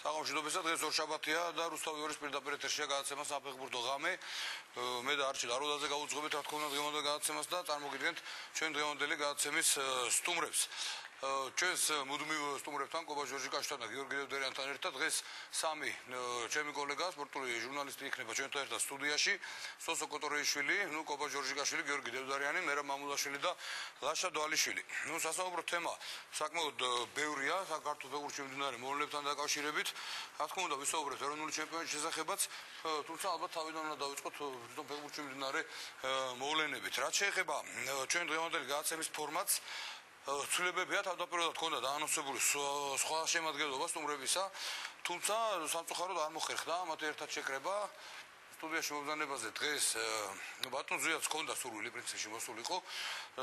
Საღამოშიდობისა დღეს ორშაბათია და რუსთავი ორის პირდაპირ ეთერშია გადაცემა საფეხბურთო ღამე. მე და არჩილ არუდაძე გავუძღვებით რა თქმა უნდა დღევანდელ გადაცემას და წარმოგიდგენთ ჩვენ დღევანდელი გადაცემის სტუმრებს. ჩვენს მუდმივ სტუმრებთან კობა ჟორჟიკაშვილთან და გიორგი ლევდერიანთან ერთად დღეს სამი ჩემი კოლეგა სპორტული ჟურნალისტი იქნება ჩვენთან ერთად სტუდიაში. სოსო კოტორეიშვილი, კობა ჟორჟიკაშვილი, გიორგი ლევდერიანი, მერაბ მამულაშვილი და ლაშა დვალიშვილი. სასაუბრო თემა საკმაოდ ბევრია საქართველოს ფეხბურთში მიმდინარე მოვლენებთან დაკავშირებით. რა თქმა უნდა ვისაუბრებთ ეროვნული ჩემპიონატის შესახებაც, თუმცა ალბათ თავიდან უნდა დავიწყოთ თვითონ ფეხბურთში მიმდინარე მოვლენებით. რაც შეეხება ჩვენ დღევანდელი გადაცემის ფორმატს, ცვლილებებია თავდაპირველად ჰქონდა დაანონსებული სხვა შემადგენლობა სტუმრებისა, თუმცა სამწუხაროდ არ მოხერხდა მათი ერთად შეკრება. სტუდიაში მობრძანებაზე დღეს ბატონ ზუიაც ჰქონდა სურვილი პრინციპში მოსულიყო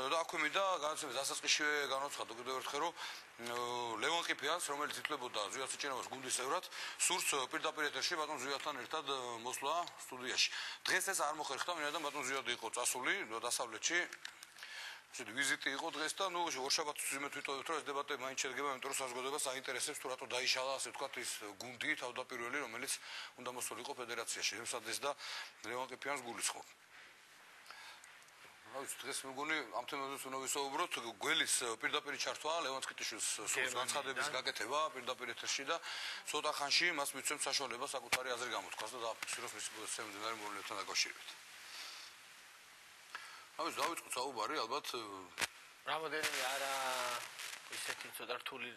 და აქვე მინდა განაცემის დასაწყისშივე განვაცხადო კიდევ ერთხელ, რომ ლევან ყიფიანს, რომელიც ითვლებოდა ზუიაც ეჭენავას გუნდის წევრად, სურს პირდაპირ ეთერში ბატონ ზუიათთან ერთად მოსვლა სტუდიაში. დღეს ეს არ მოხერხდა, მინდა ბატონ ზუიადი იყო წასული დასავლეთში. ვიზიტი იყო დღეს და ორშაბათს მე თვითონ ეს დებატები მაინც შედგება, იმიტომ რომ საზოგადოებას აინტერესებს თუ რატო დაიშალა ასე ვთქვათ ის გუნდი თავდაპირველი, რომელიც უნდა მოსულიყო ფედერაციაში, ემსადეს და ლევან ყიფიანს გულისხმობ. დღეს მეგონი ამ თემაზეც უნდა ვისაუბროთ, გველის პირდაპირ ჩართვა, ლევან ყიფიანის სულს განცხადების გაკეთება პირდაპირ ეთერში და ცოტა ხანში მას მიცემს საშუალება საკუთარი აზრი გამოთქვას და დააფიქსიროს მისი პოზიცია მიმდინარე მოვლენებთან დაკავშირებით. ამის დავიწყოთ საუბარი, ალბათ რამოდენიმე არა ისეთი ცოტა რთული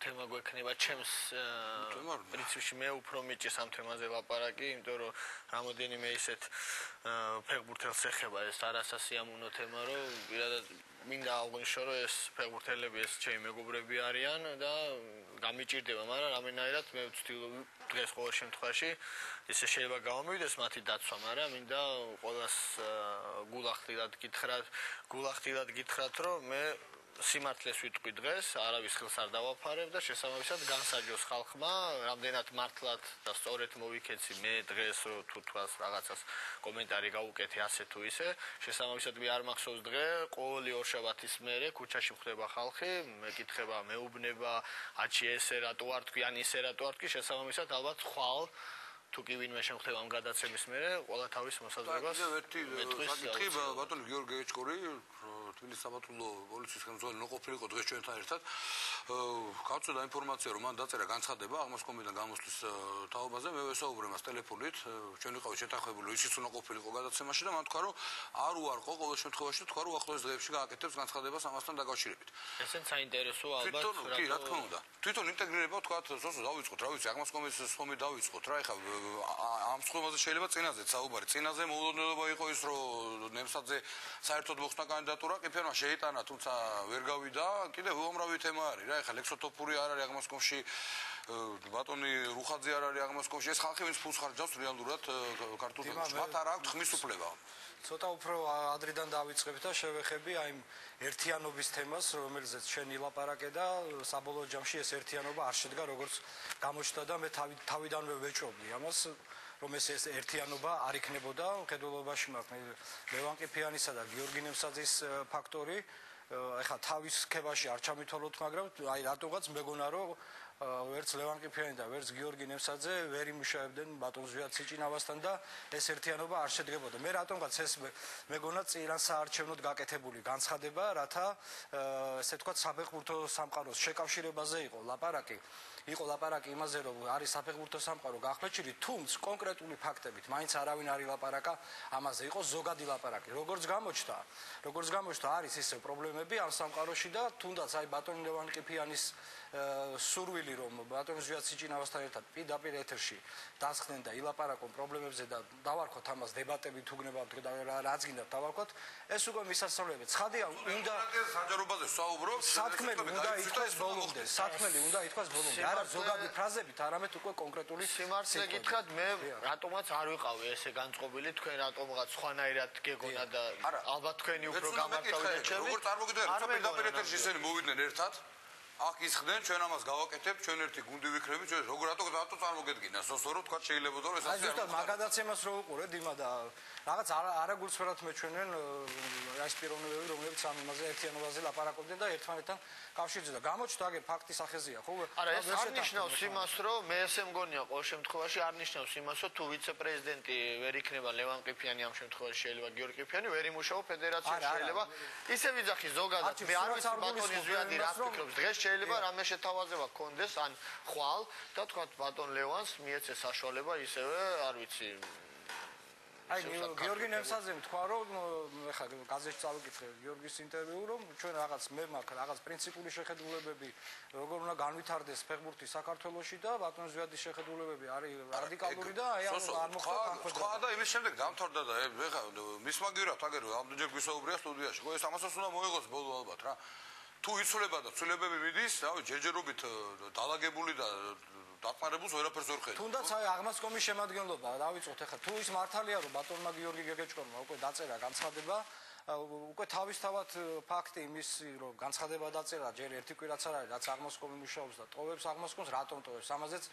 თემა გვექნება ჩემს პრინციპში მე უფრო მიჭირს ამ თემაზე ლაპარაკი, იმიტომ რომ რამოდენიმე ისეთ ფეხბურთელს ეხება ეს არასასიამოვნო თემა, რომ პირადად მინდა აღვნიშნო, რომ ეს ფეხბურთელები ეს ჩემი მეგობრები არიან და გამიჭირდება, მაგრამ რამენაირად მე ვცდილობ დღეს ყოველ შემთხვევაში ისე შეიძლება გამომივიდეს მათი დაცვა, მაგრამ მინდა ყველას გულახდილად გითხრათ, რომ მე სიმართლეს ვიტყვი დღეს, არავის ხელს არ დავაფარებ და შესაბამისად განსაჯოს ხალხმა, რამდენად მართლად და სწორედ მოვიქეცი მე დღეს თუ თვალს რაღაცას კომენტარი გავუკეთე ასე თუ ისე, შესაბამისად მე არ მახსოვს დღე, ყოველი ორშაბათის მერე ქუჩაში ხვდება ხალხი, მეკითხება, მეუბნება, აცი ესე რატო არ თქვი, ან ისე რატო არ თქვი, შესაბამისად ალბათ ხვალ თუ კი ვინმე შემხდება ამ გადაცემის მერე, ყველა თავის მოსაზრებას მეტყვის. საკითხი ბატონი გიორგი ეჭკური, თბილისის საბათულო პოლიციის ხელმძღვანელი ნოყოფილიყო დღეს ჩვენთან ერთად. გავწვედა ინფორმაცია, რომ მან დაწერა განცხადება აღმასკომიდან გამოსვლის თაობაზე, მე ვესაუბრე მას ტელეფონით, ჩვენ ვიყავით შეთანხმებული, ისიც უნდა ყოფილიყო გადაცემაში და მან თქვა, რომ არ უარყო ყოველ შემთხვევაში, თქვა, რომ ახლოს დღეებში გააკეთებს განცხადებას ამასთან დაკავშირებით. ესეც საინტერესო ალბათ. კი, რა თქმა უნდა. თვითონ ინტეგრირება თქვა, სოსო დავიწყოთ, რა ვიცი, აღმასკომის სხომი დავიწყოთ, რა ეხლა ამ სხდომაზე შეიძლება წინაზეც საუბარი. წინაზე მოულოდნელობა იყო ის, რომ ნემსაძე საერთოდ მოხსნა კანდიდატურა, ყიფიანმა შეიტანა, თუმცა ვერ გავიდა. კიდევ უამრავი თემა არის რა, ეხლა ლექსოტოფური არ არის აღმასკომში, ბატონი რუხაძე არ არის აღმასკომში, ეს ხალხი ვინც ფულს ხარჯავს რეალურად ქართულ ფეხბურთში, მათ არ აქვს ხმის უფლება. ცოტა უფრო ადრიდან დავიწყებ და შევეხები აი ერთიანობის თემას, რომელზეც შენ ილაპარაკე და საბოლოო ჯამში ეს ერთიანობა არ შედგა, როგორც გამოჩნდა და მე თავიდანვე ვეჭობდი ამას, რომ ეს ერთიანობა არ იქნებოდა. მხედველობაში მაქვს ლევან ყიფიანისა და გიორგი ნემსაძის ფაქტორი. ეხლა თავის ქებაში არ ჩამითვალოთ, მაგრამ აი რატოღაც მეგონა, რომ ვერც ლევან ყიფიანი და ვერც გიორგი ნემსაძე ვერ იმუშავებდნენ ბატონ ზვიად სიჭინავასთან და ეს ერთიანობა არ შედგებოდა. მე რატომღაც ეს მეგონა წილან საარჩევნოდ გაკეთებული განცხადება, რათა ესე თქვა საფეხბურთო სამყაროს შეკავშირებაზე იყო ლაპარაკი იმაზე, რომ არის საფეხბურთო სამყარო გახმეჭილი, თუმცა კონკრეტული ფაქტებით მაინც არავინ არ ილაპარაკა ამაზე, იყო ზოგადი ლაპარაკი. როგორც გამოჩნდა, არის ისე პრობლემები ამ სამყაროში და თუნდაც აი ბატონ ლევან ყიფიანის სურვილი, რომ ბატონ ზვიად სიჭინავასთან ერთად პირდაპირ ეთერში დასხდნენ და ილაპარაკონ პრობლემებზე და დავარქოთ ამას დებატები თუ გნებავთ და რაც გინდათ დავარქოთ, ეს უკვე მისასწორებელი. ცხადია, უნდა საჯარობაზე საუბრობ, სათქმელი უნდა ითქვას ბოლომდე. არა ზოგადი ფრაზებით, არამედ უკვე კონკრეტული სიმართლე გითხრათ, მე რატომაც არ ვიყავი ესე განწყობილი, თქვენ რატომღაც სხვანაირად გეგონა და ალბათ თქვენი უფრო გამართავდა ჩემი. როგორ წარმოგიდგენთ, პირდაპირ ეთერში ისინი მოვიდნენ ერთად აქ ისხდნენ, ჩვენ ამას გავაკეთებთ, ჩვენ ერთი გუნდი ვიქნებით, ჩვენ როგორ რატო წარმოგედგინა სოსორო, თქვა შეიძლება და ეს აი ზუსტად მაგადაცემას რო უყურე დიმა და რაღაც არა გულწრფელად მეჩვენენ ეს პიროვნებები რომლებიც ამ იმაზე ერთიანობაზე ლაპარაკობდნენ და ერთმანეთთან კავშირზე და გამოჩნდა აგე ფაქტის ახეზია ხო არა ეს არ ნიშნავს იმას რომ მე ესე მგონია ყოველ შემთხვევაში არ ნიშნავს იმას რომ თუ ვიცე-პრეზიდენტი ვერ იქნება ლევან ყიფიანი ამ შემთხვევაში შეიძლება გიორგი ყიფიანი ვერ იმუშაო ფედერაციაში შეიძლება ისე ვიძახი ზოგადად მე არ ვიცი ბატონი ზვიადი რა ფიქრობს დღეს შეიძლება რამე შეთავაზება გქონდეს ან ხვალ და თქვა ბატონ ლევანს მიეცეს საშუალება ისევე არ ვიცი აი გიორგი ნემსაძემ თქვა რომ ეხლა გაზეთში წავიკითხე გიორგის ინტერვიუ რომ ჩვენ რაღაც მე მაქვს რაღაც პრინციპული შეხედულებები როგორ უნდა განვითარდეს ფეხბურთი საქართველოში და ბატონ ზვიადის შეხედულებები არის რადიკალური და აი არ მოხდა თქვა და იმის შემდეგ დამთავრდა და ეხლა მისმა გირათ აგერ ამდენჯერ გვისაუბრია სტუდიაში ხო ეს ამასაც უნდა მოიღოს ბოლო ალბათ რა თუ იცვლება და ცვლილებები მიდის რავი ჯერჯერობით დაალაგებული და დაკმარებულს ვერაფერს ვერ ხედავ. თუნდაც აი აღმასკომის შემადგენლობა დავიწყოთ ახლა თუ ის მართალია რომ ბატონმა გიორგი გეგეჭკორმა უკვე დაწერა განცხადება უკვე თავისთავად ფაქტი იმის რომ განცხადება დაწერა ჯერ ერთი კვირაც არ არის რაც აღმასკომი მუშაობს და ტოვებს აღმასკომს რატომ ტოვებს ამაზეც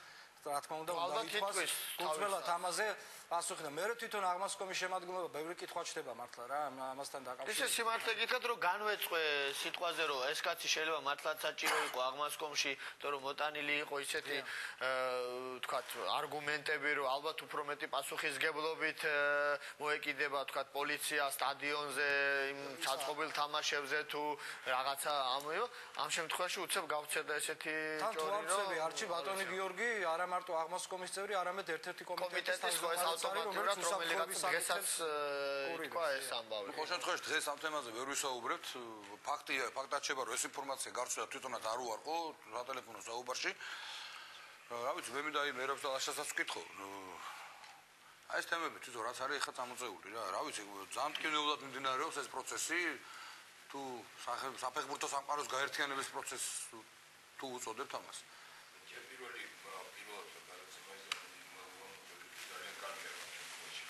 რა თქმა უნდა ითქვას გულწრფელად ამაზე პასუხი და მე თვითონ აღმასკომის შემადგენლობა ბევრი კითხვა ჩდება მართლა რა ამასთან დაკავშირებით. ისე სიმართლე გითხრათ რომ განვეწყვე სიტყვაზე რომ ეს კაცი შეიძლება მართლაც საჭირო იყო აღმასკომში თორე რომ მოტანილი იყო ისეთი თქვათ არგუმენტები რომ ალბათ უფრო მეტი პასუხისგებლობით მოეკიდება თქვათ პოლიცია სტადიონზე იმ საწყობილ თამაშებზე თუ რაღაცა ამ შემთხვევაში უცებ გავცედა ესეთი ჯორი რომ არჩი ბატონი გიორგი არა მარტო აღმასკომის წევრი არამედ ერთ-ერთი კომიტეტის ავტომატურად რომელიც დღესაც თქვა ეს ამბავი. ხო შემთხვევაში დღეს ამ თემაზე ვერ ვისაუბრებთ. ფაქტია, ფაქტად შევა რომ ეს ინფორმაცია გარჩევა თვითონაც არ უარყო სატელეფონო საუბარში. რა ვიცი, მე მინდა იმ ერებს და ლაშასაც ვკითხო. აი ეს თემები თვითონ რაც არის ხა წამოწეული რა. რა ვიცი, ძალიან ტკივნეულად მიმდინარეობს ეს პროცესი. თუ საფეხბურთო სამყაროს გაერთიანების პროცესს თუ უწოდებთ ამას.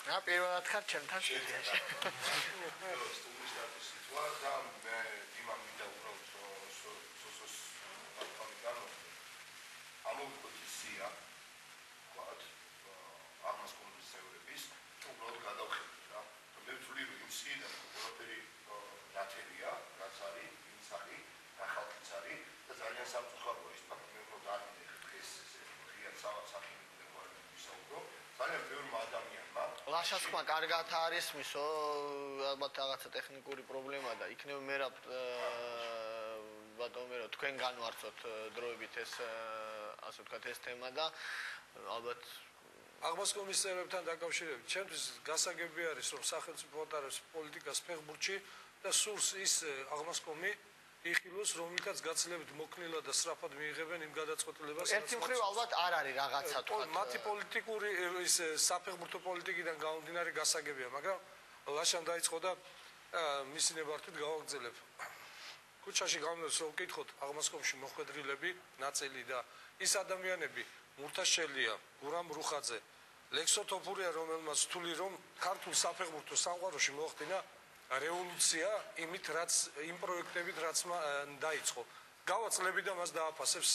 რა პირველად ხარ ჩემთან სტუდიაში. სტუმრის სტატუსი თქვა და მე იმამ მინდა უბრალოდ სოსოს პარტამენტანო ამოვიყვეთ ისია ვთქვათ აღმასკომის წევრების უბრალოდ გადავხედეთ რა მე ვთვლი რომ იმ სიიდან ყველაფერი ნათელია რაც არის იმის არის და ხალხიც არის და ძალიან სამწუხაროა ის ფაქტი მე უბრალოდ არ მინდა დღეს ესე ღია სახილიდან ვარ ვისაუბრო ძალიან ბევრმა ადამიანმა ლაშას ხმა კარგად არის მისო ალბათ რაღაცა ტექნიკური პრობლემა და იქნებ მე რა ბატონო მე თქვენ განვარცოთ დროებით ეს ასე ვთქვათ ეს თემა და ალბათ აღმასკომის წევრებთან დაკავშირებით ჩემთვის გასაგები არის რომ სახელმწიფო ატარებს პოლიტიკას ფეხბურთში და სურს ის აღმასკომი იხილოს რომელთაც გაცილებით მოქნილად და სწრაფად მიიღებენ იმ გადაწყვეტილებას ერთი მხრივ ალბათ არ არის რაღაცა თქვა მათი პოლიტიკური ის საფეხბურთო პოლიტიკიდან გამომდინარე გასაგებია მაგრამ ლაშამ დაიწყო და მისი ნებართვით გავაგრძელებ ქუჩაში გამოდოს რომ ვკითხოთ აღმასკომში მოხვედრილები ნაწილი და ის ადამიანები მურთაშელია გურამ რუხაძე ლექსო თოფურია რომელმაც თვლი რომ ქართულ საფეხბურთო სამყაროში მოახდინა რევოლუცია იმით რაც იმ პროექტებით რაც დაიწყო გავაწლები და მას დააფასებს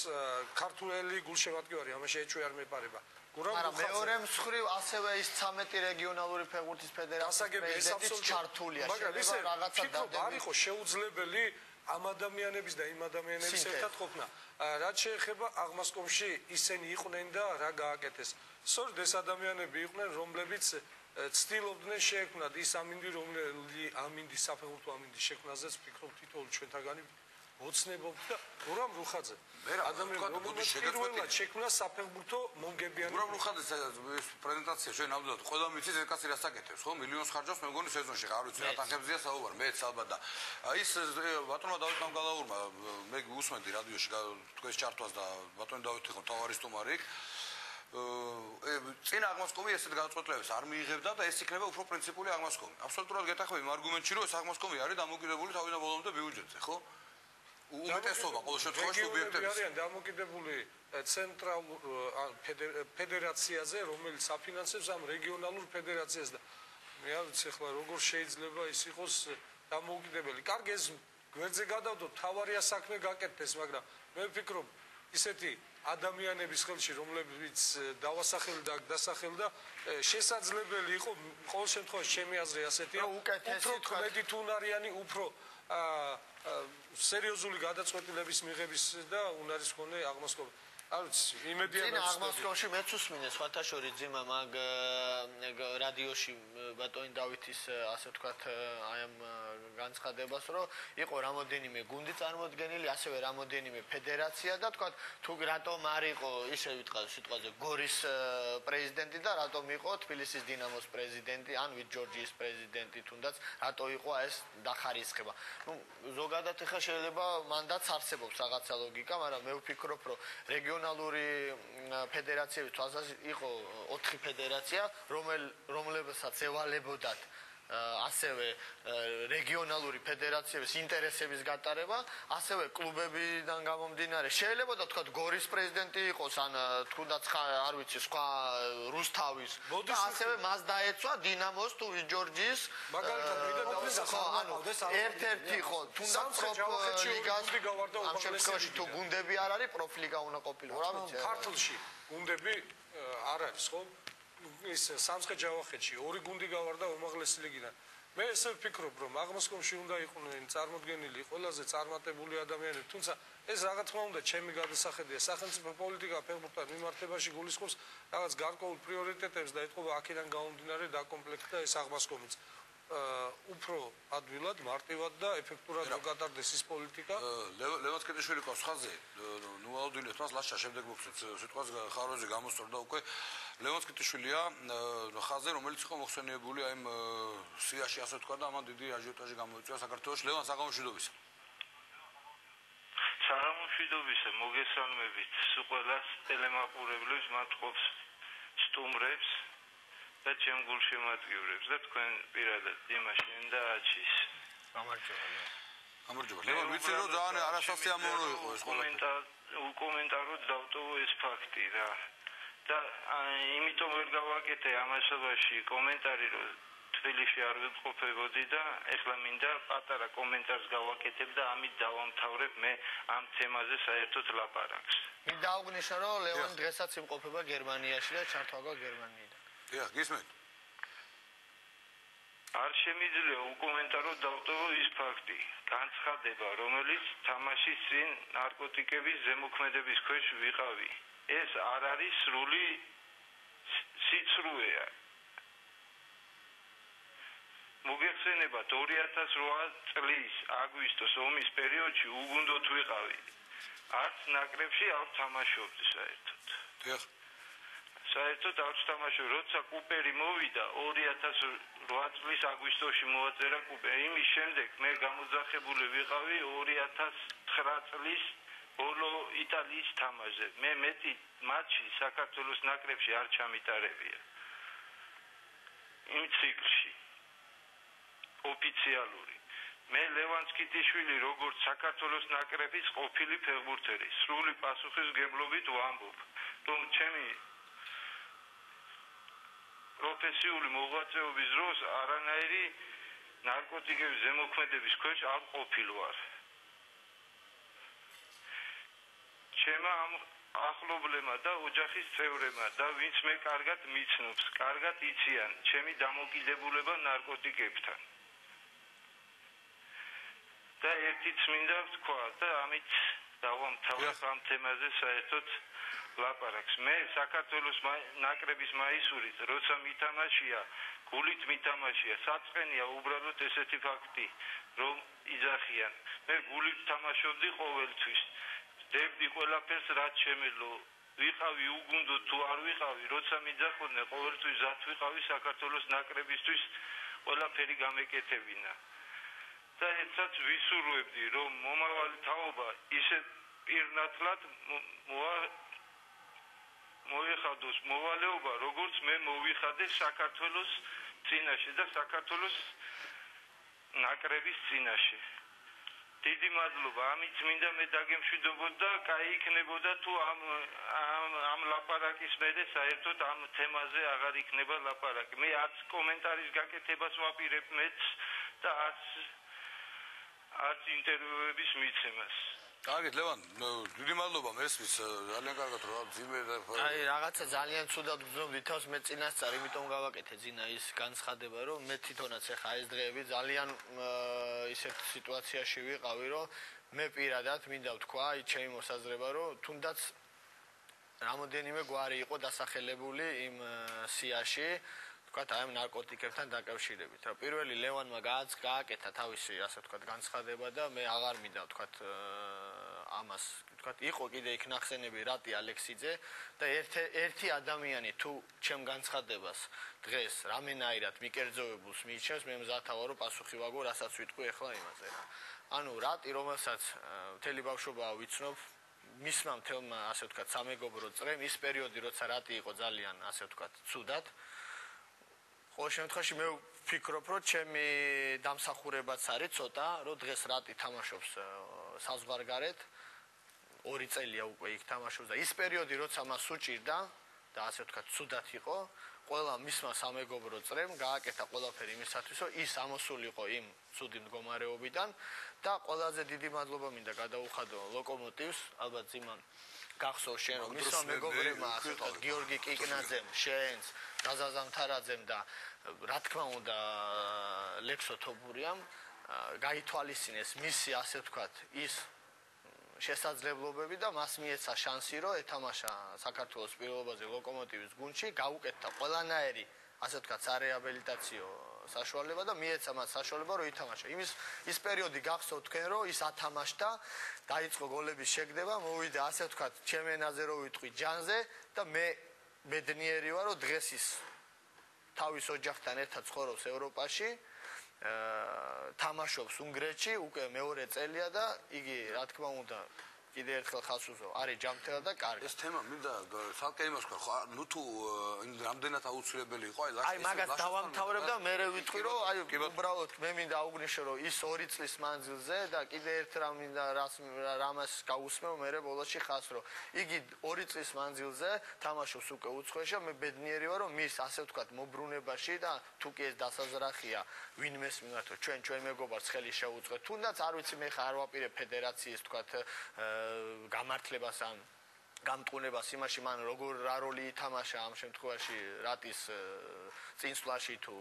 ქართული გულშემატკივარი ამაში ეჭვი არ მეპარება მაგრამ მეორე მხრივ ასევე ის 13 რეგიონალური ფეხბურთის ფედერაციის პრეზიდენტის ჩართულია შეიძლება რაღაცა დადები არ იყო შეუძლებელი ამ ადამიანების და იმ ადამიანების ერთად ყოფნა რაც შეეხება აღმასკომში ისინი იყვნენ და რა გააკეთეს სწორედ ეს ადამიანები იყვნენ რომლებიც ცდილობდნენ შეექმნათ ის ამინდი რომელიც ამინდის საფეხბურთო ამინდის შექმნაზეც ფიქრობ თითოეული ჩვენთაგანი ოცნებობთ და გურამ რუხაძე ადამიანი რომელიც პირველად შექმნა საფეხბურთო მომგებიანი გურამ რუხაძეს ეს პრეზენტაცია ჩვენ ნამდვილად ყველა მიცის ეს კაცი რას აკეთებს ხო მილიონს ხარჯავს მე მგონი სეზონში არ ვიცი რა თანხებზია საუბარი მეც ალბათ და ის ბატონმა დავით გამგალაურმა მე უსმენდი რადიოში თქვენს ჩართვას და ბატონი დავით იყო თავარი სტუმარი წინა აღმასკომი ესეთ გადაწყვეტილებებს არ მიიღებდა და ეს იქნება უფრო პრინციპული აღმასკომი. აბსოლუტურად გეთახმები იმ არგუმენტში, რომ ეს აღმასკომი არის დამოკიდებული თავიდან ბოლომდე ბიუჯეტზე, ხო? უმეტესობა ყოველ შემთხვევაში ობიექტების. არიან დამოკიდებული ცენტრალურ ფედერაციაზე, რომელიც აფინანსებს ამ რეგიონალურ ფედერაციას და მე არ ვიცი ახლა როგორ შეიძლება ის იყოს დამოუკიდებელი. კარგი ეს გვერდზე გადავდოთ, თავარია საქმე გაკეთდეს, მაგრამ მე ვფიქრობ ისეთი ადამიანების ხელში რომლებიც დავასახელი და დასახელდა შესაძლებელი იყო ყოველ შემთხვევაში ჩემი აზრი ასეთია უფრო კმედი თუნარიანი უფრო სერიოზული გადაწყვეტილების მიღების და უნარის მქონე აღმასკომი არც იმედია წინა აღმასკომში მეც უსმინე სხვათა შორის ძიმა მაგ რადიოში ბატონი დავითის ასე ვთქვათ აი ამ განცხადებას რომ იყო რამოდენიმე გუნდი წარმოდგენილი ასევე რამოდენიმე ფედერაცია და ვთქვათ თუ რატომ არ იყო ისე ვიტყავ სიტყვაზე გორის პრეზიდენტი და რატომ იყო თბილისის დინამოს პრეზიდენტი ან ვით ჯორჯიის პრეზიდენტი თუნდაც რატო იყო ეს დახარისხება ნუ ზოგადად ახლა შეიძლება მანდაც არსებობს რაღაცა ლოგიკა მაგრამ მე ვფიქრობ რომ რეგიონალური ფედერაციების თვალსაზრისით იყო 4 ფედერაცია რომლებსაც ევალებოდათ ასევე რეგიონალური ფედერაციების ინტერესების გატარება, ასევე კლუბებიდან გამომდინარე შეიძლება თქვა გორის პრეზიდენტი იყოს ან თუნდაც არ ვიცი სხვა რუსთავის და ასევე მას დაეცვა დინამოს თუ ჯორჯიის მაგალითად მიდე დავსახავდეს ერთ-ერთი ხო თუნდაც პროფლიგას ამ შემთხვევაში თუ გუნდები არ არის პროფლიგა უნდა ყოფილიყო რა ვიცი ქართლში გუნდები არ არის ხო ის სამცხე-ჯავახეთში ორი გუნდი გავარდა უმაღლესი ლიგიდან. მე ესე ვფიქრობ, რომ აღმოსკომში უნდა იყვნენ წარმოდგენილი ყველაზე წარმატებული ადამიანები, თუმცა ეს რა თქმა უნდა ჩემი გადასახედია, სახელმწიფო პოლიტიკა ფეხბურთთან მიმართებაში გულისხმობს რაღაც გარკვეულ პრიორიტეტებს და ეთყობა აქედან გამომდინარე დაკომპლექტდა ეს აღმოსკომიც. უფრო ადვილად, მარტივად და ეფექტურად გატარდეს ის პოლიტიკა. ლევან სკეტიშვილი ყავს ხაზზე, ნუ აუდილეთ მას ლაშა შემდეგ მოგცეთ სიტყვას ხაროზე გამოსწორდა უკვე ლევან სკეტიშვილია ხაზზე რომელიც იყო მოხსენიებული აი სიაში ასე თქვა და ამან დიდი აჟიოტაჟი გამოიწვია საქართველოს ლევან საღამომშვიდობისა. საღამომშვიდობისა მოგესალმებით ყველას ტელემაყურებლებს მათყოფს სტუმრებს და ჩემ გულშემატკივრებს და თქვენ პირადად დიმაშენ და აჩის. გამარჯობა. ლევან ვიცი რომ ძალიან არასასიამოვნო იყო ეს უკომენტაროდ დავტოვო ეს ფაქტი რა. და იმიტომ ვერ გავაკეთე ამასობაში კომენტარი რომ თბილისში არ ვიყოფებოდი და ეხლა მინდა პატარა კომენტარს გავაკეთებ და ამით დავამთავრებ მე ამ თემაზე საერთოდ ლაპარაკს. მინდა აღნიშნო რომ ლევან დღესაც იმყოფება გერმანიაში და ჩართვაგა გერმანიიდან. დიახ, გისმენთ. არ შემიძლია უკომენტაროდ დავტოვო ის ფაქტი, განცხადება, რომელიც თამაშის წინ ნარკოტიკების ზემოქმედების ქვეშ ვიყავი. ეს არ არის სრული სიცრუეა. მოგეხსენებათ 2008 წლის აგვისტოს ომის პერიოდში უგუნდოდ ვიყავი. არც ნაკრებში არ თამაშობდი საერთოდ. დიახ. საერთოდ არ თამაშობდი, როცა კუპერი მოვიდა 2008 წლის აგვისტოში მოაწერა კუპერი. იმის შემდეგ მე გამოძახებული ვიყავი 2009 წლის ბოლო იტალიის თამაშზე. მე მეტი მატჩი საქართველოს ნაკრებში არ ჩამიტარებია. იმ ციკლში ოფიციალური. მე ლევან სკეტიშვილი როგორც საქართველოს ნაკრების ყოფილი ფეხბურთელი, სრული პასუხისმგებლობით ვამბობ, რომ ჩემი პროფესიული მოღვაწეობის დროს არანაირი ნარკოტიკების ზემოქმედების ქვეშ არ ყოფილვარ. ჩემმა ამ ახლობლებმა და ოჯახის წევრებმა და ვინც მე კარგად მიცნობს, კარგად იციან ჩემი დამოკიდებულება ნარკოტიკებთან. და ერთიც მინდა ვთქვა და ამით დავამთავრებ ამ თემაზე საერთოდ ლაპარაკს. მე საქართველოს ნაკრების მაისურით, როცა მითამაშია, გულით მითამაშია, საწყენია უბრალოდ ესეთი ფაქტი, რომ იძახიან. მე გულით თამაშობდი ყოველთვის. დებდი ყველაფერს რაც შემეძლო. ვიყავი უგუნდოდ თუ არ ვიყავი, როცა მიძახოდნენ, ყოველთვის ზად ვიყავი საქართველოს ნაკრებისთვის ყველაფერი გამეკეთებინა. და ერთსაც ვისურვებდი, რომ მომავალი თაობა ისე პირნათლად მოეხადოს მოვალეობა, როგორც მე მოვიხადე საქართველოს წინაშე და საქართველოს ნაკრების წინაშე. დიდი მადლობა, ამით მინდა მე დაგემშვიდობოდა და კაი იქნებოდა თუ ამ ლაპარაკის მერე საერთოდ ამ თემაზე აღარ იქნება ლაპარაკი. მე არც კომენტარის გაკეთებას ვაპირებ მეც და არც ინტერვიუების მიცემას. კარგით, ლევან, დიდი მადლობა მესმის, ძალიან კარგად რა ძიმე და აი რაღაცა ძალიან ცუდად გძნობდი თავს მე წინასწარ, იმიტომ გავაკეთე ძინა ის განცხადება, რომ მე თვითონაც ახლა ეს დღეები ძალიან ისეთ სიტუაციაში ვიყავი, რომ მე პირადად მინდა ვთქვა, აი ჩემი მოსაზრება, რომ თუნდაც რამოდენიმე გვარი იყო დასახელებული იმ სიაში, ვთქვათ, აი ამ ნარკოტიკებთან დაკავშირებით. რა პირველი ლევანმა გააკეთა თავისი, ასე ვთქვათ, განცხადება და მე აღარ მინდა ვთქვათ ამას, ვთქვათ, იყო კიდე იქ ნახსენები რატი ალექსიძე და ერთი ადამიანი თუ ჩემ განცხადებას დღეს რამენაირად მიკერძოებულს მიიჩნევს, მე მზათავა რომ პასუხი ვაგო, რასაც ვიტყვი ახლა იმაზე. ანუ რატი რომელსაც მთელი ბავშვობა ვიცნობ მისმა მთელმა ასე ვთქვათ სამეგობრო წრემ ის პერიოდი როცა რატი იყო ძალიან ასე ვთქვათ ცუდად ყოველ შემთხვევაში მე ვფიქრობ რომ ჩემი დამსახურებაც არის ცოტა რომ დღეს რატი თამაშობს საზღვარგარეთ 2 წელია უკვე იქ თამაშობს და ის პერიოდი როცა მას უჭირდა და ასე ვთქვათ ცუდად იყო ყველა მისმა სამეგობრო წრემ გააკეთა ყველაფერი იმისათვის რომ ის ამოსულიყო იმ ცუდი მდგომარეობიდან და ყველაზე დიდი მადლობა მინდა გადაუხადო ლოკომოტივს ალბათ ძიმან გახსოვს შენ რომ მისმა მეგობრებმა ასე ვთქვათ გიორგი კიკნაძემ შენს გაზაზამ თარაძემ და რა თქმა უნდა ლექსო თობურიამ გაითვალისწინეს მისი ასე ვთქვათ ის შესაძლებლობები და მას მიეცა შანსი რომ ეთამაშა საქართველოს პირველობაზე ლოკომოტივის გუნდში გაუკეთდა ყველანაირი ასე ვთქვათ სარეაბილიტაციო საშუალება და მიეცა მას საშუალება რომ ითამაშა ის პერიოდი გახსოვთ თქვენ რომ ის ათამაშდა დაიწყო გოლების შეგდება მოვიდა ასე ვთქვათ ჩემ ენაზე რომ ვიტყვი ჯანზე და მე ბედნიერი ვარ რომ დღეს ის თავის ოჯახთან ერთად ცხოვრობს ევროპაში თამაშობს უნგრეთში უკვე მეორე წელია და იგი რა თქმა უნდა კიდე ერთხელ ხალხს უზო არის ჯანმრთელად და კარგი ეს თემა მინდა სალკე იმას თქვა ხო ნუ თუ რამდენად აუცილებელი იყო აი მაგას დავამთავრებ და მე ვიტყვი რომ აი უბრალოდ მე მინდა აუგნიშნო რომ ის 2 წლის მანძილზე და კიდე ერთ რამ მინდა რამას გაუსმევ მე ბოლოში ხას რომ იგი 2 წლის მანძილზე თამაშობს უკვე უცხოეთში მე ბედნიერი ვარ რომ მის ასე ვთქვათ მობრუნებაში და თუ კი ეს დასაზრახია ვინმეს მიმართო ჩვენ მეგობარს ხელი შეუწყეთ თუნდაც არ ვიცი მე ხარ არ ვაპირებ ფედერაციის ვთქვათ გამართლებას ან გამტყუნებას იმაში მან როგორ რა როლი ითამაშა ამ შემთხვევაში რატის წინსვლაში თუ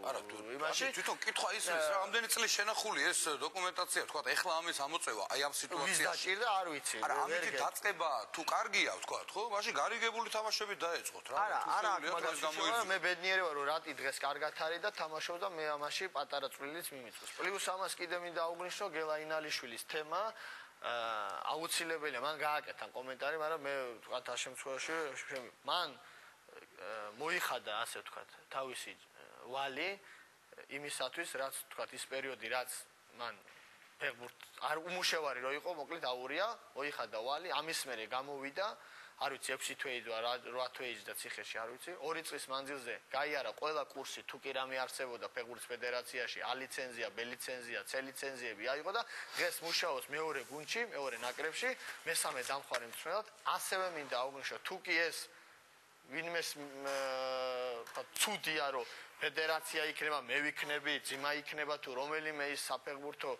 იმაში თვითონ კითხვა ისმის რა ამდენი წელი შენახული ეს დოკუმენტაცია თქვა ეხლა ამის ამოწევა აი ამ სიტუაციაში ვის დაჭირდა არ ვიცი არა ამით დაწყება თუ კარგია თქვა ხო მაშინ გარიგებული თამაშები დაეწყოთ რა არა მე ბედნიერი ვარ რომ რატი დღეს კარგად არის და თამაშობს და მე ამაში პატარა წვლილიც მიმიწევს პლუს ამას კიდე მინდა აუგნიშნო გელა ინალიშვილის თემა აუცილებელია მან გააკეთა კომენტარი მაგრამ მე ვთქვათ ამ შემთხვევაში მან მოიხადა ასე ვთქვათ თავისი ვალი იმისათვის რაც ვთქვათ ის პერიოდი რაც მან ფეხბურთ არ უმუშევარი რო იყო მოკლედ აურია მოიხადა ვალი ამის მერე გამოვიდა არ ვიცი 6 თვეიძე 8 თვეიძე და ციხეში არ ვიცი 2 წლის მანძილზე გაიარა ყველა კურსი თუ კი რამე არსებობდა ფეხბურთის ფედერაციაში A ლიცენზია, B ლიცენზია, C ლიცენზიები აიღო და დღეს მუშაობს მეორე გუნდში, მეორე ნაკრებში, მესამე დამხმარე მწვრთნელად. ასევე მინდა აუგნიშნო თუ კი ეს ვინმეს ცუდია რომ ფედერაცია იქნება, მე ვიქნები, ძიმა იქნება თუ რომელიმე ის საფეხბურთო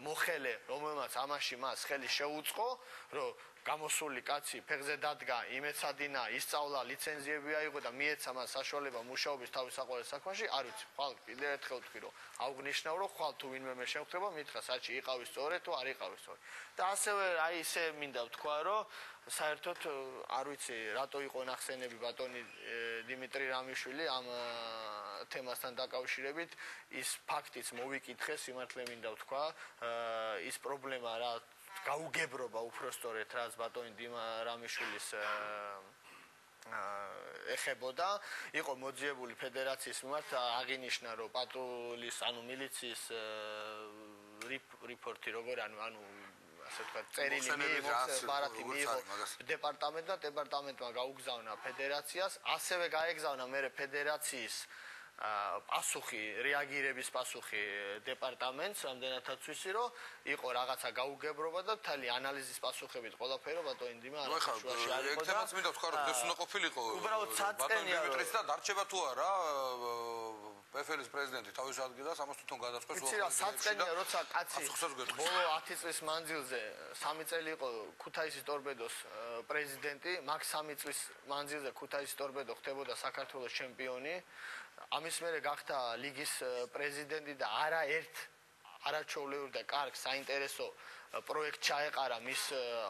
მოხელე, რომელმაც ამაში მას ხელი შეუწყო, რომ გამოსული კაცი ფეხზე დადგა, იმეცადინა, ისწავლა, ლიცენზიები აიღო და მიეცა მას საშუალება მუშაობის თავის საყვარელ საქმეში, არ ვიცი, ხვალ კიდე ერთხელ ვთქვი, რომ აუგნიშნავ, რომ ხვალ თუ ვინმე მე შემხვდება, მითხრა საჭი იყავი სწორედ თუ არ იყავი სწორედ. და ასევე აი ისე მინდა ვთქვა, რომ საერთოდ არ ვიცი, რატო იყო ნახსენები ბატონი დიმიტრი რამიშვილი ამ თემასთან დაკავშირებით, ის ფაქტიც მოვიკითხე, სიმართლე მინდა ვთქვა, ის პრობლემა რა გაუგებრობა უпростоრეთ რაც ბატონი დიმა რამიშვილის ეხებოდა იყო მოძიებული ფედერაციის მიმართ აღინიშნა რომ პატრულის ანუ მილიციის რიპორტი როგორ ანუ ასე ვთქვათ წერილი მიიღო დეპარტამენტმა გაუგზავნა ფედერაციას ასევე გაეგზავნა მე ფედერაციის პასუხი რეაგირების პასუხი დეპარტამენტს რამდენადაც ვიცი რომ იყო რაღაცა გაუგებრობა და მთელი ანალიზის პასუხებით ყველაფერი ბატონი დიმა არაშუაში არისო და თემაც მინდა ვთქვა რომ ეს უნდა ყოფილიყო უბრალოდ საწენია ბატონი დიმიტრის და დარჩება თუ არა PFL-ის პრეზიდენტი თავის ადგილას ამას თვითონ გადაწყვეტს იცი რა საწყენია როცა კაცი ბოლო 10 წლის მანძილზე 3 წელი იყო ქუთაისის ტორპედოს პრეზიდენტი მაგ 3 წლის მანძილზე ქუთაისის ტორპედო ხდებოდა საქართველოს ჩემპიონი ამის მერე გახდა ლიგის პრეზიდენტი და არაჩვეულებრივ და კარგ საინტერესო პროექტ ჩაეყარა მის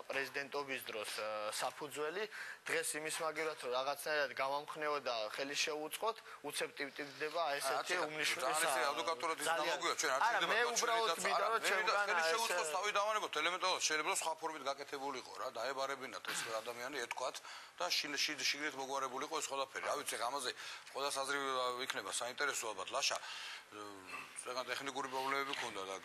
პრეზიდენტობის დროს საფუძველი დღეს იმის მაგივრად რომ რაღაცნაირად გამამხნეოდა ხელი შეუწყოთ უცებ ტივტივდება ესეთი უმნიშვნელო არა მე უბრალოდ მინდა რომ ჩემგან ხელი შეუწყოს თავი დავანებოთ ელემენტარულად შეიძლება სხვა ფორმით გაკეთებულიყო რა დაებარებინათ ეს ადამიანი ეთქვათ და შიგნით მოგვარებული იყო ეს ყველაფერი რა ვიცი ამაზე ყველა საზრი იქნება საინტერესო ალბათ ლაშა რაღაც ტექნიკური პრობლემები ქონდა და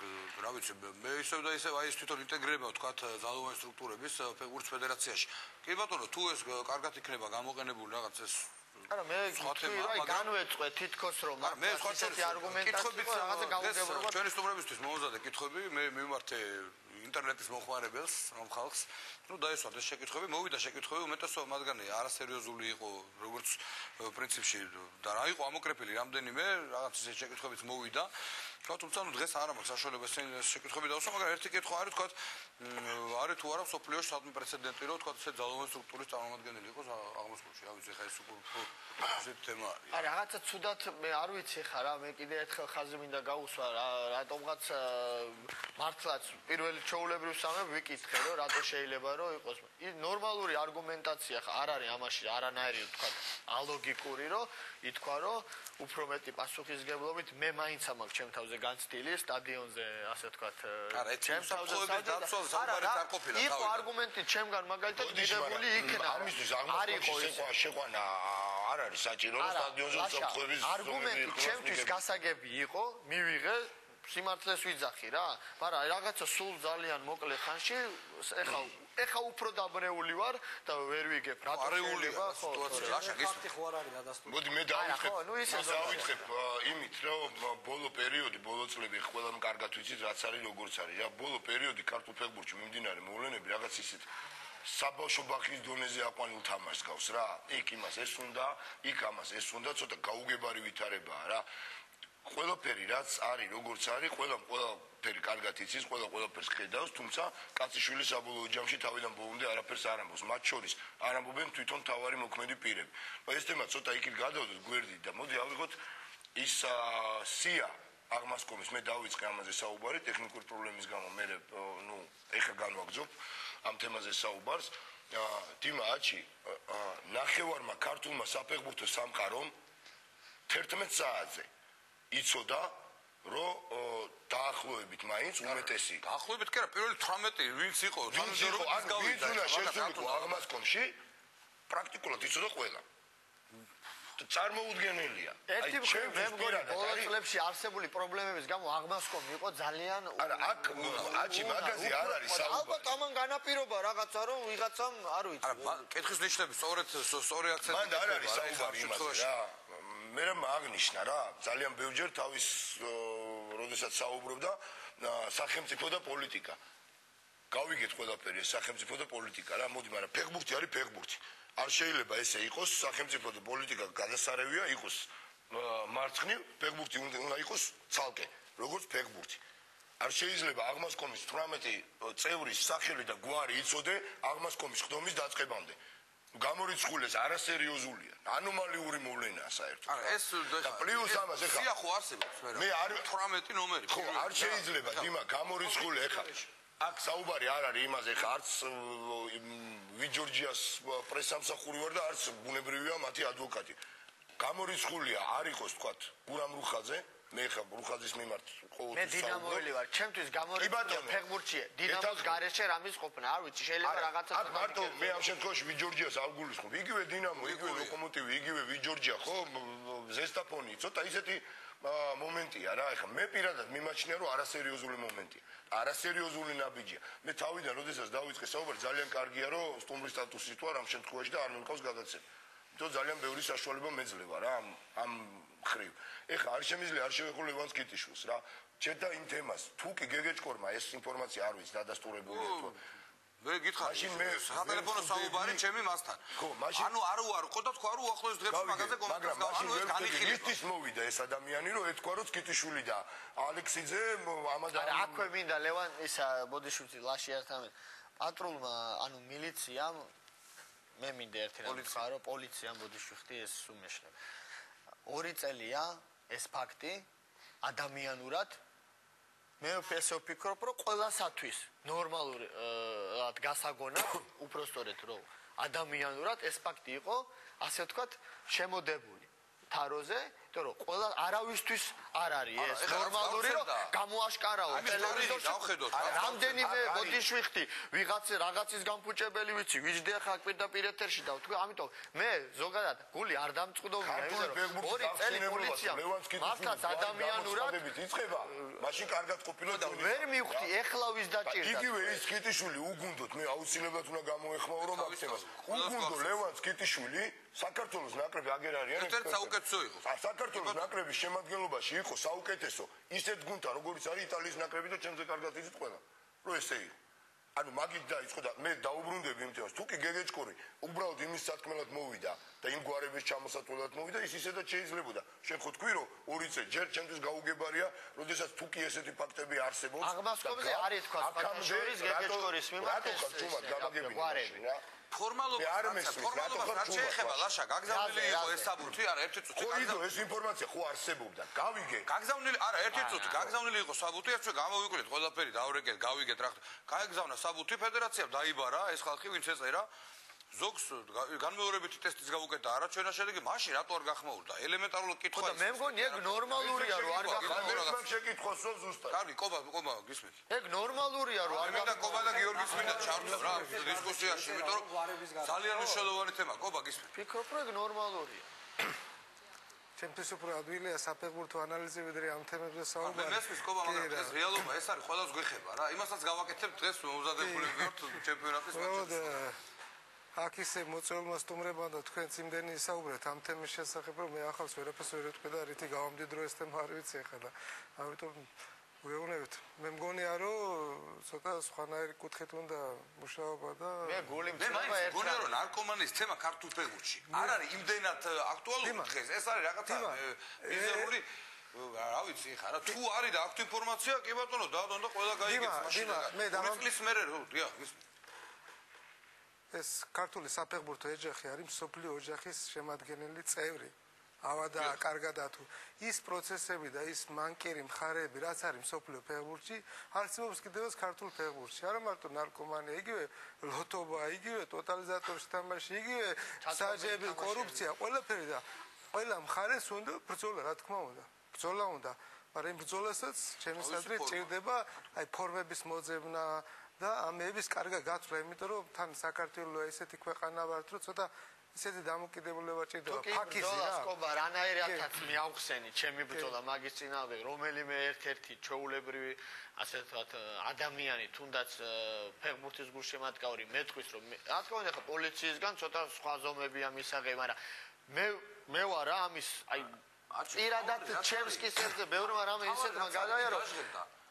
რა ვიცი მე ისევ და ისევ აი ეს თვითონ ინტეგრირება ვთქვათ ძალოვანი სტრუქტურების ფეხბურთის ფედერაციაში კი ბატონო თუ ეს კარგად იქნება გამოყენებული რაღაც ეს არა მე ვთქვი რა განვეწყვე თითქოს რომ მე სხვა ესეთი არგუმენტაცია რაღაცა გაუგებრობა ჩვენი სტუმრებისთვის მომზადე კითხვები მე მიმართე ინტერნეტის მოხმარებელს რომ ხალხს ну დაესვათ ეს შეკითხვები მოვიდა შეკითხვები უმეტესობა მათგანი არასერიოზული იყო როგორც პრინციპში და რა იყო ამოკრეფილი რამდენიმე რაღაც ეს შეკითხვებიც მოვიდა თუმცა ну დღეს არ მაქვს საშუალება ეს შეკითხვები დავსვა მაგრამ ერთი კითხვა არის თქვა არის თუ არა სოფლიოში სადმე პრეცედენტი რომ თქვა ეს ძალოვანი სტრუქტურის წარმომადგენელი იყოს აღმოსავლეთში რა ვიცი ხა ეს უკვე ესეთი თემა არის არა რაღაცა ცუდად მე არ ვიცი ხა რა მე კიდე ერთხელ ხაზი მინდა გაუსვა რატომღაც მართლაც პირველი ჩაულებრივ სამებ ვიკითხე რომ რატო შეიძლება რომ იყოს ნორმალური არგუმენტაცია ხა არ არის ამაში არანაირი თქვა ალოგიკური რომ ითქვა რომ უფრო მეტი პასუხისგებლობით მე მაინც ამაქვს ჩემ თავზე განცდილი სტადიონზე ასე თქვა ჩემ თავზე საუბარი არ ყოფილა თავი იყო არგუმენტი ჩემგან მაგალითად მიღებული იქნა ამისთვის აღმოსავლეთის შეყვანა არ არის საჭირო სტადიონზე საფრთხების არგუმენტი ჩემთვის გასაგები იყო მივიღე სიმართლეს ვიძახი რა მაგრამ რაღაცა სულ ძალიან მოკლე ხანში ეხა უფრო დაბრეული ვარ და ვერ ვიგებ რა შეიძლება სიტუაცია ლაშა ფაქტი ხო არ არის დადასტურებული მოდი მე დავიწყებ იმით რომ ბოლო პერიოდი ბოლო წლები ყველამ კარგად ვიცით რაც არის როგორც არის რა ბოლო პერიოდი ქართულ ფეხბურთში მიმდინარე მოვლენები რაღაც ისეთ საბავშვო ბაღის დონეზე აყვანილ თამაშს გავს რა იქ იმას ეს უნდა იქ ამას ეს უნდა ცოტა გაუგებარი ვითარებაა რა ყველაფერი რაც არის როგორც არის ყველაფერი კარგად იცის ყველაფერს ხედავს თუმცა კაციშვილი საბოლოო ჯამში თავიდან ბოლომდე არაფერს არ ამბობს მათ შორის არ ამბობენ თვითონ თავარი მოქმედი პირები ეს თემა ცოტა იქით გადავდოთ გვერდით და მოდი ავიღოთ ის სია აღმასკომის მე დავიწყე ამაზე საუბარი ტექნიკური პრობლემის გამო მე ნუ ეხა განვაგრძობ ამ თემაზე საუბარს დიმა აჩი ნახევარმა ქართულმა საფეხბურთო სამყარომ 11 საათზე იცოდა რომ დაახლოებით მაინც უმეტესი დაახლოებით კი არა პირველი 18 ვინც იყო თანამდებობის გავიდა შესულიყო აღმასკომში პრაქტიკულად იცოდა ყველა წარმოუდგენელია ერთი მე მგონი ბოლო წლებში არსებული პრობლემების გამო აღმასკომი იყო ძალიან არა აქ აჩი მაგაზე არ არის საუბარი ალბათ ამან განაპირობა რაღაცა რომ ვიღაცამ არ ვიცი არა კითხვის ნიშნები სწორი აქცენტი მანდ არ არის საუბარი იმაზე რა მე რა აღნიშნა რა ძალიან ბევრჯერ თავის როდესაც საუბრობდა სახელმწიფო და პოლიტიკა გავიგეთ ყველაფერი სახელმწიფო და პოლიტიკა რა მოდი მაგრამ ფეხბურთი არის ფეხბურთი არ შეიძლება ესე იყოს სახელმწიფო და პოლიტიკა გადასარევია იყოს მარცხნივ ფეხბურთი უნდა იყოს ცალკე როგორც ფეხბურთი არ შეიძლება აღმასკომის 18 წევრის სახელი და გვარი იცოდე აღმასკომის ხდომის დაწყებამდე გამორიცხული ეს არასერიოზულია ანომალიური მოვლენაა საერთოდ არა ეს და პლუს ამას ეხა სია ხო არსებობს მე არ 18 ნომერი ხო არ შეიძლება დიმა გამორიცხული ეხა აქ საუბარი არ არის იმაზე ხა არც ვიჯორჯიას პრესამსახური ვარ და არც ბუნებრივია მათი ადვოკატი გამორიცხულია არ იყოს თქვა გურამ რუხაძე მე ხა რუხაძის მიმართ ყოველთვის მე დინამოელი ვარ ჩემთვის გამორიცხულია ფეხბურთში დინამოს გარეშე რამის ყოფნა არ ვიცი შეიძლება რაღაცა აქ მარტო მე ამ შემთხვევაში ვიჯორჯიას არ გულისხმობ იგივე დინამო იგივე ლოკომოტივი იგივე ვიჯორჯია ხო ზესტაფონი ცოტა ისეთი მომენტია რა ეხა მე პირადად მიმაჩნია რომ არასერიოზული მომენტია არასერიოზული ნაბიჯია მე თავიდან როდესაც დავიწყე საუბარი ძალიან კარგია რომ სტუმრის სტატუსი თუ არ ამ შემთხვევაში და არ მომყავს გადაცემა თო ძალიან ბევრი საშუალება მეძლევა რა ამ ხრივ ეხა არ შემიძლია არ შევეხო ლევანს კიტიშვილს რა ჩედა იმ თემას თუ კი გეგეჭკორმა ეს ინფორმაცია არ ვიცი დადასტურებულია თუ მე გითხარი მაშინ მე სატელეფონო საუბარი ჩემი მასთან ხო, მაშინ ანუ არ უარყო და თქვა რომ უახლოეს დღეებში მაგაზე მაგრამ კომენტარს ანუ ეს განიხილება მისთვის მოვიდა ეს ადამიანი რომ ეთქვა რომ სკიტიშვილი და ალექსიძე ამადა არა აქვე მინდა ლევან ისა ბოდიშვილი ლაში ერთამე პატრულმა ანუ მილიციამ მე მინდა ერთი რამ თქვა რომ პოლიციამ ბოდიშვილი ეს უმეშლება 2 წელია ეს ფაქტი ადამიანურად მე ვფიქრობ რომ ყველასათვის ნორმალური გასაგონა უпростоრეთ რომ ადამიანურად ეს ფაქტი იყო ასე ვთქვათ შემოდებული თაროზე იმიტომ რომ ყველა არავისთვის არ არის ეს ნორმალური რომ გამოაშკარავო ტელევიზორში რამდენიმე ბოდიშვიხტი რაღაცის გამფუჭებელი ვიცი ვიჯდე ხა პირდაპირ ეთერში და ვთქვი ამიტომ მე ზოგადად გული არ დამწყდობია იმიტომ რომ 2 წელი პოლიცია მართლაც ადამიანურად იწება მაშინ კარგად ყოფილა და ვერ მივხვდი ეხლა ვის დაჭირდა იგივე ის სკიტიშვილი უგუნდოთ მე აუცილებლად უნდა გამოეხმაო რომ აქცევას უგუნდო ლევან სკიტიშვილი საქართველოს ნაკრები აგერ არიან ერთ-ერთი საუკეთესო იყო საქართველოს ნაკრების შემადგენლობაში იყო საუკეთესო ისეთ გუნდთან როგორც არის იტალიის ნაკრები და ჩემზე კარგად იცით ყველა რომ ესე იყო ანუ მაგით დაიწყო და მე დაუბრუნდები იმთევას თუ კი გეგეჭკორი უბრალოდ იმის სათქმელად მოვიდა და იმ გვარების ჩამოსატვლად მოვიდა ის ისედაც შეიძლებოდა შენ ხო თქვი რომ 2 წელი ჯერ ჩემთვის გაუგებარია როდესაც თუ კი ესეთი ფაქტები არსებობს აღმასკომზე არის თქვა სპარტაშორის გეგეჭკორის მიმართ ეს გვარები ფორმალობას რაც შეეხება ლაშა გაგზავნილი იყო ეს საბუთი არა ერთი წუთი ხო ეს ინფორმაცია ხო არსებობდა გავიგე გაგზავნილი არა ერთი წუთი გაგზავნილი იყო საბუთი ეს ჩვენ გამოვიკვირეთ ყველაფერი დავრეკეთ გავიგეთ რა გაეგზავნა საბუთი ფედერაციამ დაიბარა ეს ხალხი ვინც ეწერა ზოგს განმეორებითი ტესტის გაუკეთა არაჩვენა შედეგი მაშინ რატო არ გახმაურდა ელემენტარული კითხვა და მე მგონი ეგ ნორმალურია რომ არ გახმაურდა შეკითხვასო ზუსტად კარგი კობა გისმით ეგ ნორმალურია რომ არ გახმაურდა კობა და გიორგის მინდა ჩართო რა დისკუსიაში იმიტომ რომ ძალიან მნიშვნელოვანი თემა კობა გისმით ფიქრობ რომ ეგ ნორმალურია ჩემთვის უფრო ადვილია საფეხბურთო ანალიზი ვიდრე ამ თემებზე საუბარი. მე მესმის კობა მაგრამ ეს რეალობა ეს არის ყველას გვეხება რა იმასაც გავაკეთებ დღეს მომზადებული ვიყავთ ჩემპიონატის მაჩში. აქ ისე მოწვეულმა სტუმრებმა და თქვენც იმდენი ისაუბრეთ ამ თემის შესახებ რომ მე ახალს ვერაფერს ვერ ეთქვი და რითი გავამდიდრო ეს თემა არ ვიცი ახლა. ამიტომ ვეუბნებით. მე მგონია რომ ცოტა სხვანაირი კუთხით უნდა მუშაობა და მე გული მე მგონია რომ ნარკომანის თემა ქართულ ფეხბურთში არ არის იმდენად აქტუალური დღეს ეს არის რაღაცა ბიზარული რა ვიცი ხა რა თუ არის და აქ ინფორმაცია კი ბატონო და ყველა გაიგებს მაშინ მე დამის მერე დიახ ეს ქართული საფეხბურთო ოჯახი არის მსოფლიო ოჯახის შემადგენელი წევრი ავადა კარგად ათუ ის პროცესები და ის მანკერი მხარეები რაც არის მსოფლიო ფეხბურთში არსებობს კიდევაც ქართულ ფეხბურთში არა მარტო ნარკომანია იგივე ლოტობა იგივე ტოტალიზატორში თამაში იგივე საჯები კორუფცია ყველაფერი და ყველა მხარეს უნდა ბრძოლა რა თქმა უნდა ბრძოლა უნდა მაგრამ იმ ბრძოლასაც ჩემს აზრით ჭირდება აი ფორმების მოძებნა და ამების კარგა გაცვლა იმიტომ რომ თან საქართველოს ესეთი ქვეყანა ვართ რომ ცოტა ისეთი დამოკიდებულება ჭირდება ფაქიზი რა სკობა რანაირადაც მიავხსენი ჩემი ბრძოლა მაგის წინააღმდეგ რომელიმე ერთ-ერთი ჩვეულებრივი ასე ვთქვათ ადამიანი თუნდაც ფეხბურთის გულშემატკივარი მეტყვის რომ რა თქმა უნდა ხა პოლიციისგან ცოტა სხვა ზომებია მისაღები მაგრამ მე ვარ რა ამის აი პირადად ჩემს კისერზე ბევრმა რამე ისეთმა გადაიარო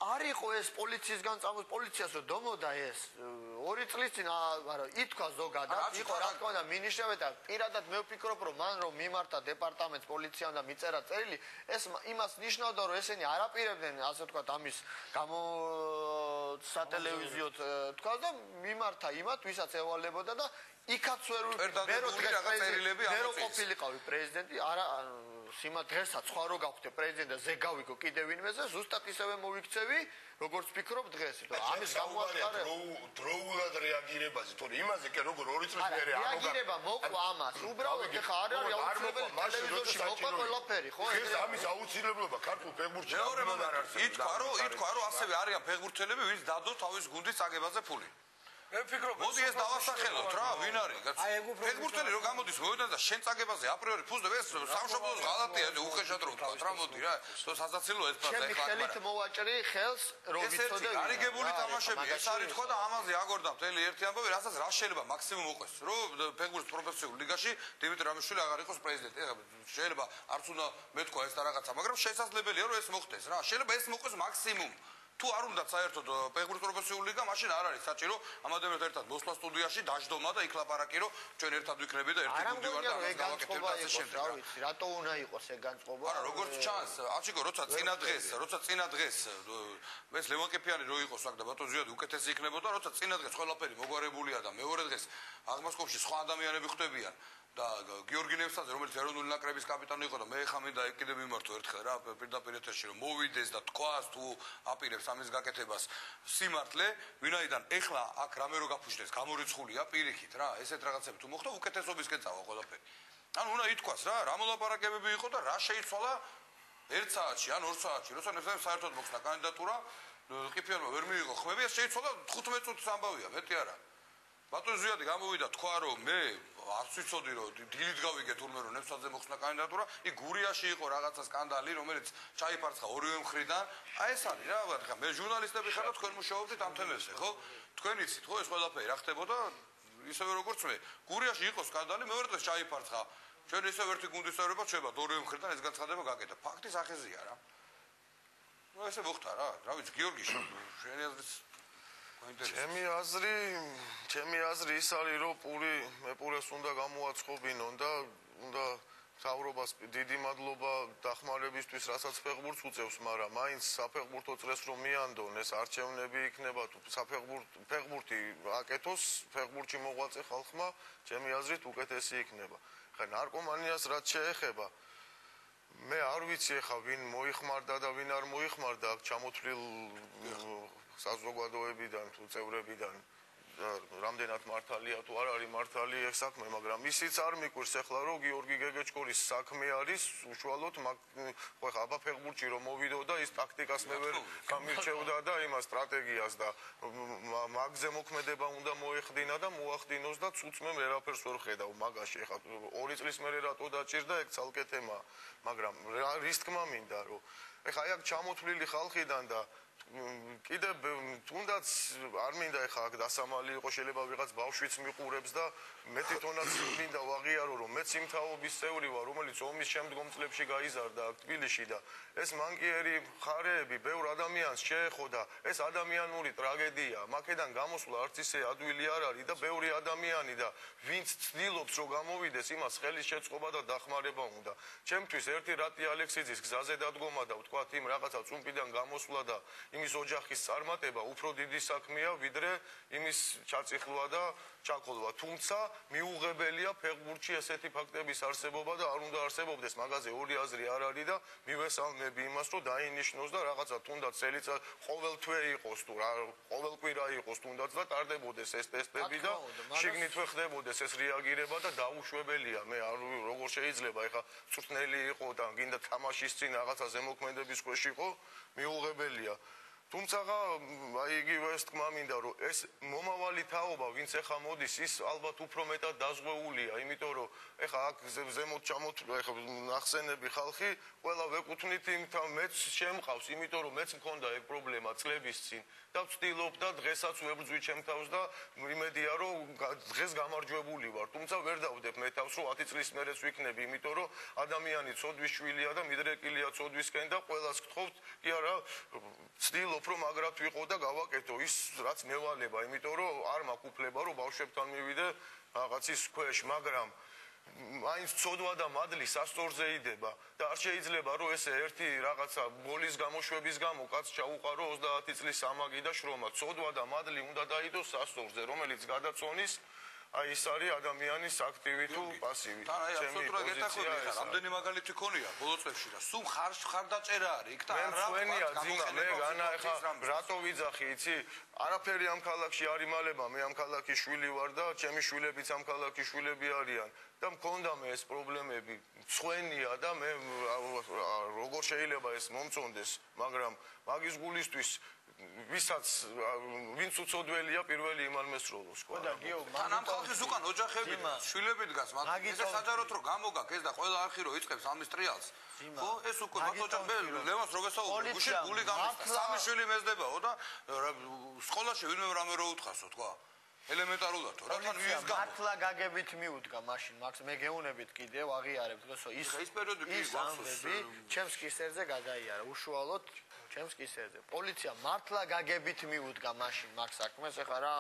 არისო ეს პოლიციისგან წამოს პოლიციას რომ დომოდა ეს 2 წლის წინ არა ითქვა ზოგადად იყო რა თქმა უნდა მინიშნავდა და პირადად მე ვფიქრობ რომ მან რომ მიმართა დეპარტამენტს პოლიციამ და მიწერა წერილი ეს იმას ნიშნავდა რომ ესენი არაპირებდნენ ასე ვთქვათ ამის გამო სატელევიზიო თქვა და მიმართა იმათ ვისაც ევალებოდა და იქაც ვერ ყოფილიყავი პრეზიდენტი არა სიმათ დღესაც სხვა რო გავხდე პრეზიდენტი და ზე გავიგო კიდევ ვინმეზე ზუსტად ისევე მოვიქცევი როგორც ვფიქრობ დღეს და ამის გამოაყარე დროულად რეაგირებაზე თორე იმაზე კი როგორ 2 წლის მერე რეაგირება მოყვა ამას უბრალოდ ეხა არ არის აუცილებელი ტელევიზორში მოყვა ყველაფერი ხო ეს ამის აუცილებლობა ქართულ ფეხბურთში მეორე მომენტი ითქვა რომ ასევე არიან ფეხბურთელები ვინც დადო თავის გუნდის წაგებაზე ფული მე ვფიქრობ მოდი ეს დავასახელოთ რა ვინ არის ფეხბურთელი რო გამოდის მოედანზე და შენ წაგებაზე აპრიორი ფუძნებ ეს სამშობლოს ღალატია უხეშად რო ვთქვა რა მოდი რა სასაცილო ეს პროცესი ხა ხელით მოვაჭრი ხელს რო ვიცოდე გარიგებული თამაშები ეს არის თქვა და ამაზე აგორდა მთელი ერთი ამბავი რასაც რა შეიძლება მაქსიმუმ მოყვეს რომ ფეხბურთის პროფესიულ ლიგაში დიმიტრი რამიშვილი აღარ იყოს პრეზიდენტი შეიძლება არც უნდა მეთქვა ეს და რაღაცა მაგრამ შესაძლებელია რომ ეს მოხდეს რა შეიძლება ეს მოყვეს მაქსიმუმ თუ არ უნდა საერთოდ ფეხბურთის პროფესიული ლიგა, მაშინ არ არის საჭირო ამ ადამიანთან ერთად მოსვლა სტუდიაში, დაждდომა და იქ ლაპარაკი, რომ ჩვენ ერთად ვიქნები და ერთი გუნდი ვარ და ამას გავაკეთებ და ასე შემდეგ. რა ვიცი, რატო უნდა იყოს ეგ განწყობა? არა, როგორც ჩანს, აჩიკო, როცა წინა დღეს ეს ლევან კეფიანი რო იყოს აქ და ბატონ ზიადი უკეთესი იქნებოდა, როცა წინა დღეს ყველაფერი მოგვარებულია და მეორე დღეს აღმასკომში სხვა ადამიანები ხვდებიან და გიორგი ნევსაძე, რომელიც ეროვნული ნაკრების კაპიტანი იყო და მე ხა მინდა კიდე მიმართო ერთხელ რა პირდაპირ ეთერში რომ მოვიდეს და თქვას თუ აპირებს ამის გაკეთებას სიმართლე, ვინაიდან ეხლა აქ რამე რო გაფუჭდეს, გამორიცხულია პირიქით რა, ესეთ რაღაცები თუ მოხდა უკეთესობისკენ წავა ყველაფერი. ანუ უნდა ითქვას რა მოლაპარაკებები იყო და რა შეიცვალა 1 საათში ან 2 საათში, როცა ნებისმიერ საერთოდ მოხდა კანდიდატურა, ყიფიანმა ვერ მიიღო ხმები, ეს შეიცვალა 15 წუთის ამბავია, მეტი არა. ბატონ ზიადი გამოვიდა თქვა რომ მე არ ვიცოდი რომ დილით გავიგე თურმე რომ ნებსაძე მოხსნა კანდიდატურა, იქ გურიაში იყო რაღაცა სკანდალი, რომელიც ჩაიფარცხა ორივე მხრიდან. აი ეს არის რა, ხა მე ჟურნალისტები ხარ და თქვენ მუშაობთ ამ თემებზე, ხო? თქვენ იცით, ხო ეს ყველაფერი რა ხდებოდა ისევე როგორც მე. გურიაში იყო სკანდალი, მეორე დღეს ჩაიფარცხა. ჩვენ ისევ ერთი გუნდის წევრებად შევებათ ორივე მხრიდან ეს განცხადება გაკეთა. ფაქტის ახეზია რა. ნუ ესე მოხდა რა, რა ვიცი, გიორგი შენი აზრით ჩემი აზრი ის არის რომ მე პურეს უნდა გამოაცხობინონ და უნდა მთავრობას დიდი მადლობა დახმარებისთვის, რასაც ფეხბურთს უწევს, მაგრამ მაინც საფეხბურთო წრეს რომ მიანდონ, ეს არჩევნები იქნება თუ ფეხბურთი აკეთოს, ფეხბურთში მოღვაწე ხალხმა, ჩემი აზრით უკეთესი იქნება. ხა ნარკომანიას რაც შეეხება, მე არ ვიცი ხა ვინ მოიხმარდა და ვინ არ მოიხმარდა აქ ჩამოთვლილ საზოგადოებიდან თუ წევრებიდან რამდენად მართალია თუ არ არის მართალი ეს საქმე, მაგრამ ისიც არ მიკვირს ახლა რომ გიორგი გეგეჭკორის საქმე არის უშუალოდ ხო ხა აბა ფეხბურთში რომ მოვიდო და ის ტაქტიკას მე ვერ გამირჩევდა და იმას სტრატეგიას და მაგზე მოქმედება უნდა მოეხდინა და მოახდინოს და ცუც მე ვერაფერს ვერ ხედავ მაგაში ხა 2 წლის მერე რატო დაჭირდა ეგ ცალკე თემაა, მაგრამ რის თქმა მინდა რომ ეხა აი აქ ჩამოთვლილი ხალხიდან და კიდე თუნდაც არ მინდა ეხა აქ დასამალი იყო, შეიძლება ვიღაც ბავშვიც მიყურებს და მე თვითონაც მინდა ვაღიარო რომ მეც იმ თაობის წევრი ვარ, რომელიც ომის შემდგომ წლებში გაიზარდა აქ თბილისში და ეს მანკიერი მხარეები ბევრ ადამიანს შეეხოდა, ეს ადამიანური ტრაგედია, მაქედან გამოსვლა არც ისე ადვილი არ არის და ბევრი ადამიანი და ვინც ცდილობს რომ გამოვიდეს, იმას ხელის შეწყობა და დახმარება უნდა. ჩემთვის ერთი რატი ალექსიძის გზაზე დადგომა და ვთქვათ იმ რაღაცა წუმპიდან გამოსვლა და იმის ოჯახის წარმატება უფრო დიდი საქმეა ვიდრე იმის ჩაწიხლვა და ჩაკოლვა. თუმცა მიუღებელია ფეხბურთში ესეთი ფაქტების არსებობა და არ უნდა არსებობდეს, მაგაზე ორი აზრი არ არის და მივესალმები იმას, რომ დაინიშნოს და რაღაცა თუნდაც წელიწად ყოველ თვე იყოს თუ რა ყოველ კვირა იყოს თუნდაც და ტარდებოდეს ეს ტესტები და შიგნითვე ხდებოდეს ეს რეაგირება და დაუშვებელია. მე არ როგორ შეიძლება ეხა წვრთნელი იყო და გინდა თამაშის წინ რაღაცა ზემოქმედების ქვეშ იყო, მიუღებელია. თუმცა აი იგივე ეს თქმა მინდა რომ ეს მომავალი თაობა ვინც ეხა მოდის ის ალბათ უფრო მეტად დაზღვეულია, იმიტომ რომ ეხა აქ ზემოთ ჩამოთვლა ეხა ნახსენები ხალხი ყველა ვეკუთვნით იმ მეც შემყავს, იმიტომ რომ მეც მქონდა ეგ პრობლემა წლების წინ და ვცდილობ და დღესაც ვებრძვი ჩემ თავს და იმედია რომ დღეს გამარჯვებული ვარ, თუმცა ვერ დავდებ მე თავს რომ 10 წლის მერეც ვიქნები, იმიტომ რომ ადამიანი ცოდვის შვილია და მიდრეკილია ცოდვისკენ და ყველას გთხოვთ კი არა ვცდილობ რომ მაგრად ვიყო და გავაკეთო ის რაც მევალება, იმიტომ რომ არ მაქვს უფლება რომ ბავშვებთან მივიდე რაღაცის ქვეშ, მაგრამ მაინც ცოდვა და მადლი სასწორზე იდება და არ შეიძლება რომ ესე ერთი რაღაცა გოლის გამოშვების გამო კაც ჩაუყარო 30 წლის სამაგი და შრომა. ცოდვა და მადლი უნდა დაიდოს სასწორზე, რომელიც გადაწონის აი ის არის ადამიანის აქტივი თუ პასივი. ჩემი პოზიცია ეს. რამდენი მაგალითი ქონია ბოლო წლებში და სულ ხარდაჭერა არის იქ და რა ვთქვა, მე განა ეხა რატო ვიძახი, იცი? არაფერი ამ ქალაქში არ იმალება, მე ამ ქალაქის შვილი ვარ და ჩემი შვილებიც ამ ქალაქის შვილები არიან და მქონდა მე ეს პრობლემები. მცვენია და მე როგორ შეიძლება ეს მომწონდეს, მაგრამ მაგის გულისთვის ვინც უცოდველია პირველი იმალმესროლოს ხო და თან ამ ხალხის უკან ოჯახები შვილები დგას, მაგრამ ეს საჯაროდ რომ გამოგაქ ეს და ყველა არხი რომ იწყებს ამის ტრიალს ხო ეს უკვე ოჯახები ლევანს რო გესაუბრე გუშინ გული გამისთა სამი შვილი მეზდებაო და სკოლაში ვინმე რამე რო უთხასო თქვა ელემენტარულად რა თან ვის გამო მართლა გაგებით მიუდგა მაშინ მაგ მე გეუნებით კიდევ აღიარებ დღესო ის პერიოდი კი ამბები ჩემს კისერზე გადაიარა უშუალოდ ჩემს კისერზე პოლიცია მართლა გაგებით მიუდგა მაშინ მაგ საქმეს ეხლა რა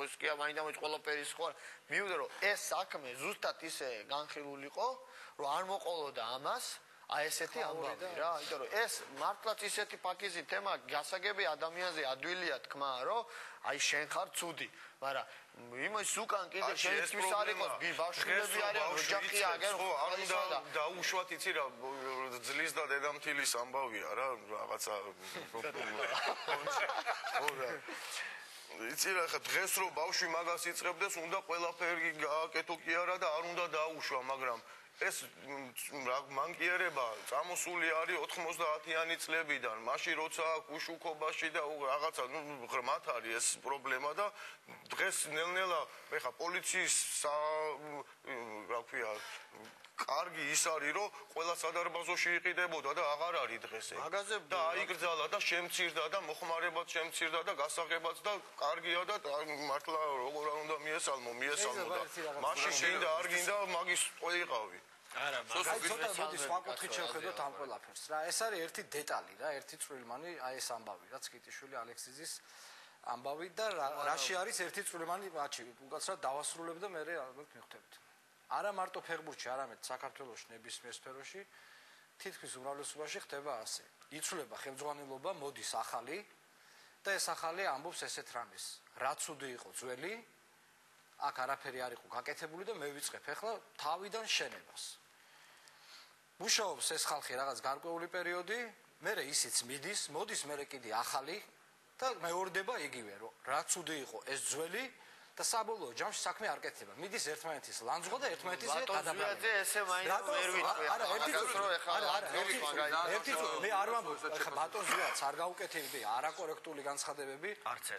ის კი მაინდამაინც ყველაფერი სხვა მივიდა რომ ეს საქმე ზუსტად ისე განხილულიყო რომ არ მოყოლოდა ამას აი ესეთი ამბავი რა იმიტომ რომ ეს მართლაც ისეთი პაკიზი თემა გასაგები ადამიანზე ადვილია თქმა რომ აი შენ ხარ ცუდი მაგრამ იმის უკან კიდე შეიძლება არ იყოს ბავშვები არიან ოჯახი აგერ ხო არ უნდა დაუშვათ იცი რა ძლის და დედამთილის ამბავია რა რაღაცა ხო რა იცი რა ხა დღეს რო ბავშვი მაგას იწყებდეს უნდა ყველაფერი გააკეთო კი არა და არ უნდა დაუშვა მაგრამ ეს მანკიერება წამოსული არის 90-იანი წლებიდან მაშინ როცა უშუქობაში და რაღაცა ღრმათ არის ეს პრობლემა და დღეს ნელ-ნელა ეხა პოლიციის რა ქვია კარგი ის არის რომ ყველა სადარბაზოში იყიდებოდა და აღარ არის დღეს ეს და აიგრძალა და შემცირდა და მოხმარებაც შემცირდა და გასაღებაც და კარგია და მართლა როგორ არ უნდა მიესალმო და მაშინ გინდა არ გინდა მაგის ყოიყავი არა მაგას ცოტა მოდი სხვა კუთხით შევხედოთ ამ ყველაფერს რა ეს არის ერთი დეტალი რა ერთი წვრილმანი აი ეს ამბავი რაც კიტიშვილი ალექსიძის ამბავი და რაში არის ერთი წვრილმანი ბაჩი უკაცრად დავასრულებ და მე ალბათ მივხვდებით არა მარტო ფეხბურთში არამედ საქართველოს ნებისმიერ სფეროში თითქმის უმრავლესობაში ხდება ასე იცვლება ხელმძღვანელობა მოდის ახალი და ეს ახალი ამბობს ესეთ რამეს რა ცუდი იყო ძველი აქ არაფერი არ იყო გაკეთებული და მე ვიწყებ ახლა თავიდან შენებას მუშაობს ეს ხალხი რაღაც გარკვეული პერიოდი მერე ისიც მოდის მერე კიდე ახალი და მეორდება იგივე რომ რა ცუდი იყო ეს ძველი და საბოლოო ჯამში საქმე არ კეთდება. მიდის ერთმანეთის ლანძღვა და ერთმანეთისგან გადაბარება. ესე მაინც ვერ ვიტყვი. არა, ერთი მე არ ვამბობ, ხა ბატონზეაც არ გაუკეთებდი არაკორექტული განცხადებები.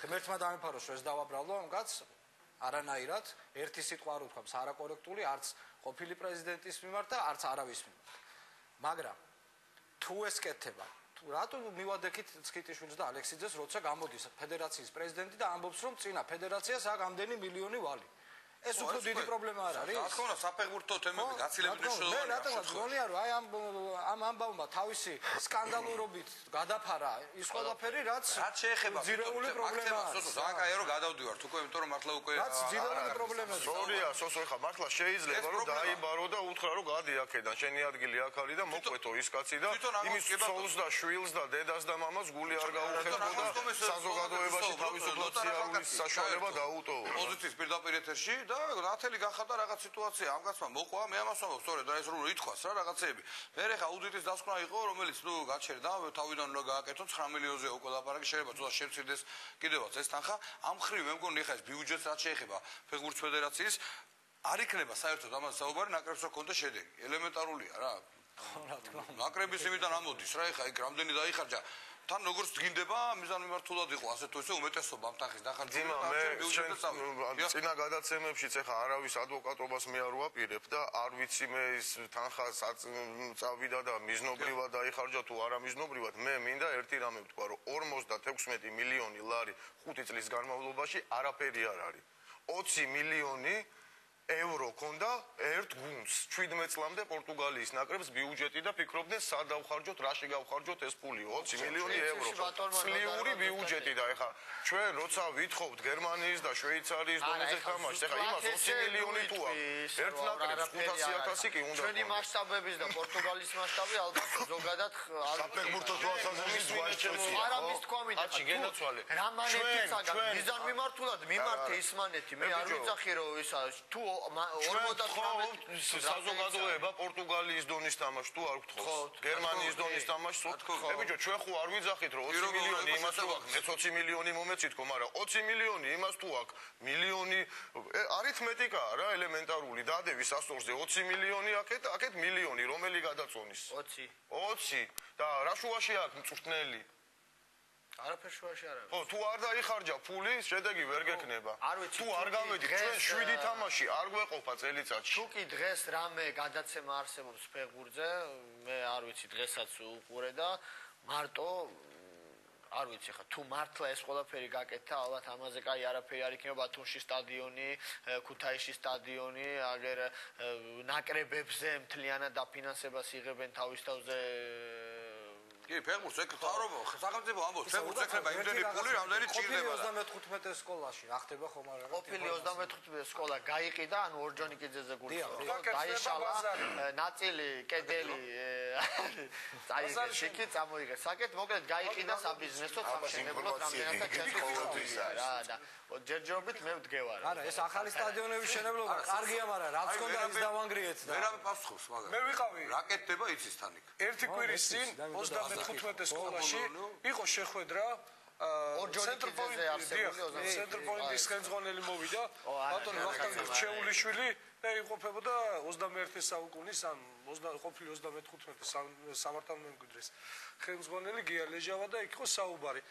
ღმერთმა დამეფაროს რომ ეს დავაბრალო ამ კაცს არანაირად, ერთი სიტყვა არ ვთქვამს არაკორექტული, არც ყოფილი პრეზიდენტის მიმართ და არც არავის მიმართ. მაგრამ თუ ეს კეთება რატო მივადექით ცკიტიშვილს და ალექსიძეს როცა გამოდის ფედერაციის პრეზიდენტი და ამბობს რომ წინა ფედერაციას აქ ამდენი მილიონი ვალი ეს უფრო დიდი პრობლემა არ არის რა თქმა უნდა საფეხბურთო თემები გაცილებით მნიშვნელოვანია მე რატომ გონია რომ აი ამ ამბავმა თავისი სკანდალურობით გადაფარა ის ყველაფერი რაც შეეხება ძირეული პრობლემა არის ზაკაი რომ გადავდივართ უკვე იმიტომ რომ მართლა უკვე რაც ძირეული პრობლემაა სორია სოსო ხა მართლა შეიძლება რომ დაიბარო და უთხრა რომ გადი აქედან შენი ადგილი აქ არის და მოყვეთო ის კაცი და იმის ცოლს და შვილს და დედას და მამას გული არ გაუხეთო და საზოგადოებაში თავისუფლად საშუალება დაუტოვო პოზიციის პირდაპირ ეთერში და ნათელი გახადა რაღაც სიტუაცია ამ კაცმა მოყვა მე ამას ვამბობ სწორედ რა ეს რო ითქვას რა რაღაცეები მე ხა აუდიტის დასკვნა იყო რომელიც ნუ გაჩერდა თავიდან უნდა გააკეთო 9 მილიონზე უკვე ლაპარაკი შეიძლება ცოტა შემცირდეს კიდევაც ეს თანხა ამ მხრივ მე მგონი ხა ეს ბიუჯეტს რაც შეეხება ფეხბურთის ფედერაციის არ იქნება საერთოდ ამას საუბარი ნაკრებს რო კონდა შედეგი ელემენტარულია რა რა თქმა უნდა ნაკრების იმიდან ამოდის რა ხა იქ რამდენი დაიხარჯა თან როგორც გინდება მიზან მიმართულად იყო ასე თუ ისე უმეტესობა ამ თანხის დახარჯვა მე წინა გადაცემებშიც ეხა არავის ადვოკატობას მე არ ვაპირებ და არ ვიცი მე ის თანხა წავიდა და მიზნობრივად დაიხარჯა თუ არა მიზნობრივად მე მინდა ერთი რამე ვთქვა რომ 56 მილიონი ლარი 5 წლის განმავლობაში არაფერი არ არის 20 მილიონი ევრო ქონდა ერთ გუნდს 17 წლამდე პორტუგალიის ნაკრებს ბიუჯეტი და ფიქრობდნენ სად დავხარჯოთ, რაში გავხარჯოთ ეს პული 20 მილიონი ევრო. წლიური ბიუჯეტი და ეხა ჩვენ როცა ვითხოვთ გერმანიის და შვეიცარიის დონეზე თამაშს, ეხა იმას 20 მილიონი თუ აქვს. ერთ ნაკრებს 500.000 კი უნდა. ჩვენი მასშტაბების და პორტუგალიის მასშტაბი ალბათ ზოგადად საფეხბურთო თვალსაზრისით ვაჭრობს. არა მის თქვა მინდა. აჩი გენაცვალე. რამანეთისაგან მიზან მიმართულად მიმართე ისმანეთი მე არ ვიცახი რომ ისა თუ 48 საზოგადოება პორტუგალიის დონის თამაშს თუ არ გთხოვს გერმანიის დონის თამაშს ვთხოვს ბიჭო ჩვენ ხო არ ვიძახით რომ 20 მილიონი იმას თუ აქვს 20 მილიონი მომეცითქო მაგრამ 20 მილიონი იმას თუ აქვს მილიონი არითმეტიკაა რა ელემენტარული დადების ასწორზე 20 მილიონი აქეთ მილიონი რომელი გადაწონის 20 და რა შუაში აქვს მწვრთნელი არაფერ შუაში არ არის. ხო, თუ არ დაიხარჯა ფული, შედეგი ვერ გექნება. თუ არ გამედი, ჩვენ 7 თამაში არ გვეყოფა წელიწადში. თუ კი დღეს რამე გადაცემა არსებობს ფეხბურთზე, მე არ ვიცი დღესაც უყურე და მარტო არ ვიცი ხა თუ მართლა ეს ყველაფერი გაკეთდა ალბათ ამაზე კაი არაფერი არ იქნება ბათუმში სტადიონი ქუთაისში სტადიონი აგერ ნაკრებებზე მთლიანად დაფინანსებას იღებენ თავის თავზე კი ფეხბურთს ეგ თავრობა სახელმწიფო ამბობს ფეხბურთს ეკრება იმდენი ფული რამდენი ჭირდება 35 სკოლაში რა ხდება ხომ არა ყოფილი 35 სკოლა გაიყიდა ანუ ორჯონიკიძეზე გულწრფელია დაიშალა ნაწილი კედელი წაიღეს იქ წამოიღეს საკეთ მოკლედ გაიყიდა საბიზნესო სამშენებლო რამდენადაც ჩასხოვებია რა და ჯერჯერობით მე ვდგევარ არა ეს ახალი სტადიონების მშენებლობა კარგია მაგრამ რაც ქონდა ის დავანგრიეთ და ვერავე პასუხობს მაგრამ მე ვიყავი რა კეთდება იცის თან იქ ერთი კვირის წინ 35 სკოლაში იყო შეხვედრა ორჯონიკიძეზე არსებული ცენტრ პოინტის ხელმძღვანელი მოვიდა ბატონი ვახტანგ რჩეულიშვილი და იმყოფებოდა 21 საუკუნის ან ყოფილი 35 სამართალ მემკვიდრის ხელმძღვანელი გია ლეჟავა და იქ იყო საუბარი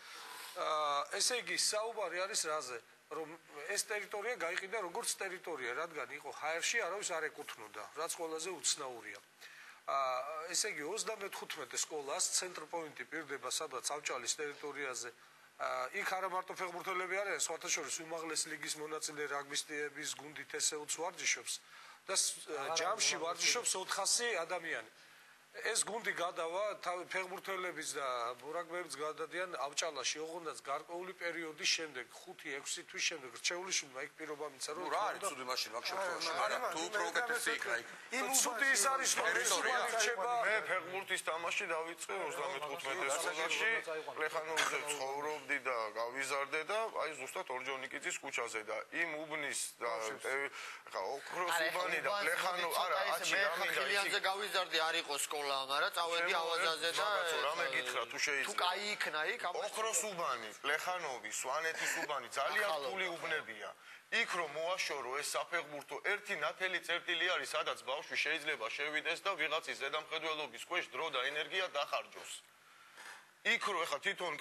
ესე იგი საუბარი არის რაზე რომ ეს ტერიტორია გაიყიდა როგორც ტერიტორია რადგან იყო ჰაერში არავის არ ეკუთვნოდა რაც ყველაზე უცნაურია ესე იგი 35 სკოლას ცენტრ პოინტი პირდება სადაც ავჭალის ტერიტორიაზე იქ არა მარტო ფეხბურთელები არიან სხვათა შორის უმაღლესი ლიგის მონაწილე რაგბისტების გუნდით ესეულს ვარჯიშობს და ჯამში ვარჯიშობს 400 ადამიანი ეს გუნდი გადავა ფეხბურთელების და რაგბისტების გადადიან ავჭალაში ოღონდაც გარკვეული პერიოდის შემდეგ 5-6 თვის შემდეგ რჩეულიშვილმა იქ პირობა მიცა რომ რა არის ცუდი მაშინ მაგ შემთხვევაში არა თუ უფრო უკეთესი იქ რა იქ იმ ცუდი ის არის რომ მე ფეხბურთის თამაში დავიწყე 35 სკოლაში ლეხანოვზე ცხოვრობდი და გავიზარდე და აი ზუსტად ორჯონიკიძის ქუჩაზე და იმ უბნის და ხა ოქროს უბანი და ლეხანო არა აჩი რა მინდა ხილიანზე გავიზარდე არ იყო სკოლა მაგრამ წავედი ავაზაზე და რამე გითხრა თუ შეიძლება თუ კაი იქნა იქ ოქროს უბანი ლეხანოვი სვანეთის უბანი ძალიან რთული უბნებია იქ რომ მოაშორო ეს საფეხბურთო ერთი ნათელი წერტილი არის სადაც ბავშვი შეიძლება შევიდეს და ვიღაცის ზედამხედველობის ქვეშ დრო და ენერგია დახარჯოს იქ რომ ეხა თვითონ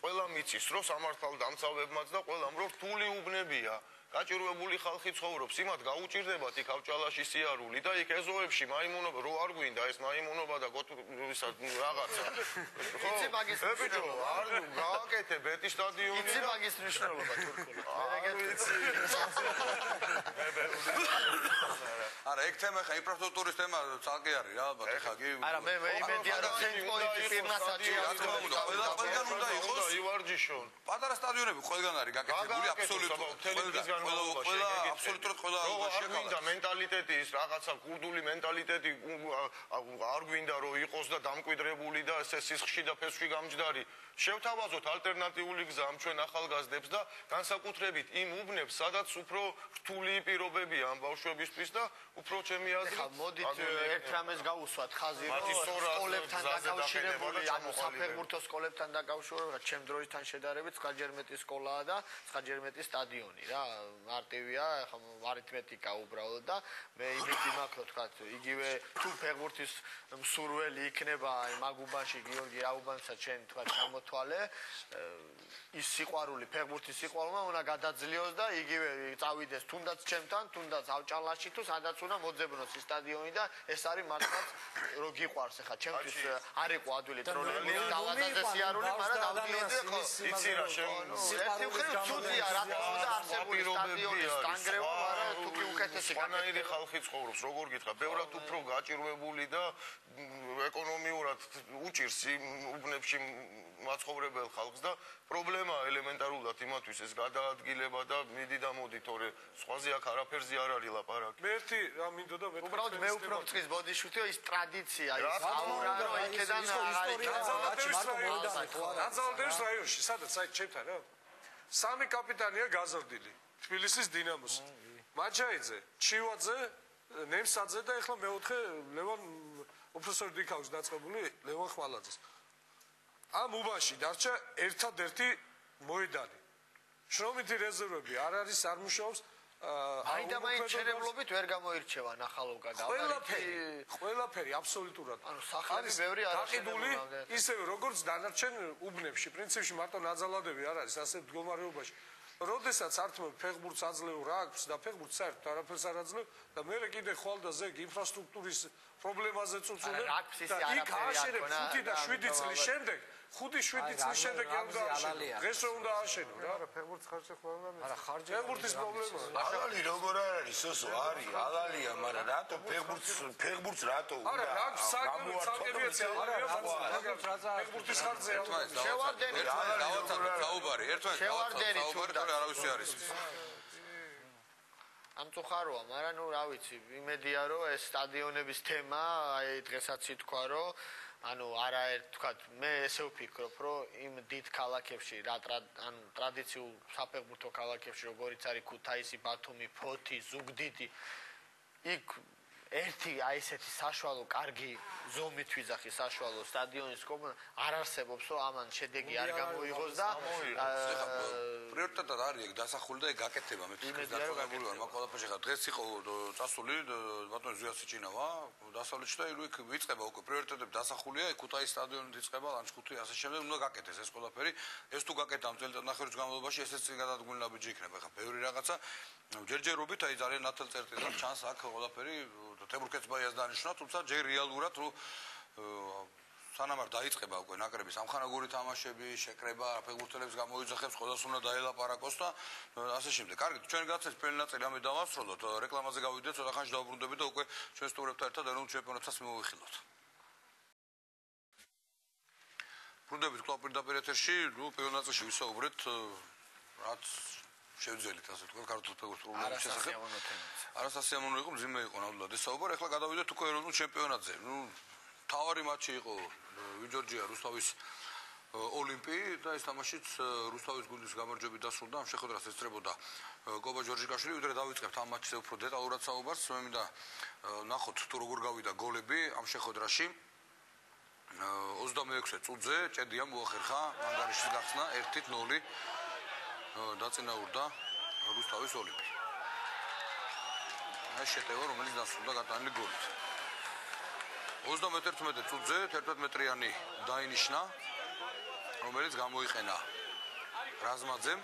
ყველა მიცის რომ სამართალ დამცავებმაც და ყველამ რომ რთული უბნებია გაჭირვებული ხალხი ცხოვრობს იმათ გაუჭირდებათ იქ ავჭალაში სიარული და იქ ეზოებში მაიმუნობა რო არ გვინდა ეს მაიმუნობა და რაღაცა იცი მაგის ბიჭო არ გააკეთე ბეტი სტადიონი იცი მაგის მნიშვნელობა თურქული არა ეგ თემა ხა ინფრასტრუქტურის თემა ცალკე არის რა ალბათ ხა კი არა მე იმედია რომ ცენტრ პოინტი პირნასაჭი ყველგან უნდა იყოს ივარჯიშონ პატარა სტადიონები ყველგან არის გაკეთებული აბსოლუტურად ყველა არ გვინდა მენტალიტეტი ის რაღაცა კურდული მენტალიტეტი არ გვინდა რომ იყოს და დამკვიდრებული და ეს სისხლში და ფესვში გამჯდარი შევთავაზოთ ალტერნატიული გზა ამ ჩვენ ახალგაზრდებს და განსაკუთრებით იმ უბნებს სადაც უფრო რთული პირობებია ამ ბავშვებისთვის და უფრო ჩემი აზრით ხა მოდით ერთ რამეს გავუსვათ ხაზი რომ სკოლებთან დაკავშირებული ანუ საფეხბურთო სკოლებთან დაკავშირებული ჩემ დროისთან შედარებით სკაჯერმეტის სკოლაა და სკაჯერმეტის სტადიონი რა მარტივია ხა არითმეტიკა უბრალოდ და მე იმედი მაქვს თქვა იგივე თუ ფეხბურთის მსურველი იქნება მაგუბანში გიორგი რაუბანსა ჩვენ თქვა ჩამოთვალე ის სიყვარული ფეხბურთის სიყვარულმა უნდა გადაძლიოს და იგივე წავიდეს თუნდაც ჩემთან თუნდაც ავჭალაში თუ სადაც უნდა მოძებნოს ის სტადიონი და ეს არის მართლაც რო გიყვარს ხა ჩემთვის არ იყო ადვილი ტროლები დავაზაზე სიარული მაგრამ დავდიოდი ხო იცი რა ერთი მხრივ ცუდია რა თქმა უნდა არსებული სტადიონის განგრევა მაგრამ თუ კი უკეთესი განაირი ხალხი ცხოვრობს როგორ გითხრა ბევრად უფრო გაჭირვებული და ეკონომიურად უჭირს იმ უბნებში მაცხოვრებელ ხალხს და პრობლემა ელემენტარულად იმათვის ეს გადაადგილება და მიდი და მოდი თორე სხვაზე აქ არაფერზე არ არის ლაპარაკი მე ერთი რა მინდოდა მე უბრალოდ მე უფრო მწყის ბოდიშუთიო ის ტრადიცია ის აურა რომ იქედან განზალდების რაიონში სადაც აი ჩემთან რა სამი კაპიტანია გაზრდილი თბილისის დინამოს მაჯაიძე ჩივაძე ნემსაძე და ეხლა მეოთხე ლევან პროფესორ დიკაუს დაწყებული ლევან ხვალაძეს ამ უბანში დარჩა ერთადერთი მოედანი შრომითი რეზერვები არ არის არ მუშაობს აიდამაინ შენებლობით ვერ გამოირჩევა ნახალოვკა და ყველაფერი აბსოლუტურად ანუ სახელი ბევრი არ გაყიდული ისევე როგორც დანარჩენ უბნებში პრინციპში მარტო ნაძალადები არ არის ასე მდგომარეობაში როდესაც ართმევ ფეხბურთს აძლევ რა აქვს და ფეხბურთს საერთოდ არაფერს არ აძლევ და მე კიდე ხვალ და ზეგ ინფრასტრუქტურის პრობლემაზე წუწუნებ და იქ აშენებ 5 და 7 წლის შემდეგ 5-7 წლის შემდეგ უნდა აშენო. დღეს რომ უნდა აშენო რა. არა, ფეხბურთის ხარჯი ხო არ არა, ხარჯი ფეხბურთის პრობლემაა. ალალი როგორ არ არის სოსო არის ალალია მაგრამ რატო ფეხბურთს რატო არა რა საკებიაც არა ფეხბურთის ხარჯზე შევარდენი საუბარი ერთმანეთს საუბარი თორე არავის არის ამწუხაროა, მაგრამ ნუ რა ვიცი, იმედია რომ ეს სტადიონების თემა, აი დღესაც ითქვა რომ ანუ არაერთ თქვა მე ესე ვფიქრობ რომ იმ დიდ ქალაქებში ანუ ტრადიციულ საფეხბურთო ქალაქებში როგორიც არის ქუთაისი, ბათუმი, ფოთი, ზუგდიდი იქ ერთი აი ესეთი საშუალო კარგი ზომით ვიძახი საშუალო სტადიონის კომპლექსი არ არსებობს რომ ამან შედეგი არ გამოიღოს და პრიორიტეტად არის ეგ დასახული და ეგ გაკეთება მე ფიქრობ დაწონებული ვარ მაგ ყველაფერში ხა დღეს იყო წასული ბატონ ზვიასი ჭინავა დასავლეთში და იქ ვიწყება უკვე პრიორიტეტები დასახულია ეგ ქუთაისის სტადიონით იწყება ლანჩხუთი ასე შემდეგ უნდა გაკეთდეს ეს ყველაფერი ეს თუ გაკეთდა ამ წელიწადნახევრის განმავლობაში ესეც გადადგმული ნაბიჯი იქნება ხა ბევრი რაღაცა ჯერჯერობით აი ძალიან ნათელწერტილად ჩანს აქ ყველაფერი თებურქეც ბაიას დანიშნა თუმცა ჯერ რეალურად რომ სანამ არ დაიწყება უკვე ნაკრების ამხანაგური თამაშები, შეკრება, ფეხბურთელებს გამოიძახებს, ყველას უნდა დაელაპარაკოს და ასე შემდეგ. კარგი, ჩვენ გაცეთ პირველი ნაწილი ამე დავასრულოთ, რეკლამაზე გავიდეთ, ცოტა ხანში დავუბრუნდებით და უკვე ჩვენ სტუმრებთან ერთად ეროვნულ ჩემპიონატსაც მოვიხილოთ. ბრუნდებით კვლავ პირდაპირ ეთერში, პირველ ნაწილში ვისაუბრეთ, რაც შევძელით ასე თქვა ქართულ ფეხბურთის პრობლემების შესახებ. არასასიამოვნო იყო, მძიმე იყო ნამდვილად ეს საუბარი. ახლა გადავიდეთ უკვე ეროვნულ ჩემპიონატზე. თავარი მატჩი იყო ვიჯორჯია რუსთავის ოლიმპიი და ეს თამაშიც რუსთავის გუნდის გამარჯვებით დასრულდა. ამ შეხვედრას ესწრებოდა კობა ჯორჯიკაშვილი. ვიდრე დავიწყებთ ამ მატჩზე უფრო დეტალურად საუბარს, მე მინდა ნახოთ თუ როგორ გავიდა გოლები ამ შეხვედრაში. 26 წუთზე ჭედიამ მოახერხა ანგარიშის გახსნა 1-0 დაწინაურდა რუსთავის ოლიმპი. ეს შეტევა რომელიც დასრულდა გატანილი გოლით. 31 წუთზე 11 მეტრიანი დაინიშნა, რომელიც გამოიყენა რაზმაძემ.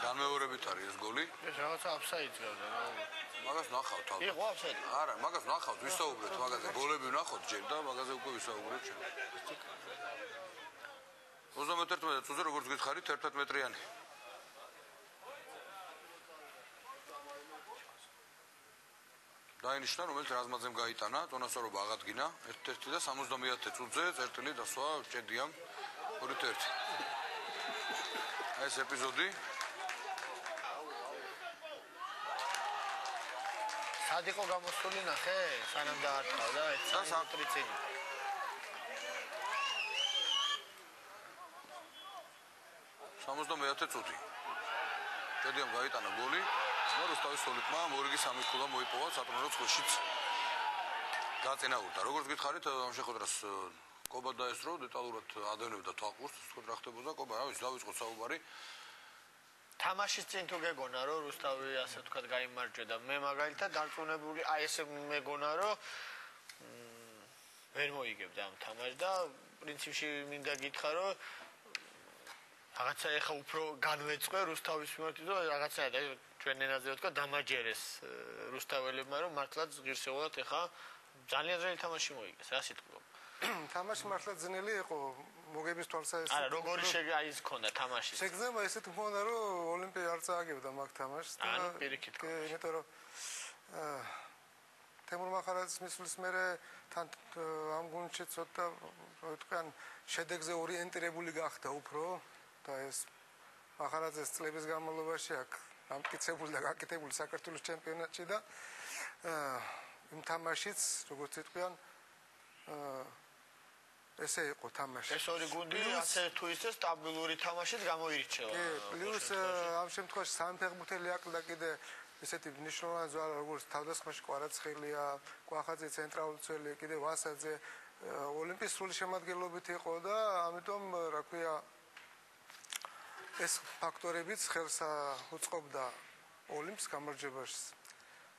განმეორებით არის ეს გოლი. ეს რაღაცა აფსაიდს გავდა რა. მაგას ნახავთ თავი. იყო აფსაიდი. არა, მაგას ნახავთ, ვისაუბრეთ მაგაზე. გოლები ნახავთ ჯერ და მაგაზე უკვე ვისაუბრეთ ჩვენ. 31 წუთზე როგორც გითხარით 11 მეტრიანი. დაინიშნა, რომელიც რაზმაძემ გაიტანა, წონასწორობა აღადგინა 1-1 და 70 წუთზე წერტილი დასვა ჭედიამ 2-1. ეს ეპიზოდი სად იყო გამოსული ნახე, სანამ დაარტყავდა 1 მეტრი წინ. წუთი. ჭედიამ გაიტანა გოლი. რუსთავის ოლიმპმა მორიგი 3 ქულა მოიპოვა სატრონო წყვილშიც დაწინაურდა. როგორც გითხარით, ამ შეხვედრას კობა დაესწრო, დეტალურად ადევნებდა თვალყურს, თქო რა ხდებოდა, კობა, რა ვიცი, დავიწყოთ საუბარი. თამაშის წინ თუ გეგონა, რომ რუსთავი ასე ვთქვათ გაიმარჯვა და მე მაგალითად დარწმუნებული, აი ესე მეგონა, რომ ვერ მოიგებდა ამ თამაშს და პრინციპში მინდა გითხრა, რომ რაღაცა ეხა უფრო განვეწყვე რუსთავის მიმართ და რაღაცა ჩვენ ენაზე ვთქვა დამაჯერეს რუსთაველებმა რომ მართლაც ღირსეულად ეხა ძალიან ძნელი თამაში მოიგეს რა სიტყვობ თამაში მართლაც ძნელი იყო მოგების თვალსაზრისით არა როგორი აი ის ქონდა თამაში შეგრძნება ესეთ მქონდა რომ ოლიმპი არ წააგებდა მაგ თამაშს და ანუ პირიქით იმიტომ რომ თემურ მახარაძის მისვლის მერე თან ამ გუნდში ცოტა ვთქვან შედეგზე ორიენტირებული გახდა უფრო და ეს მახარაძეს წლების განმავლობაში აქ ამტკიცებული და გაკეთებული საქართველოს ჩემპიონატში და იმ თამაშიც როგორც იტყვიან ესე იყო თამაში. ეს ორი გუნდი ასე თუ ისე სტაბილური თამაშით გამოირჩევა. კი, პლუს ამ შემთხვევაში სამფეხბურთელი აკლდა კიდე ესეთი მნიშვნელოვანი ზვარა როგორც თავდასხმაში კვარაცხელია, კვახაძე ცენტრალური წველი, კიდე ვასაძე ოლიმპის სრული შემადგენლობით იყო და ამიტომ რა ქვია ეს ფაქტორებიც ხელს უწყობდა ოლიმპის გამარჯვებაში.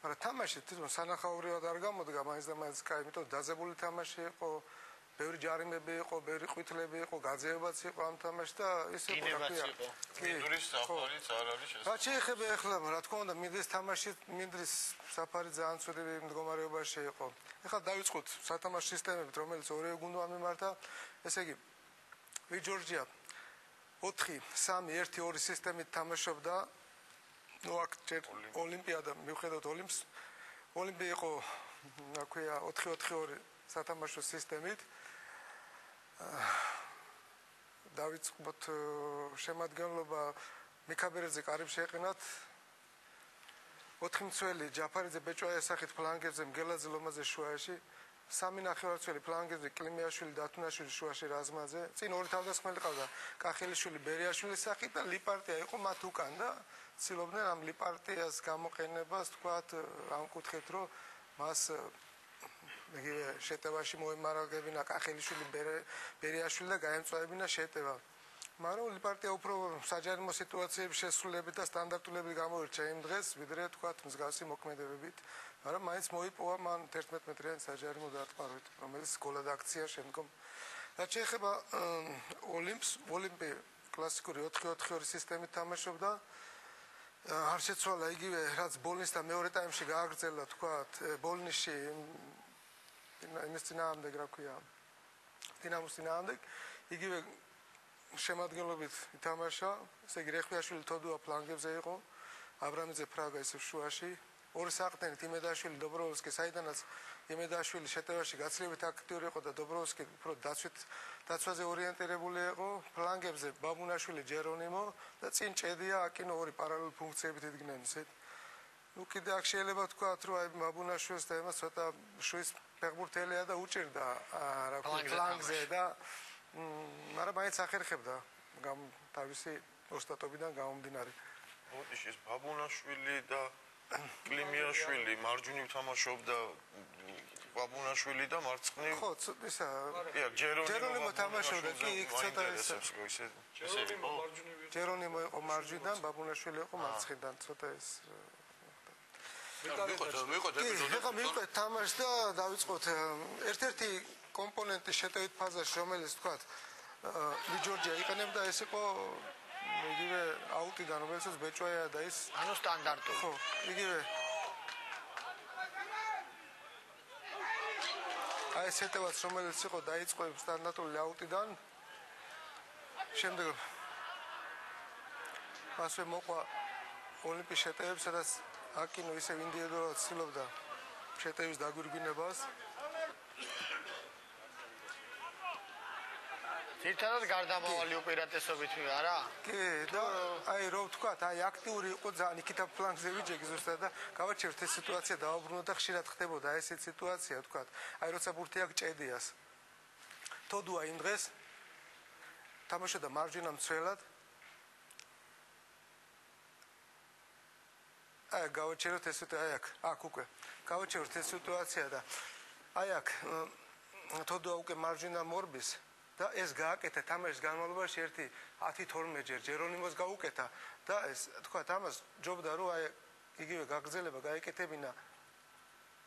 მაგრამ თამაში თვითონ სანახაურიად არ გამოდგა მაინც და მაინც კაი, იმიტომ დაძაბული თამაში იყო, ბევრი ჯარიმები იყო, ბევრი ყვითლები იყო, გაძევებაც იყო ამ თამაშში და ისე იყო, რა ქვია. მინდვრის საფარიც არ არის შესაძლებელი. რა შეიძლება ეხლა, რა თქმა უნდა, მინდვრის თამაში, მინდვრის საფარი ძალიან ცუდი მდგომარეობაში იყო. ეხლა დავიწყოთ სათამაშო სისტემებით, რომელიც ორივე გუნდმა მიმართა. ესე იგი, ვიჯორჯია 4-3-1-2 სისტემით თამაშობდა. ნუ აქ ჯერ ოლიმპიადა მივხედოთ ოლიმპი იყო, რა ქვია, 4-4-2 სათამაშო სისტემით. დავიწყოთ შემადგენლობა მიქაბერეძე კარიბ შეეყინათ 4 მცველი ჯაფარიძე ბეჭვაიას სახით ფლანგებზე მგელაძე ლომაძე შუაში 3 ნახევარმცველი ფლანგებზე კლიმიაშვილი დათუნაშვილი შუაში რაზმაძე წინ ორი თავდასხმელი ყავდა კახელიშვილი ბერიაშვილის სახით და ლიპარტია იყო მათ უკან და ცდილობდნენ ამ ლიპარტიას გამოყენებას თქვათ ამ კუთხით რომ მას იგივე შეტევაში მოემარაგებინა კახელიშვილი ბერიაშვილი და გაემწვევინა შეტევა. მაგრამ ლიპარტია უფრო საჯარიმო სიტუაციების შესრულებით და სტანდარტულებით გამოირჩა იმ დღეს, ვიდრე თქვათ მსგავსი მოქმედებებით, მაგრამ მაინც მოიპოვა მან 11 მეტრიანი საჯარიმო დარტყმარვით, რომელიც გოლად აქცია შემდგომ. რაც შეეხება ოლიმპი კლასიკური 4-4-2 სისტემით თამაშობდა. არ შეცვალა იგივე, რაც ბოლნის და მეორე ტაიმში გააგრძელა, თქვათ, ბოლნისში იმის წინააღმდეგ რა ქვია დინამოს წინააღმდეგ იგივე შემადგენლობით ითამაშა ესე იგი რეხვიაშვილი თოდუა ფლანგებზე იყო აბრამიძე ფრაგა ისე შუაში ორი საყრდენით იმედაშვილი დობროვსკი საიდანაც იმედაშვილი შეტევაში გაცილებით აქტიური იყო და დობროვსკი უფრო დაცვაზე ორიენტირებული იყო ფლანგებზე ბაბუნაშვილი ჯერონიმო და წინ ჭედია აკინო ორი პარალელ ფუნქციებით იდგნენ ისე ნუ კიდე აქ შეიძლება თქვათ რომ აი ბაბუნაშვილს და იმას ცოტა შუის ფეხბურთელია და უჭირდა რა ქვია ფლანგზე და მაგრამ მაინც ახერხებდა თავისი ოსტატობიდან გამომდინარე. მოდი ეს ბაბუნაშვილი და კლიმიაშვილი მარჯვნივ თამაშობდა ბაბუნაშვილი და მარცხნივ ხო ისა ჯერონიმო თამაშობდა კი იქ ცოტა ისე ჯერონიმო იყო მარჯვნიდან ბაბუნაშვილი იყო მარცხნიდან ცოტა ეს მივყვეთ თამაშს და დავიწყოთ ერთ-ერთი კომპონენტი შეტევით ფაზაში რომელიც თქვათ ვიჯორჯია იყენებდა ეს იყო იგივე აუტიდან რომელსაც ბეჭვაია და ის ანუ სტანდარტული ხო იგივე აი შეტევაც რომელიც იყო დაიწყო სტანდარტული აუტიდან შემდეგ მასვე მოყვა ოლიმპის შეტევებს სადაც აკინო ისე ინდივიდუალურად ცდილობდა შეტევის დაგვირგვინებას. თითქოს გარდამავალი უპირატესობით არა? კი, და აი რო ვთქვათ, აი აქტიური იყო ძალიან იქითა ფლანგზე ვიჯექი ზუსტად და გავაჩერეთ ეს სიტუაცია დააბრუნოთ და ხშირად ხდებოდა ესეთ სიტუაცია ვთქვათ. აი როცა ბურთი აქ ჭედიას. თოდუა იმ დღეს თამაშობდა მარჯვენა მცველად აი გავაჩეროთ ეს აქ უკვე გავაჩეროთ ეს სიტუაცია და აი აქ თოდუა უკვე მარჯვენა მორბის და ეს გააკეთა თამაშის განმავლობაში ერთი 10-12 ჯერ ჯერონიმოს გაუკეთა და ეს თქვა ამას ჯობდა რომ აი იგივე გაგრძელება გაეკეთებინა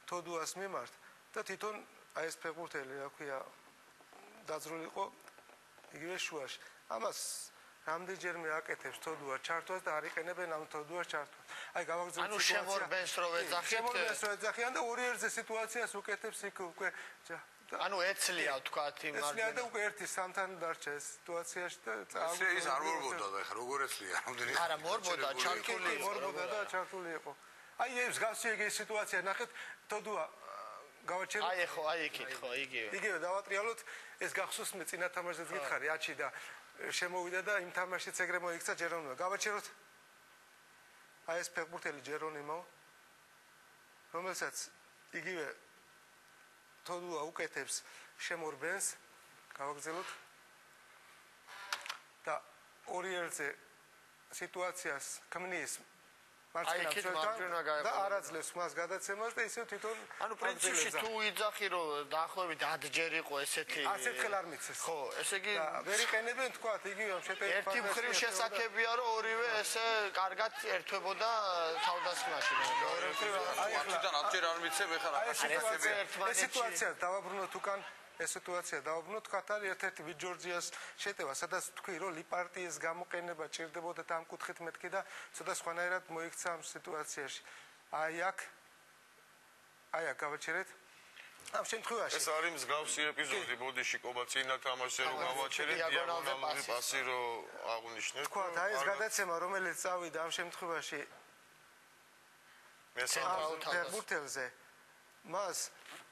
თოდუას მიმართ და თვითონ აი ეს ფეხბურთელი რა ქვია დაძრულიყო იგივე შუაში ამას რამდენჯერმე აკეთებს თოდუა ჩართვას და არ იყენებენ ამ თოდუას ჩართვას. აი გავაგრძელოთ ანუ შემორბენს რო ეძახიან და ორი ერთზე სიტუაციას უკეთებს იქ უკვე ანუ ეცლია ვთქვათ იმ ეცლია და უკვე ერთი სამთან დარჩა ეს სიტუაციაში და ის არ მორბოდა და ეხლა როგორ ეცლია რამდენი არა მორბოდა ჩართული იყო აი ეს გასიეგე სიტუაცია ნახეთ თოდუა გავაჩერეთ აი ხო აი იქით ხო იგივე დავატრიალოთ ეს გახსოვს მე წინა თამაშზეც გითხარი აჩი და შემოვიდა და იმ თამაშიც ეგრე მოიქცა ჯერონიმო. გავაჩეროთ აი ეს ფეხბურთელი ჯერონიმო რომელსაც იგივე თოდუა უკეთებს შემორბენს გავაგრძელოთ და ორი ერთზე სიტუაციას ქმნის მარცხენა და არაძლევს მას გადაცემას და ისევ თვითონ ანუ პრინციპში თუ იძახი რომ დაახლოებით 10 ჯერ იყო ესეთი ასეთ ხელ არ მიცეს ხო ესე იგი ვერ იყენებენ თქვა იგივე შეტევის ერთი მხრივ შესაძლებია რომ ორივე ესე კარგად ერთვებოდა თავდასხმაში ორი მხრივ აი ახლა 10 ჯერ არ მიცემ ეხლა ეს სიტუაცია დავაბრუნოთ უკან ეს სიტუაცია დაუბრუნოთ, თქვათ არის ერთ-ერთი ვიჯორჯიას შეტევა, სადაც თქვი რომ ლიპარტიის გამოყენება ჭირდებოდა ამ კუთხით მეთქი და ცოტა სხვანაირად მოიქცა ამ სიტუაციაში. აი აქ გავაჩერეთ. ამ შემთხვევაში ეს არის მსგავსი ეპიზოდი, ბოდიში კობაცინა თამაშზე რომ გავაჩერეთ დიაგონალური პასი რომ აღნიშნეთ. თქვათ, აი ეს გადაცემა რომელიც წავიდა ამ შემთხვევაში ფეხბურთელზე მას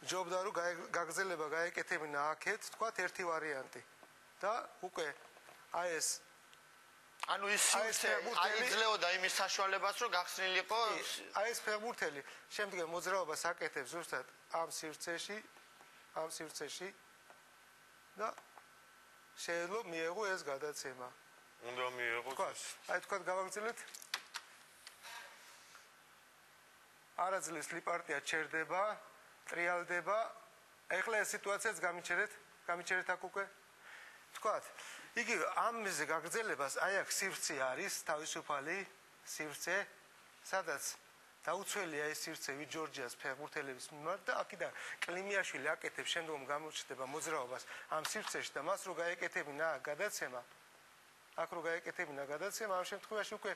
ჯობდა რომ გაგრძელება გაეკეთებინა აქეთ, თქვათ ერთი ვარიანტი და უკვე აი ეს ანუ ის აიძლეოდა იმის საშუალებას რომ გახსნილიყო აი ეს ფეხბურთელი შემდგომ მოძრაობას აკეთებს ზუსტად ამ სივრცეში და შეიძლება მიეღო ეს გადაცემა. უნდა მიეღო ეს. აი თქვათ გავაგრძელეთ. არაძლევს ლიპარტია ჩერდება, ტრიალდება. ეხლა ეს სიტუაციაც გამიჩერეთ აქ უკვე. თქვათ, იგი ამაზე გაგრძელებას აი აქ სივრცე არის, თავისუფალი სივრცე, სადაც დაუცველია ეს სივრცე ვიჯორჯიას ფეხბურთელების მიმართ და აქედან კლიმიაშვილი აკეთებს შემდგომ გამოჩნდება მოძრაობას ამ სივრცეში და მას რო გაეკეთებინა გადაცემა, ამ შემთხვევაში უკვე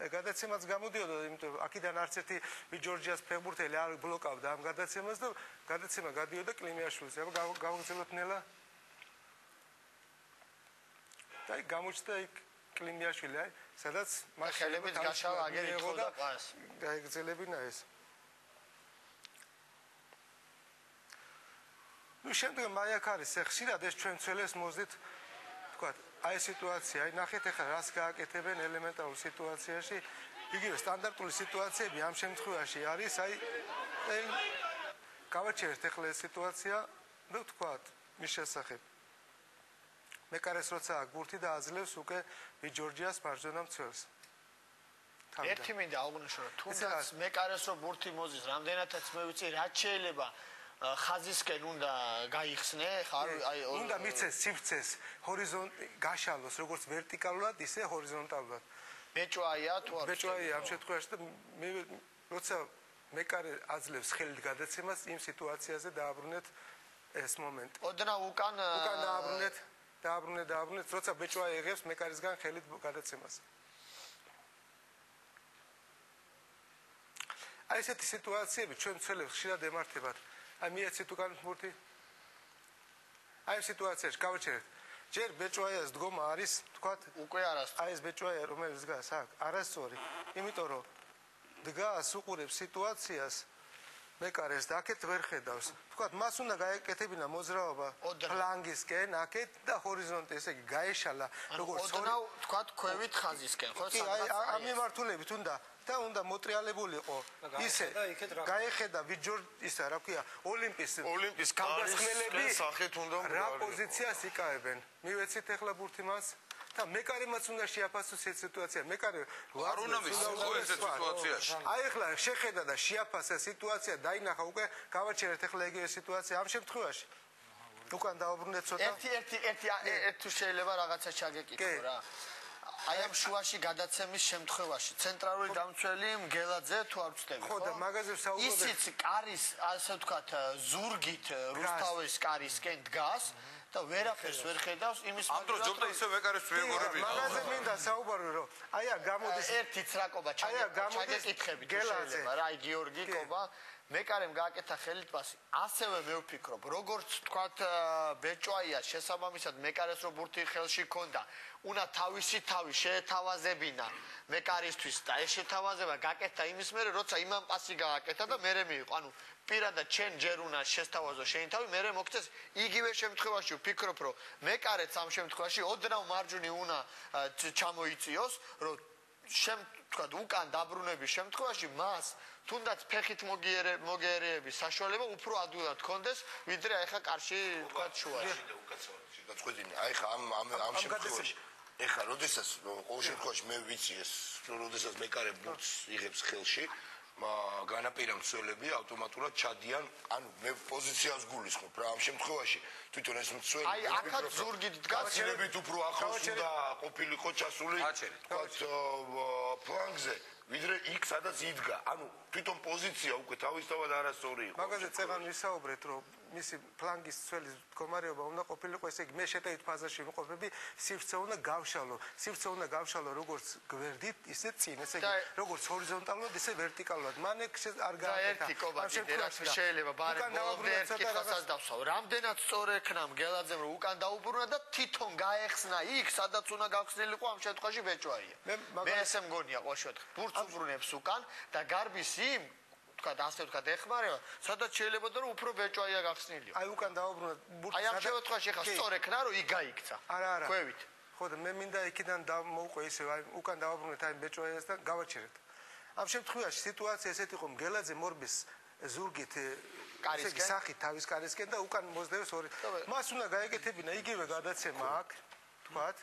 გადაცემაც გამოდიოდა, იმიტომ რომ აქედან არც ერთი ვიჯორჯიას ფეხბურთელი არ ბლოკავდა ამ გადაცემას და გადაცემა გადიოდა კლიმიაშვილს. აბა გავაგრძელოთ ნელა. და იქ გამოჩნდა იქ კლიმიაშვილი, აი, სადაც მას ხელებით გაშავა აგერ იყო და პას. გაეგრძელებინა ეს. ნუ შემდგომ აი აქ არის ხშირად ეს ჩვენ ცველეს მოძდით, თქვათ, აი ეს სიტუაცია, აი ნახეთ ახლა რას გააკეთებენ ელემენტარულ სიტუაციაში. იგივე სტანდარტული სიტუაციები ამ შემთხვევაში არის, აი გავაჩერეთ ახლა ეს სიტუაცია და თქვათ, მის შესახებ. მეკარეს როცა აგურთი და აძლევს უკვე ვიჯორჯიას მარჯვენა მცველს. ერთი მინდა აღვნიშნო, თუნდაც მეკარეს რო ბურთი მოზის, რამდენადაც მე ვიცი, რაც შეიძლება ხაზისკენ უნდა გაიხსნე, აი უნდა მიცეს სივრცეს ჰორიზონტი გაშალოს, როგორც ვერტიკალურად, ისე ჰორიზონტალურად. ბეჭვაია თუ არ ბეჭვაია ამ შემთხვევაში და მე როცა მეკარე აძლევს ხელით გადაცემას, იმ სიტუაციაზე დააბრუნეთ ეს მომენტი. ოდნა უკან დააბრუნეთ, როცა ბეჭვა იღებს მეკარისგან ხელით გადაცემას. აი ესეთი სიტუაციები ჩვენ ცელებს ხშირად ემართებათ. აი მიეცით უკან ბურთი. აი ამ სიტუაციაში გავაჩერეთ. ჯერ ბეჭვაიას დგომა არის, თქვათ, უკვე არასწორი. აი ეს ბეჭვაია რომელიც დგას აქ, არასწორი. იმიტომ რომ დგას უყურებს სიტუაციას მეკარეს და აქეთ ვერ ხედავს. თქვათ, მას უნდა გაეკეთებინა მოძრაობა ფლანგისკენ, აქეთ და ჰორიზონტი, ესე იგი, გაეშალა, როგორც ოდნავ, თქვათ, ქვევით ხაზისკენ, ხო? კი, აი ამ მიმართულებით უნდა და უნდა მოტრიალებულიყო. ისე გაეხედა ისა, რა ქვია, ოლიმპის გავასხმელები სახეთ უნდა რა პოზიციას იკავებენ. მივეცით ახლა ბურთი მას და მეკარემაც უნდა შეაფასოს ეს სიტუაცია. მეკარე არ უნდა მისულიყო ეს სიტუაციაში. აი ახლა შეხედა და შეაფასა სიტუაცია, დაინახა უკვე გავაჩერეთ ახლა იგივე სიტუაცია ამ შემთხვევაში. უკან დაუბრუნდეთ ცოტა. ერთი შეიძლება რაღაცა ჩაგეკითხო რა. აი ამ შუაში გადაცემის შემთხვევაში ცენტრალური დამცველი მგელაძე თუ არ ვწდები ხო და მაგაზე ვსაუბრობთ. ისიც კარის ასე ვთქვათ ზურგით რუსთავის კარისკენ დგას და ვერაფერს ვერ ხედავს იმის ამ დროს ჯობდა ისე ვეკარეს ვეღორები. მაგაზე მინდა საუბარი რომ აი გამოდის ერთი ცრაკობა ჩაგეკითხებით შეიძლება რა აი გიორგი კობა მეკარემ გააკეთა ხელით პასი. ასევე მე ვფიქრობ, როგორც თქვათ ბეჭვაია შესაბამისად მეკარეს რო ბურთი ხელში ქონდა, უნდა თავისი თავი შეეთავაზებინა მეკარისთვის და ეს შეთავაზება გააკეთა იმის მერე, როცა იმან პასი გააკეთა და მერე მიიღო. ანუ პირადად ჩვენ ჯერ უნდა შესთავაზო შენი თავი, მერე მოგწეს. იგივე შემთხვევაში ვფიქრობ, რომ მეკარეც ამ შემთხვევაში ოდნავ მარჯვნივ უნდა ჩამოიწიოს, რომ თქვათ უკან დაბრუნების შემთხვევაში მას თუნდაც ფეხით მოგიერეების საშუალება უფრო ადვილად ჰქონდეს, ვიდრე ახლა კარში თქვათ შუაში. გაწყვეტინე, აი ხა ამ შემთხვევაში. ეხლა როდესაც ყოველ შემთხვევაში მე ვიცი ეს, როდესაც მეკარე ბურთს იღებს ხელში, განაპირა მცველები ავტომატურად ჩადიან, ანუ მე პოზიციას გულისხმობ რა ამ შემთხვევაში. თვითონ ეს მცველი აი აქაც ზურგით დგას, გაცილებით უფრო ახლოს უნდა ყოფილიყო ჩასული, თქვათ ფლანგზე, ვიდრე იქ სადაც იდგა. ანუ თვითონ პოზიცია უკვე თავისთავად არასწორი იყო. მაგაზე წეგან ვისაუბრეთ, რომ მისი ფლანგის ცვლის მდგომარეობა უნდა ყოფილიყო, ესე იგი მე შეტევით ფაზაში ვიმყოფები, სივრცე უნდა გავშალო. სივრცე უნდა გავშალო როგორც გვერდით, ისე წინ, ესე იგი როგორც ჰორიზონტალურად, ისე ვერტიკალურად. მან ეგ არ გააკეთა. ერთი კობათი შეიძლება ბარემ ბოლომდე ერთი ხაზს დავსვავ. რამდენად სწორ ექნა მგელაძემ რომ უკან დაუბრუნა და თვითონ გაეხსნა იქ, სადაც უნდა გავხსნილიყო ამ შემთხვევაში ბეჭვაია. მე ესე მგონია ყოველ შემთხვევაში. ბურთს უბრუნებს უკან და გარბის იმ ასე ვთქვათ ეხმარება, სადაც შეიძლება და რომ უფრო ბეჭვაია გახსნილიო. აი უკან დაუბრუნა ბურთს. აი ამ შემთხვევაში ხა სწორ ექნა რომ იქ გაიქცა. არა. ქვევით. ხო და მე მინდა იქიდან მოვყვე ისე აი უკან დაუბრუნეთ აი ბეჭვაიას და გავაჩერეთ. ამ შემთხვევაში სიტუაცია ესეთი იყო მგელაძე მორბის ზურგით ესე იგი სახით თავის კარისკენ და უკან მოძდევს ორი. მას უნდა გაეკეთებინა იგივე გადაცემა აქ, თქვათ,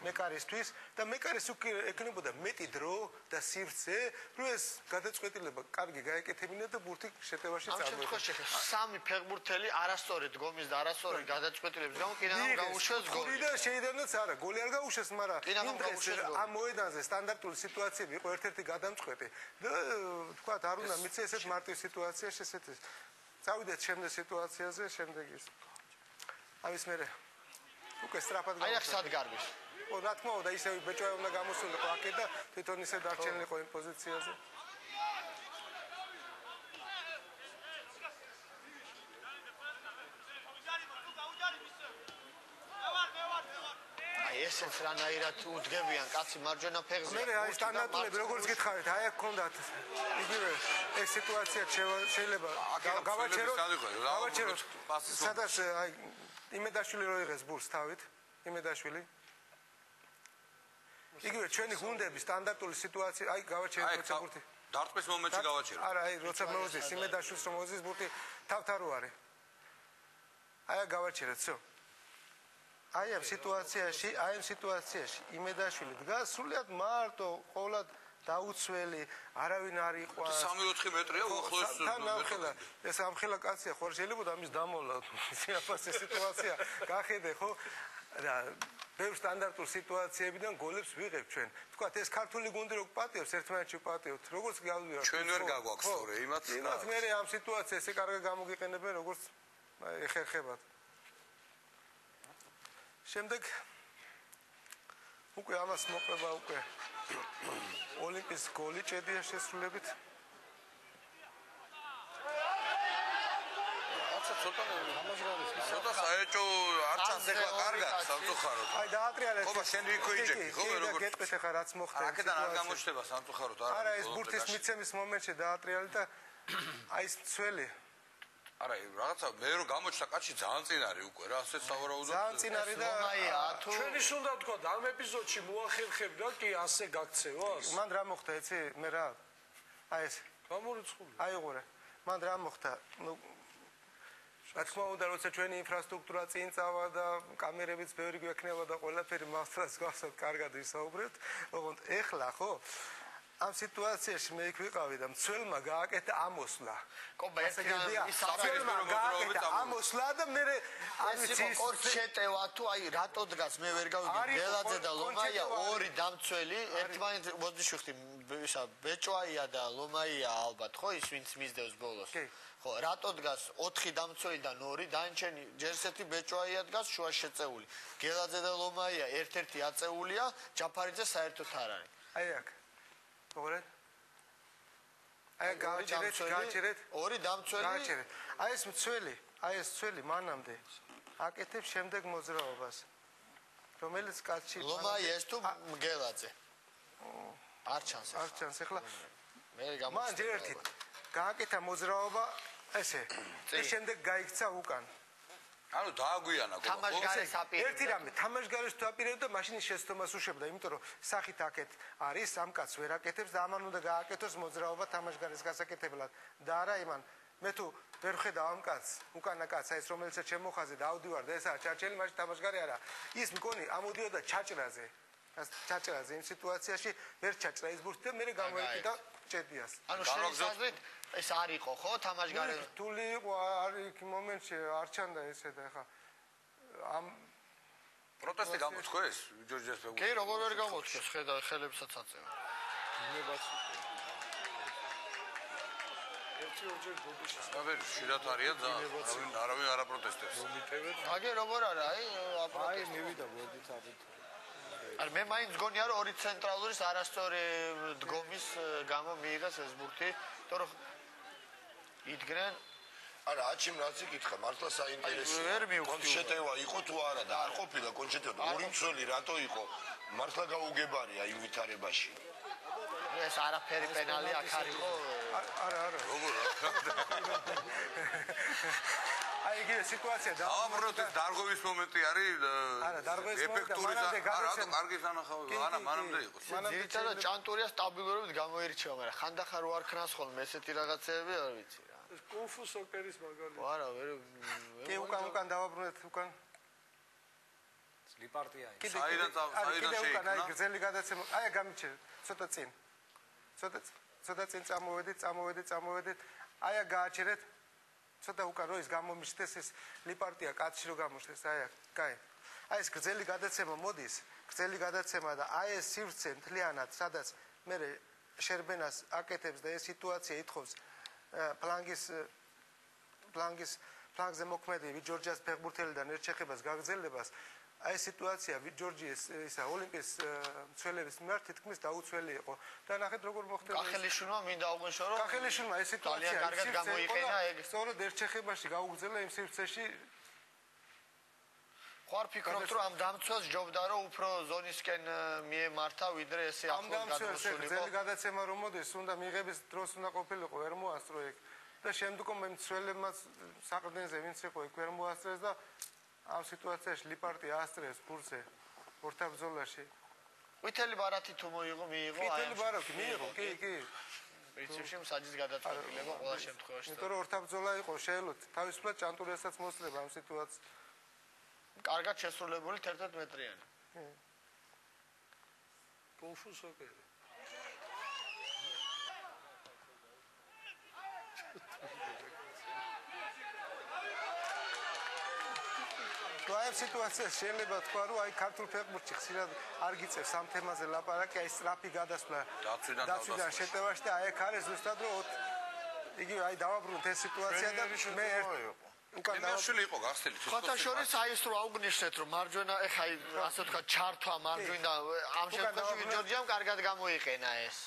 მეკარისთვის და მეკარის უკვე ეკნებოდა მეტი დრო და სივრცე, რომ ეს გადაწყვეტილება კარგი გაეკეთებინა და ბურთი შეტევაში წამოიყვანა. ამ შემთხვევაში სამი ფეხბურთელი არასწორი დგომის და არასწორი გადაწყვეტილების გამო კიდევ გაუშვეს გოლი. და შეიდანაც არა, გოლი არ გაუშვეს, მაგრამ ამ მოედანზე სტანდარტული სიტუაციები იყო ერთ-ერთი გადამწყვეტი და თქვათ არ უნდა მიცე ესეთ მარტივ სიტუაციაში ესეთი. წავიდეთ შემდეგ სიტუაციაზე, შემდეგ ის. ამის მერე უკვე სწრაფად აი ახ სად გარბის. ო რა თქმა უნდა ისე ბეჭვაი უნდა გამოსულიყო აქე და თვითონ ისე დარჩენილიყო იმ პოზიციაზე. აი ესეც რანაირად უდგებიან კაცი მარჯვენა ფეხზე. მე აი სტანდარტულები როგორც გითხარით, აი აქ ქონდათ იგივე ეს სიტუაცია შეიძლება გავაჩეროთ. სადაც აი იმედაშვილი რო იღეს ბურს თავით, იმედაშვილი იგივე ჩვენი გუნდები სტანდარტული სიტუაცია აი გავაჩერეთ როცა ბურთი დარტყმის მომენტში გავაჩერეთ. არა აი როცა მოუძის იმედაშვილს რომ მოუძის ბურთი თავთან რო არის. აი გავაჩერეთ всё. აი ამ სიტუაციაში იმედაშვილი დგას სულიად მარტო, ყოვლად დაუცველი, არავინ არ იყვას. 3-4 მეტრია უახლოეს. ეს ამხელა კაცია, ხო შეიძლება ამის დამოვლა. სიაფასე სიტუაცია გახედე, ხო? და ბევრ სტანდარტულ სიტუაციებიდან გოლებს ვიღებ ჩვენ. თქვათ ეს ქართული გუნდი რო პატიობს, ერთმანეთში პატიობთ. როგორც გავდივართ. ჩვენ ვერ გაგვაქვს თორე იმათ. იმათ მე ამ სიტუაციას ესე კარგად გამოგიყენებენ, როგორც ეხერხებათ. შემდეგ უკვე ამას მოყვება უკვე ოლიმპის გოლი ჭედია შესრულებით. ცოტა საერთო არ ჩანს ეხლა კარგად სამწუხაროდ. აი დაატრიალეთ. ხო, შენ ვიქოიჯები, ხო, როგორ გეტყვით ეხლა რაც მოხდა. აქედან არ გამოჩნდება სამწუხაროდ არა. არა, ეს ბურთის მიცემის მომენტში დაატრიალეთ და აი ეს ცველი. არა, რაღაცა მე რო გამოჩნდა კაცი ძალიან წინ არის უკვე რა, ასე სავარაუდოდ. ძალიან წინ არის და ჩვენი სულ თქვა ამ ეპიზოდში მოახერხებდა კი ასე გაქცევას? მან რა მოხდა, იცი, მე რა? აი ეს გამორიცხული. აიღურე. მან რა მოხდა? ნუ რა თქმა უნდა, როცა ჩვენი ინფრასტრუქტურა წინ წავა და კამერებიც ბევრი გვექნება და ყველაფერი მასწრას გავსად კარგად ვისაუბრებთ, ოღონდ ეხლა ხო? ამ სიტუაციაში მე იქ ვიყავი და მცველმა გააკეთა ამოსვლა. კობა ამოსვლა და მე ამის კორტ შეტევა თუ აი რატო დგას მე ვერ გავიგე გელაძე და ლომაია ორი დამცველი ერთმანეთს მოდიშვიხდი ისა ბეჭვაია და ლომაია ალბათ ხო ის ვინც მისდევს ბოლოს ხო რატო დგას 4 დამცველიდან 2 დანჩენი ჯერსეთი ბეჭვაია დგას შუა შეწეული გელაძე და ლომაია ერთ-ერთი აწეულია ჯაფარიძე საერთოდ არ არის აი აქ ორი აი გააჩერეთ ორი დამცველი გააჩერეთ აი ეს მცველი მანამდე აკეთებს შემდეგ მოძრაობას რომელიც კაცი ლომაია ეს თუ მგელაძე არ ჩანს ეხლა მე მან ჯერ ერთი გააკეთა მოძრაობა ესე და შემდეგ გაიქცა უკან ანუ დააგვიანა გოლა თამაშგარეს აპირებდა ერთი რამე თამაშგარეს თუ აპირებდა მაშინ შეცდომას უშვებდა იმიტომ რომ სახით აკეთ არის ამ კაცს ვერ აკეთებს და ამან უნდა გააკეთოს მოძრაობა თამაშგარეს გასაკეთებლად და არა იმან მე თუ ვერ ხედავ ამ კაცს უკანა კაცს აი ეს რომელსაც შემოხაზე და ავდივარ და ესაა ჩარჩელი მაშინ თამაშგარე არა ის მგონი ამოდიოდა ჩაჭრაზე იმ სიტუაციაში ვერ ჩაჭრა ის ბურთი და მე გამოეკიდა ჭედიას ანუ შეიძლება ეს არ იყო ხო თამაშგარე რთული იყო არის იქ მომენტში არ ჩანდა ესე და ხა ამ პროტესტი გამოთქვეს ჯორჯეს ფეგუ კი როგორ ვერ გამოთქვეს ხედავ ხელებსაც აწევა 1-2 გოდიშის აბერ შედათ არიან და არავინ არ აპროტესტებს. აგე როგორ არა აი აი მივიდა მოდით აბით არ მე მაინც გონია რომ ორი ცენტრალურის არასწორი დგომის გამო მიიღეს ეს ბურთი იმიტომ რომ იდგნენ არა აჩიმ რაც იკითხა მართლა საინტერესოა ვერ მივხვდი. კონჩეტევა იყო თუ არა და არ ყოფილა კონჩეტევა ორი მცველი რატო იყო მართლა გაუგებარია იმ ვითარებაში ეს არაფერი პენალი აქ არ იყო არა როგორ აი იგი სიტუაცია და ამბროთ დარგოვის მომენტი არის არა, დარგოვის მომენტი, ეფექტური მანამდე არა კარგი სანახავი არა მანამდე იყო ძირითადად ჭანტურია სტაბილურობით გამოირჩევა მაგრამ ხანდახან რო არ ქნას ხოლმე ესეთი რაღაცეები არ ვიცი რა ეს კუნფუ სოკერის მაგალითი არა ვერ კი უკან დავაბრუნეთ უკან ლიპარტია საიდან შეიქმნა აი გრძელი გადაცემა აი გამიჩერეთ ცოტა წინ წამოვედით აი გააჩერეთ ცოტა უკან რო ის გამომიშდეს ეს ლიპარტია კაცში რო გამოშდეს აი კაი აი ეს გრძელი გადაცემა მოდის გრძელი გადაცემა და აი ეს სივრცე მთლიანად სადაც მე შერბენას აკეთებს და ეს სიტუაცია ითხოვს ფლანგზე მოქმედი ვიჯორჯიას ფეხბურთელიდან ერჩეხებას გაგრძელებას აი სიტუაცია ვიჯორჯიის ისა ოლიმპის მცველების მიმართ თითქმის დაუცველი იყო და ნახეთ როგორ მოხდება კახელიშვილმა მინდა აღვნიშნო რომ კახელიშვილმა ეს სიტუაცია ძალიან კარგად გამოიყენა ეგ სწორედ ერჩეხებაში გაუგზავნა იმ სივრცეში ხარ ფიქრობთ რომ ამ დამცველს ჯობდა რომ უფრო ზონისკენ მიემართა ვიდრე ესე ამ დამცველს გრძელი გადაცემა რომ მოდის უნდა მიღების დროს უნდა ყოფილიყო ვერ მოასწრო ეგ და შემდგომ იმ მცველებმაც საყრდენზე ვინც იყო ეგ ვერ მოასწრეს და ამ სიტუაციაში ლიპარტი ასწრეს ფურზე ორთაბრძოლაში ვითელი ბარათი თუ მიიღო ვითელი ბარათი მიიღო კი პრინციპში მსაჯის გადაწყვეტილება ყველა შემთხვევაში იმიტომ რომ ორთაბრძოლა იყო შეელოთ თავისუფლად ჭანტურიასაც მოსწრება ამ სიტუაციას კარგად შესრულებული 11 მეტრიანი კუნფუ სოკერი აი სიტუაცია შეიძლება თქვა რომ აი ქართულ ფეხბურთში ხშირად არ გიწევს ამ თემაზე ლაპარაკი აი სწრაფი გადასვლა დაცვიდან შეტევაში და აი აქ არის ზუსტად რომ იგი აი დავაბრუნოთ ეს სიტუაცია და მე უკან დავაშვილი იყო გახსნილი ხოთა შორის აი ეს რომ აუგნიშნეთ რომ მარჯვენა ეხა აი ასე თქვა ჩართვა მარჯვენა ამ შემთხვევაში ჯორჯიამ კარგად გამოიყენა ეს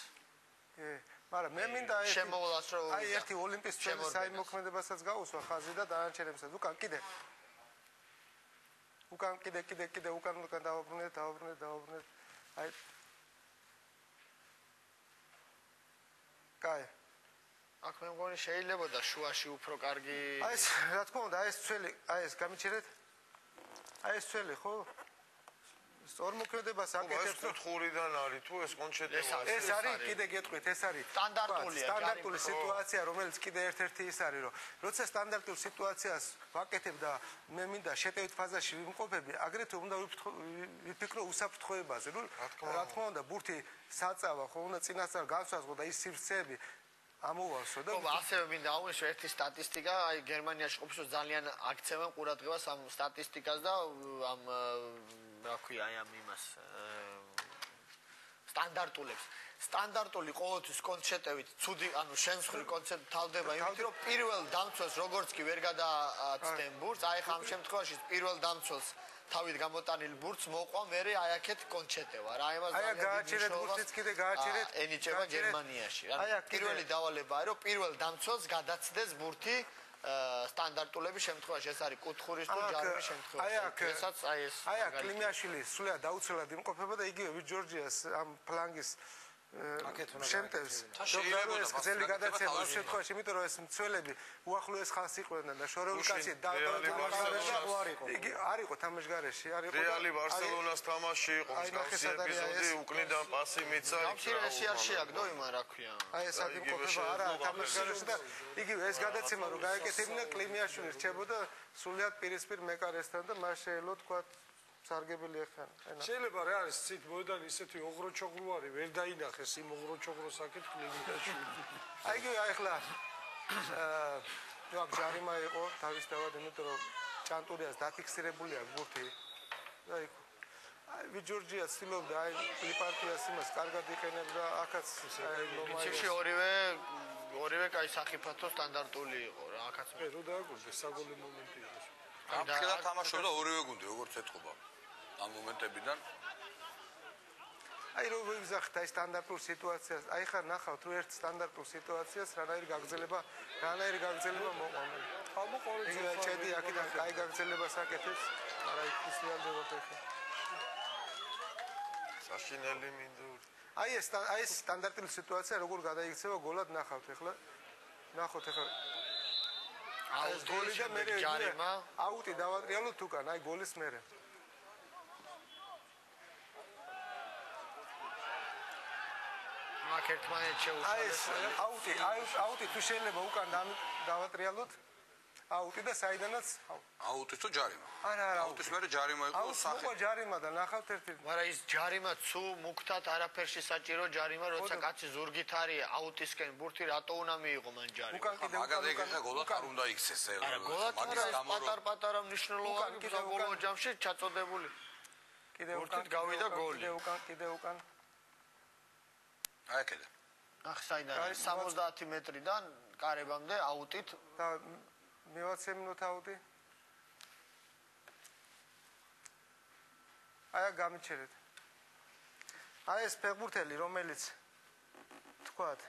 მაგრამ მე მინდა შემოვლას რომ აი ერთი ოლიმპის წელი საიმოქმედებასაც გაუსვა ხაზი და დანარჩენებსაც უკან კიდე უკან დავაბრუნეთ აი კაი აქ მე მგონი შეიძლება და შუაში უფრო კარგი აი ეს რა თქმა უნდა აი ეს წელი აი ეს გამიჩერეთ აი ეს წელი ხო სწორმოქმედებას აკეთებს კუთხურიდან არის თუ ეს კონჩეტევა ეს არის კიდე გეტყვით ეს არის სტანდარტული სიტუაცია რომელიც კიდე ერთ-ერთი ის არის რომ როცა სტანდარტულ სიტუაციას ვაკეთებ და მე მინდა შეტევით ფაზაში ვიმყოფები აგრეთვე უნდა ვიფიქრო უსაფრთხოებაზე რა თქმა უნდა ბურთი საწავა ხო უნდა წინასწარ განსაზღვრო და ის სივრცეები ამოვასო და ასევე მინდა აღვნიშნო ერთი სტატისტიკა აი გერმანიაში ყოფილ ძალიან აქცევენ ყურადღებას ამ სტატისტიკას და ამ რა ქვია აი ამ იმას სტანდარტული ყოველთვის კონცეპტებით ცუდი ანუ შემსხვილი კონცეპტი თავდება იმით რომ პირველ დამცველს როგორც კი ვერ გადააცდენ ბურთს აი ხამ შემთხვევაში პირველ დამცველს თავით გამოტანილ ბურთს მოყვა მერე აი აქეთ კონჩეტევა რა იმას აი გააჩერეთ ბურთიც კიდე გააჩერეთ ენიჭება გერმანიაში რა პირველი დავალებაა რომ პირველ დამცველს გადაცდეს ბურთი სტანდარტულების შემთხვევაში ეს არის კუთხურის თუ ჯარების შემთხვევაში ესაც აი ეს აი აქ კლიმიაშვილი სულად დაუცველად იმყოფება და იგივე ვიჯორჯიას ამ ფლანგის შემტევს შეიძლება ეს გზელი გადაცემა ამ შემთხვევაში იმიტომ რომ ეს მცველები უახლოეს ხალხს იყვნენ და შორეული კაცი იგი არ იყო თამაშგარეში არ იყო რეალი ბარსელონას თამაში იყო მსგავსი ეპიზოდი უკნიდან პასი მიცა ეს არ შეაგდო იმან რა ქვია აი ეს აქ იმყოფება არა თამაშგარეში და იგივე ეს გადაცემა რომ გაეკეთებინა კლიმიაშვილი რჩებოდა სულად პირისპირ მეკარესთან და მას შეელო თქვა სარგებელი ახან. შეიძლება რა არის ცით მოედანი ისეთი ოღროჩოღრო არის ვერ დაინახეს იმ ოღროჩოღროს აკეთ კლინიკაში. აი იგივე ახლა ნუ ჯარიმა იყო თავისთავად იმიტომ რომ ჭანტურიას დაფიქსირებული აქვს ბურთი. აი ვიჯორჯია ცდილობდა აი ლიპარტიას იმას კარგად იყენებდა აქაც აი ნომაი ორივე ორივე კაი საფრთხო სტანდარტული იყო რა აქაც მე რო დააკვირდეს საგოლე მომენტი იყო. ამხელა თამაშობდა ორივე გუნდი როგორც ეთყობა ამ მომენტებიდან აი რო ვიგზავნით აი სტანდარტულ სიტუაციას, აი ხარ ნახავთ რო ერთ სტანდარტულ სიტუაციას რანაირი გაგრძელება მოყვა. ამოყოლე ჩედი აქედან კაი გაგრძელებას აკეთებს, მაგრამ ის რეალდება ფეხი. საშინელი მინდური. აი ეს სტანდარტული სიტუაცია როგორ გადაიქცევა გოლად ნახავთ ახლა. ნახოთ ახლა. ეს გოლი და მე ჯარიმა აუტი დავატრიალოთ უკან, აი გოლის მერე. მაგ ერთმანეთს შეუშვეს. აუტი თუ შეიძლება უკან დავატრიალოთ. აუტი და საიდანაც აუტის თუ ჯარიმა არა აუტის მერე ჯარიმა იყო სახე აუტი ჯარიმა და ნახავთ ერთი მაგრამ ის ჯარიმა თუ მუქთად არაფერში საჭირო ჯარიმა როცა კაცი ზურგით არის აუტისკენ ბურთი რატო უნდა მიიღო მან ჯარიმა უკან კიდე მაგაზე ეხა გოლად არ უნდა იქცეს მაგის გამო პატარ-პატარა მნიშვნელოვანი გოლ ჯამში ჩაწოდებული კიდე ბურთით გავიდა გოლი კიდე უკან აი კიდე ახსაიდან 70 მეტრიდან კარებამდე აუტით და მევაცე მინუთ აუტი აი გამიჩერეთ აი ეს ფეხბურთელი რომელიც თქვათ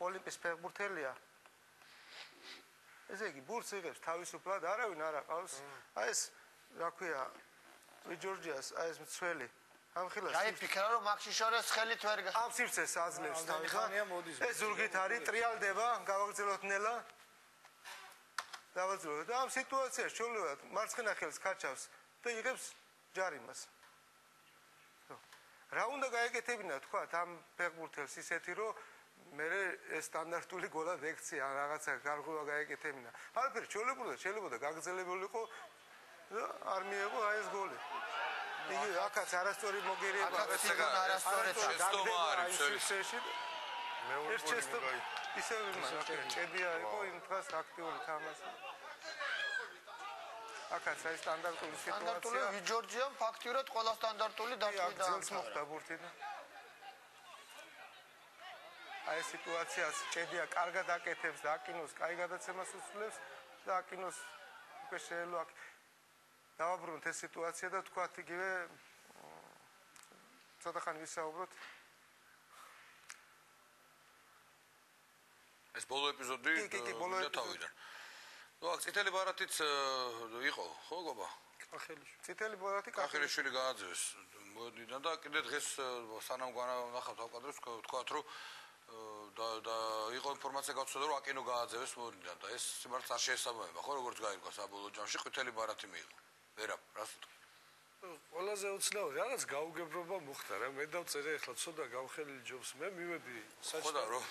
ოლიმპის ფეხბურთელია ესე იგი ბურთს იღებს თავისუფლად არავინ არ აყავს აი ეს რა ქვია ვიჯორჯიას აი ეს მცველი ამხილას აი ფიქრა რომ მაგში შორეს ხელით ვერ ამ სივრცეს აძლევს თავის ეს ზურგით არის ტრიალდება გავაგრძელოთ ნელა დავაძლევთ და ამ სიტუაციაში შეუძლებლად მარცხენა ხელს ქაჩავს და იღებს ჯარიმას რა უნდა გაეკეთებინა თქვა ამ ფეხბურთელს ისეთი რომ მე ეს სტანდარტული გოლად ექცია რაღაცა გარღვევა გაეკეთებინა არაფერი შეიძლება გაგრძელებულიყო არ მიიღო აი ეს გოლი იგი აქაც არასწორი მოგერიება არასწორად შეცდომა არის ერთ ისე ჭედია იყო იმ დღეს აქტიური თამაში აქაც აი სტანდარტული სიტუაცია ვიჯორჯიამ ფაქტიურად ყველა სტანდარტული დაწვიდა ძელს მოხდა ბურთი და აი სიტუაციას ჭედია კარგად აკეთებს და აკინოს კაი გადაცემას უსწრებს და აკინოს უკვე შეიძლება დავაბრუნოთ ეს სიტუაცია და თქვათ იგივე ცოტა ხანი ვისაუბროთ ეს ბოლო ეპიზოდი თავიდან. ნუ აქ წითელი ბარათიც იყო, ხო გობა? კახელიშვილი. წითელი ბარათი კახელიშვილი გააძევეს მოდიდან და კიდე დღეს სანამ განახავთ ავკადროს თქვათ რომ და იყო ინფორმაცია გავრცელდა რომ აკინო გააძევეს მოდიდან და ეს სიმართლე არ შეესაბამება, ხო როგორც გაიგო საბოლოო ჯამში ყვითელი ბარათი მიიღო. ვერა, რას ვთქვი? ყველაზე უცნაური რაღაც გაუგებრობა მოხდა რა მე დავწერე ახლა ცოტა გავხელილი ჯობს მე მივედი საჭდა რომ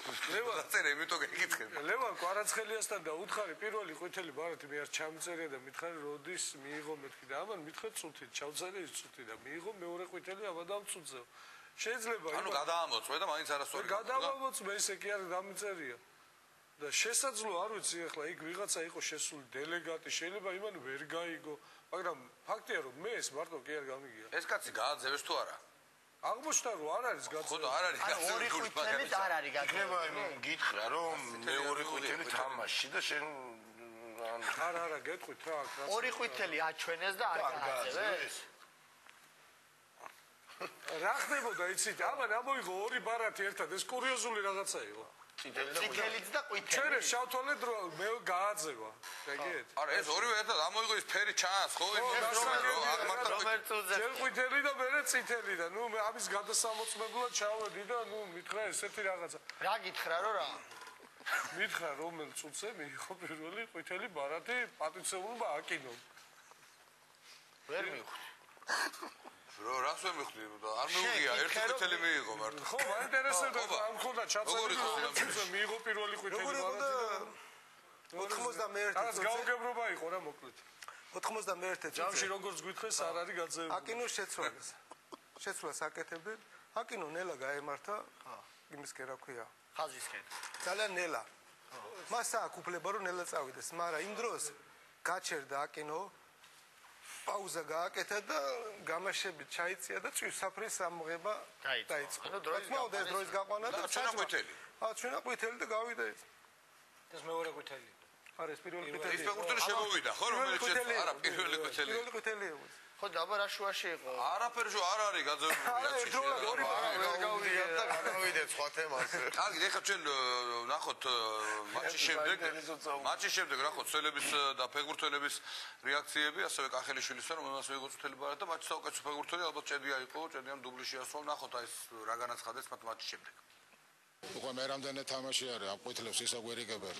დაწერე იმიტომ გეკითხები ლევან კვარაცხელიასთან და უთხარი პირველი ყვითელი ბარათი მე არ ჩამწერია და მითხარი როდის მიიღო მეთქი და ამან მითხე წუთით ჩავწერე ის წუთი და მიიღო მეორე ყვითელი აბადამ წუთზე შეიძლება ანუ გადაამოწმე და მაინც არასწორი გადაამოწმე ისე კი არ დამწერია და შესაძლოა არ ვიცი ახლა იქ ვიღაცა იყო შესული დელეგატი შეიძლება იმან ვერ გაიგო მაგრამ ფაქტია რომ მე ეს მარტო კი არ გამიგია ეს კაცი გააძევეს თუ არა აღმოჩნდა რომ არ არის გაცემა ხო და არ არის გაცემა ორი ყვითელით არ არის გაცემა გითხრა რომ მეორე ყვითელი თამაში და შენ არა გეტყვით რა ორი ყვითელი აჩვენეს და არ გააძევეს რა ხდებოდა იცით ამან ამოიღო ორი ბარათი ერთად ეს კურიოზული რაღაცა იყო წითელიც და ყვითელი. ჩერე შავთვალე დრო მე გააძევა. ეგეთ? არა ეს ორივე ერთად ამოიღო ის ფერი ჩანს, ხო? ჯერ ყვითელი და მერე წითელი და ნუ მე ამის გადასამოწმებლად ჩავედი და ნუ მითხრა ესეთი რაღაცა. რა გითხრა რომ რა? მითხრა რომელ წუთზე მიიღო პირველი ყვითელი ბარათი პატიცეულობა აკინო. ვერ მივხვდი. რას ვერ მივხვდი და არ მეუღია ერთი ყვითელი მიიღო მარტო ხო მაინტერესებდა ამ ხოდა ჩაწერილი მიიღო პირველი ყვითელი ბარათი 91 წუთი გაუგებრობა იყო რა მოკლედ 91 წუთი ჯამში როგორც გითხეს არ არის გაძევებული აკინოს შეცვლას აკეთებდნენ აკინო ნელა გაემართა იმისკენ რა ქვია ხაზისკენ ძალიან ნელა მას აქვს უფლება რომ ნელა წავიდეს მაგრამ იმ დროს გაჩერდა აკინო პაუზა გააკეთა და გამაშებით ჩაიწია და წვირსაფრის ამოღება დაიწყო. ანუ დროის გაყვანა და ჩვენა ყვითელი. ჩვენა ყვითელი და გავიდა ის. ეს მეორე ყვითელი. არა ეს პირველი ის ყვითელი. ფეხბურთელი შემოვიდა, ხო, რომელიც არა, პირველი ყვითელი. პირველი ყვითელი. ხო დაბა რა შუაში იყო არაფერი არ არის გაძევებული. გავიდეთ სხვა თემაზე. კარგი, ეხლა ჩვენ ნახოთ მატჩის შემდეგ ნახოთ სელების და ფეხბურთელების რეაქციები, ასევე კახელიშვილისა, რომელსაც მიიღო წითელი ბარათი და მატჩის საუკეთესო ფეხბურთელი ალბათ ჭედია იყო, ჭედიამ დუბლი შეასრულა. ნახოთ აი ეს რა განაცხადეს მათ მატჩის შემდეგ. უკვე მე რამდენი თამაში არის ამ ყვითლებს ისა გვერიგებენ.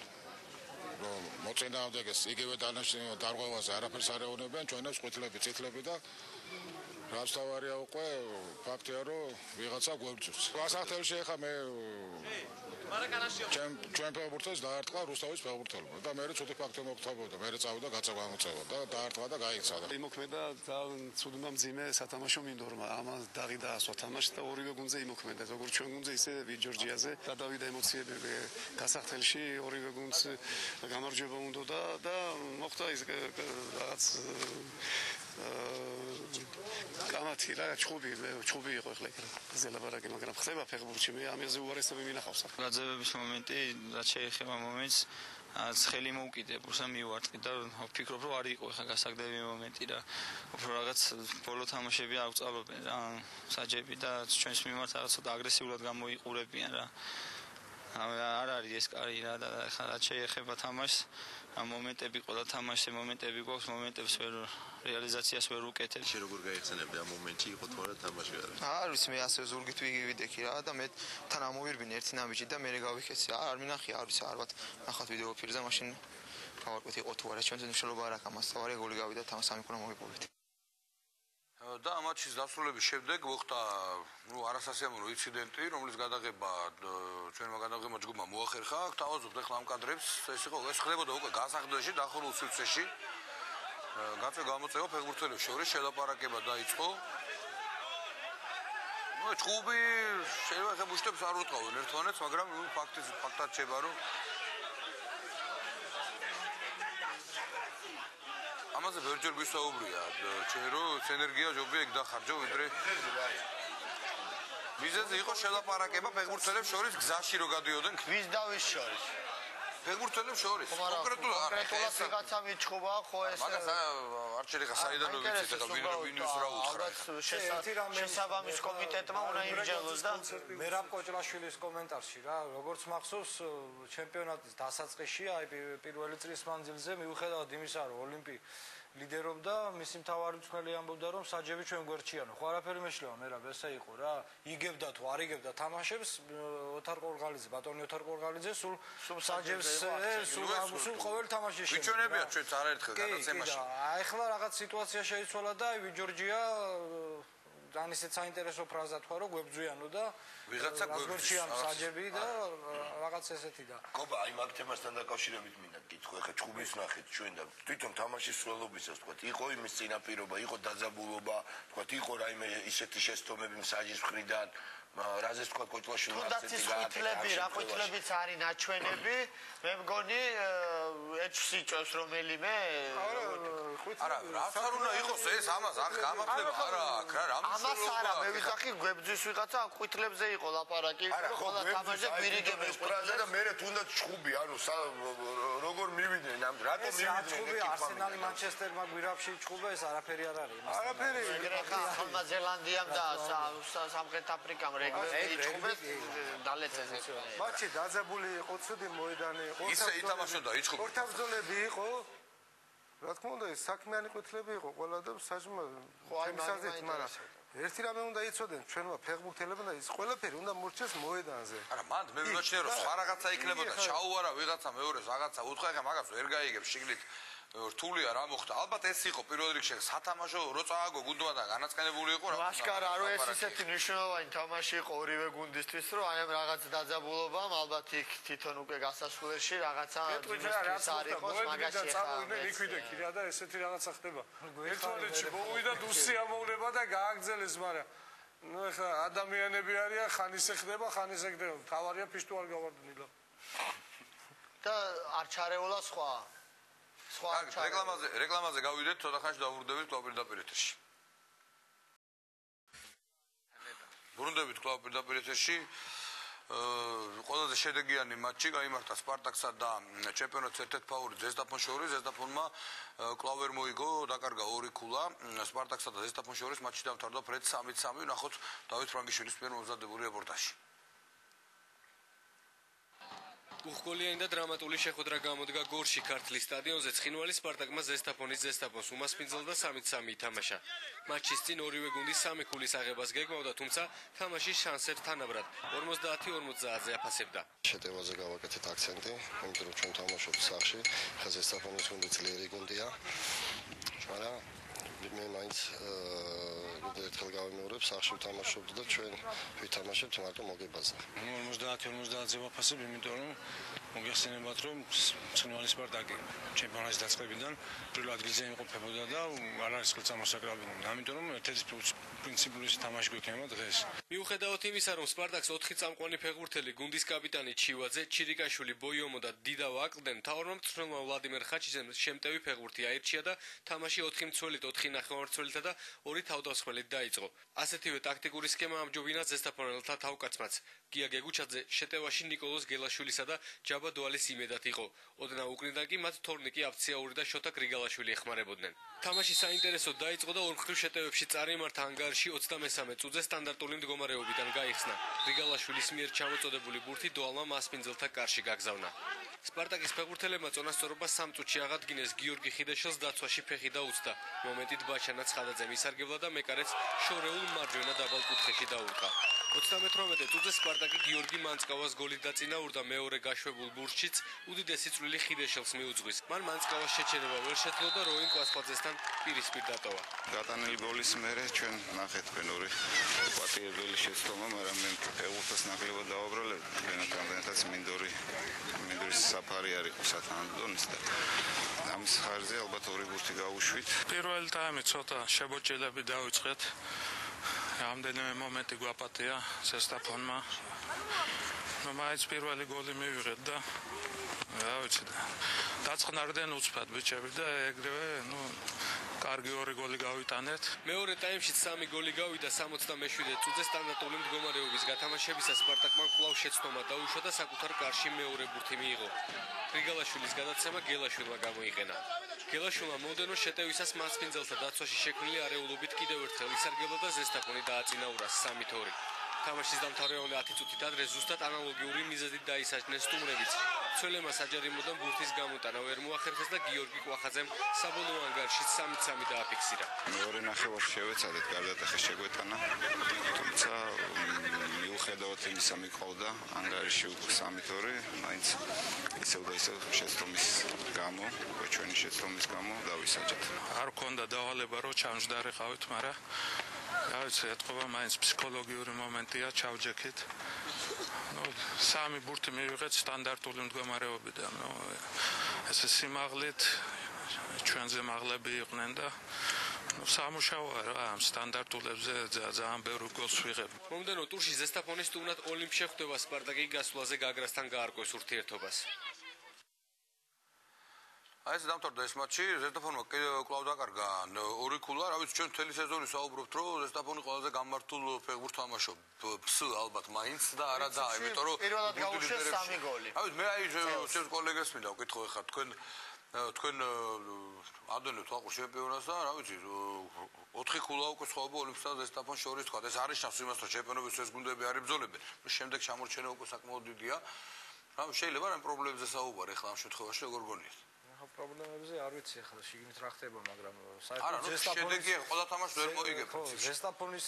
რომ მოწინააღმდეგეს იგივე დარღვევაზე არაფერს არ ეუბნებიან, ჩვენებს ყვითლები, წითლები და რაც თავარია უკვე ფაქტია რომ ვიღაცა გვერდზობს. გასახდელში ახლა მე ჩვენ ფეხბურთელს დაარტყა რუსთავის ფეხბურთელმა და მე ცოტა ფაქტი მოგხვდებოდა, მე წავიდა გაწევამოწევა და დაარტყა და გაიქცა. იმოქმედა ძალიან ცუდმა მძიმე სათამაშო მინდორმა, ამას დაღიდა ასვა თამაში და ორივე გუნდზე იმოქმედა, როგორც ჩვენ გუნდზე, ისე ვიჯორჯიაზე გადავიდა ემოციები გასახდელში, ორივე გუნდს გამარჯვება უნდოდა და მოხდა ის რაღაც კამათი რა ჩხუბი იყო ახლა ზელაბარაკი, მაგრამ ხდება ფეხბურთში, მე ამაზე უარესები მინახავს. გაძევების მომენტი, რაც შეეხება მომენტს, ხელი მოუკიდე, უბრალოდ მივარტყი და ვფიქრობ, რომ არ იყო ახლა გასაგდები მომენტი და უფრო რაღაც ბოლო თამაშები არ ვწალობენ რა, საჯები და ჩვენს მიმართ რაღაც ცოტა აგრესიულად გამოიყურებიან რა. არ არის ეს კარი რა და ახლა რაც შეეხება თამაშს, ამ მომენტები ყველა თამაშზე მომენტები გვაქვს, მომენტებს ვერ რეალიზაციას ვერ უკეთებ. შე როგორ გაიხსენებდი ამ მომენტში იყო თუ არა თამაში არა? არ ვიცი, მე ასე ზურგით ვიდექი რა და მე თან ამოვირბინე ერთი ნაბიჯი და მე გავიქეცი. არ მინახია, არ ვიცი, ალბათ ნახავთ ვიდეო ფირზე, მაშინ გავარკვეთი იყო თუ არა, ჩვენზე მნიშვნელობა არ აქვს, ამას თავარი გოლი გავიდა, თამაში სამი ქონა მოვიპოვეთ. და ამ მატჩის დასრულების შემდეგ მოხდა არასასიამოვნო ინციდენტი, რომლის გადაღება ჩვენმა გადაღებმა ჯგუფმა მოახერხა. გთავაზობთ ახლა ამ კადრებს, ეს ხდებოდა უკვე გასახდელში, დახურულ სივრცეში. გამოწევა ფეხბურთელებს შორის შელაპარაკება დაიწყო. ჭუბი შეიძლება ბუშტებს არ უტყავენ ერთმანეთს, მაგრამ ფაქტად შეება რომ ამაზე ვერჯერ გვისაუბრია, ჩვენ რომ ენერგია ჯობია იქ დახარჯო, ვიდრე მიზეზი იყო შელაპარაკება ფეხბურთელებს შორის გზაში რო გადიოდნენ, ვის და ვის შორის? ფეხბურთელებს შორის. კონკრეტულად ვიღაცა მიჩხუბა, ხო ეს მაგას არ შეიძლება საიდან ვიცით, ეხლა ვინ რა უთხრა. შესაბამის კომიტეტმა უნდა იმჯელოს და მერაბ კოჭლაშვილის კომენტარში რა, როგორც მახსოვს, ჩემპიონატის დასაწყისში, აი პირველი წრის მანძილზე მიუხედავად იმისა, რომ ოლიმპი ლიდერობდა, მისი მთავარი მწვრთნელი ამბობდა, რომ საჯები ჩვენ გვერდჩიანო. ხო არაფერი მეშლება, მერაბ ესე იყო რა. იგებდა თუ არ იგებდა თამაშებს, ოთარ ყორღალიძე, ბატონი ოთარ ყორღალიძე სულ საჯებს სულ ყოველ თამაშში შევა. ვიჩვენებია ჩვენც არაერთხელ გადაცემაში. აი ახლა რაღაც სიტუაცია შეიცვალა და აი ვიჯორჯია ძალიან ისეთ საინტერესო ფრაზა თქვა, რომ გვებძვიანო და ვიღაცა გვერდჩიან საჯები და რაღაც ესეთი და. გობა, აი მაგ თემასთან დაკავშირებით მინდა გითხო, ეხა ჭუბის ნახეთ ჩვენ და თვითონ თამაშის სრულობისას თქვა, იყო იმის წინაპირობა, იყო დაძაბულობა, თქვა, იყო რაიმე ისეთი შეცდომები მსაჯის მხრიდან, რაზეც თქვა კოჭლაშვილმა თუნდაც ის ყვითლები, რა ყვითლებიც არის ნაჩვენები, მე მგონი ეჩსი ჭოს რომელიმე არა, რაც არ უნდა იყოს ეს ამას არ გამახდება, არა, რა ამას არა, მე ვიხახი გვებძვის ვიღაცა ამ ყვითლებზე იყო ლაპარაკი, ყველა თამაშზე გვირიგებენ ყვითლებზე და მე თუნდაც ჭუბი, ანუ როგორ მივიდნენ ამ რატომ მივიდნენ ჭუბი არსენალი მანჩესტერმა გვირაბში ჭუბა ეს არაფერი არ არის. არაფერი. ახალმა ზელანდიამ და სამხრეთ აფრიკამ რეგიონი ჭუბეს დალეცეს ეს. მატჩი დაძაბული იყო, ცუდი მოედანი იყო. ისე ითამაშოდა, იწყო. ორთაბრძოლები იყო. რა თქმა უნდა, ეს საქმიანი ყვითლები იყო ყველა და საჯმა თემისაზეც, მაგრამ ერთი რამე უნდა იცოდნენ ჩვენმა ფეხბურთელებმა და ის ყველაფერი უნდა მორჩეს მოედანზე. არა, მანდ მე ვიმაჩნია რომ სხვა რაღაცა იქნებოდა, ჩაუარა ვიღაცა მეორეს რაღაცა უთხრა, ხა მაგას ვერ გაიგებ შიგნით. რთულია რა მოხდა. ალბათ ეს იყო პირველ რიგში სათამაშო რო წააგო გუნდმა და განაცხენებული იყო რა. ვაშკარა რომ ეს ისეთი მნიშვნელოვანი თამაში იყო ორივე გუნდისთვის, რომ აი ამ რაღაც დაძაბულობამ ალბათ იქ თვითონ უკვე გასასვლელში რაღაცა ის არ იყოს მაგაში ხარ. ლიკვიდექი რა და ესეთი რაღაცა ხდება. ერთმანეთში მოვიდა უსიამოვნება და გააგრძელეს, მაგრამ ნუ ეხლა ადამიანები არიან, ხან ისე ხდება, ხან ისე ხდება. თავარია ფიშტუ არ გავარდნილა. და არ ჩარეულა სხვა რეკლამაზე გავიდეთ, ცოტა ხანში დავუბრუნდებით კლუბ პირდაპირ ეთერში. ბრუნდებით კლუბ პირდაპირ ეთერში. ყველაზე შედეგიანი მატჩი გაიმართა სპარტაკსა და ჩემპიონატის ერთ-ერთ ფავორიტ ზესტაფონ შორის. ზესტაფონმა კვლავ ვერ მოიგო, დაკარგა 2 ქულა. სპარტაკსა და ზესტაფონ შორის მატჩი დამთავრდა ფრედ 3-3. ნახოთ დავით ფრანგიშვილის მიერ მომზადებული რეპორტაჟი. უხკოლიანი და დრამატული შეხვედრა გამოდგა გორში ქართლის სტადიონზე. ცხინვალი სპარტაკმა ზესტაფონს უმასპინძლა და 3-3 ითამაშა. მატჩის წინ ორივე გუნდი 3 ქულის აღებას გეგმავდა, თუმცა თამაში შანსებს თანაბრად 50-50-ზე აფასებდა. შეტევაზე გავაკეთეთ აქცენტი, იმიტომ რომ ჩვენ თამაშობთ სახლში, ხა ზესტაფონის გუნდი ძლიერი გუნდია. მაგრამ მე მაინც ერთხელ გავიმეორებ, სახლში ვთამაშობთ და ჩვენ ვითამაშებთ მარტო მოგებაზე. 50-50-ზე ვაფასებ, იმიტომ რომ მოგეხსენებათ, რომ ცხინვალი სპარტაკი ჩემპიონატის დაწყებიდან პირველ ადგილზე იმყოფებოდა და არ არის ხელსამოსაკრავი. ამიტომ რომ ერთ-ერთი პრინციპულესი თამაში გვექნება დღეს. მიუხედავად იმისა, რომ სპარტაკს 4 წამყვანი ფეხბურთელი გუნდის კაპიტანი ჩივაძე, ჩირიკაშვილი, ბოიომო და დიდავა აკლდნენ, მთავარმა მწვრთნელმა ვლადიმერ ხაჩიძემ შემტევი ფეხბურთი აირჩია და თამაში 4 მცველით, 4 ნახევარმცველითა და 2 თავდამსხმელით დაიწყო. ასეთივე ტაქტიკური სქემა ამჯობინა ზესტაფონელთა თავკაცმაც. გია გეგუჩაძე შეტევაში ნიკოლოზ გელაშვილისა და ჯაბა დუალის იმედად იყო. ოდნა უკრიდან კი მათ თორნიკი აფციაური და შოთა გრიგალაშვილი ეხმარებოდნენ. თამაში საინტერესოდ დაიწყო და ორმხრივ შეტევებში წარიმართა ანგარიში 23 წუთზე სტანდარტული მდგომარეობიდან გაიხსნა. გრიგალაშვილის მიერ ჩამოწოდებული ბურთი დუალმა მასპინძელთა კარში გაგზავნა. სპარტაკის ფეხბურთელებმა წონასწორობა 3 წუთში აღადგინეს. გიორგი ხიდაშელს დაცვაში ფეხი დაუწდა. მომენტით ბაჩანა ცხადაძემ ისარგებლა და მეკარეც შორეულ მარჯვენა დაბალ კუთხეში დაურყა. 38 წუთზე სპარტაკი გიორგი მანწკავას გოლით დაწინაურდა. მეორე გაშვებულ ბურთშიც უდიდესი წვლილი ხიდაშელს მიუძღვის. მან მანწკავას შეჩერება ვერ შეძლო და როინ კვასპაძესთან პირისპირ დატოვა. გატანილი გოლის მერე ჩვენ ნახეთ ფენური პატიებელი შეცდომა, მაგრამ მე ფეხბურთს ნაკლებად დავაბრალებ. რამდენადაც მინდორი საფარი არ იყო სათანადო და ამის ხარჯზე ალბათ 2 ბურთი გავუშვით. პირველ ტაიმი ცოტა შებოჭილები დავიწყეთ. რამდენიმე მომენტი გვაპატია ზესტაფონმა. მაინც პირველი გოლი მივიღეთ და რა ვიცი, დაწყნარდნენ უცბად ბიჭები და ეგრევე, კარგი 2 გოლი გავიტანეთ. მეორე ტაიმშიც 3 გოლი გავიდა 67 წუთზე სტანდარტული მდგომარეობის გათამაშებისას სპარტაკმა კვლავ შეცდომა დაუშვა და საკუთარ კარში მეორე ბურთი მიიღო. გრიგალაშვილის გადაცემა გელაშვილმა გამოიყენა. გელაშვილმა მომდენო შეტევისას მასპინძელთა დაცვაში შექმნილი არეულობით კიდევ ერთხელ ისარგებლა და ზესტაფონი დააწინაურა 3-2. თამაშის დამთავრებამდე 10 წუთით ადრე ზუსტად ანალოგიური მიზეზით დაისაჯნეს სტუმრებიც. მცველებმა საჯარიმოდან ბურთის გამოტანა ვერ მოახერხეს და გიორგი კვახაძემ საბოლოო ანგარიში 3-3 დააფიქსირა. მეორე ნახევარში შევეცადეთ, გარდატეხე შეგვეტანა, თუმცა მიუხედავად იმისა მიყავდა ანგარიში უკვე 3-2, მაინც ისევ და ისევ შეცდომის გამო, ჩვენი შეცდომის გამო დავისაჯეთ. არ გქონდა დავალება რომ ჩამჯდარიყავით, მაგრამ რა ვიცი, ეთყობა მაინც ფსიქოლოგიური მომენტია, ჩავჯექით. 3 ბურთი მივიღეთ სტანდარტული მდგომარეობიდან. ესე სიმაღლით ჩვენზე მაღლები იყვნენ და სამუშაოა რა ამ სტანდარტულებზე ძალიან ბევრი გოლს ვიღებ. მომდენო ტურში ზესტაფონის სტუმრად ოლიმპ შეხვდება სპარტაკი გასვლაზე გაგრასთან გაარკვევს ურთიერთობას. აი ეს დამთავრდა ეს მატჩი, ზესტაფონმა კვლავ დაკარგა 2 ქულა. რა ვიცი, ჩვენ მთელი სეზონი საუბრობთ, რომ ზესტაფონი ყველაზე გამართულ ფეხბურთს თამაშობს. ალბათ მაინც და არა და, იმიტომ რომ პირველად გაუშვეს 3 გოლი. რა ვიცი, მე ჩემს კოლეგას მინდა ვკითხო ახლა თქვენ ადონებთ აყურ ჩემპიონატს და რა ვიცი 4 ქულა უკვე სხვაობა ოლიმპსა და ზესტაფონ შორის თქვა. ეს არის შანსი იმას, რომ ჩემპიონობის ეს გუნდები არ იბრძოლებენ. შემდეგ ჩამორჩენა უკვე საკმაოდ დიდია. რა შეიძლება რა პრობლემებზე საუბარი ახლა ამ შემთხვევაში როგორ გონიათ? პრობლემებზე არ ვიცი ახლა შიგნით რა ხდება, მაგრამ საერთოდ შედეგია ყველა თამაშს ვერ მოიგებ. ზესტაფონის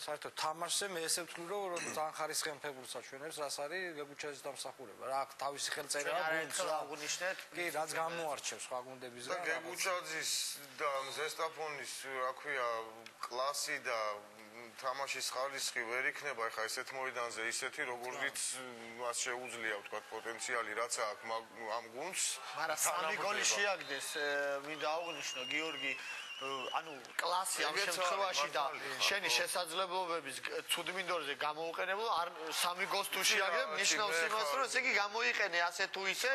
საერთოდ თამაშზე მე ესე ვთვლი, რომ ძალიან ხარისხიან ფეხბურთს აჩვენებს, რას არის გეგუჩაძის დამსახურება. რა აქ თავისი ხელწერაა გუნდს აღნიშნეთ. კი, რაც გამოარჩევს სხვა გუნდებისგან. და გეგუჩაძის და ზესტაფონის, რა ქვია, კლასი და თამაშის ხარისხი ვერ იქნება ხა ესეთ მოედანზე ისეთი როგორიც მას შეუძლია ვთქვა პოტენციალი რაც აქვს ამ გუნდს. მაგრამ 3 გოლი შეაგდეს, მინდა აღვნიშნო გიორგი, ანუ კლასი ამ შემთხვევაში და შენი შესაძლებლობების ცუდი მინდორზე გამოუყენებლო 3 გოლს თუ შეაგებ, ნიშნავს იმას, რომ ესე იგი გამოიყენე ასე თუ ისე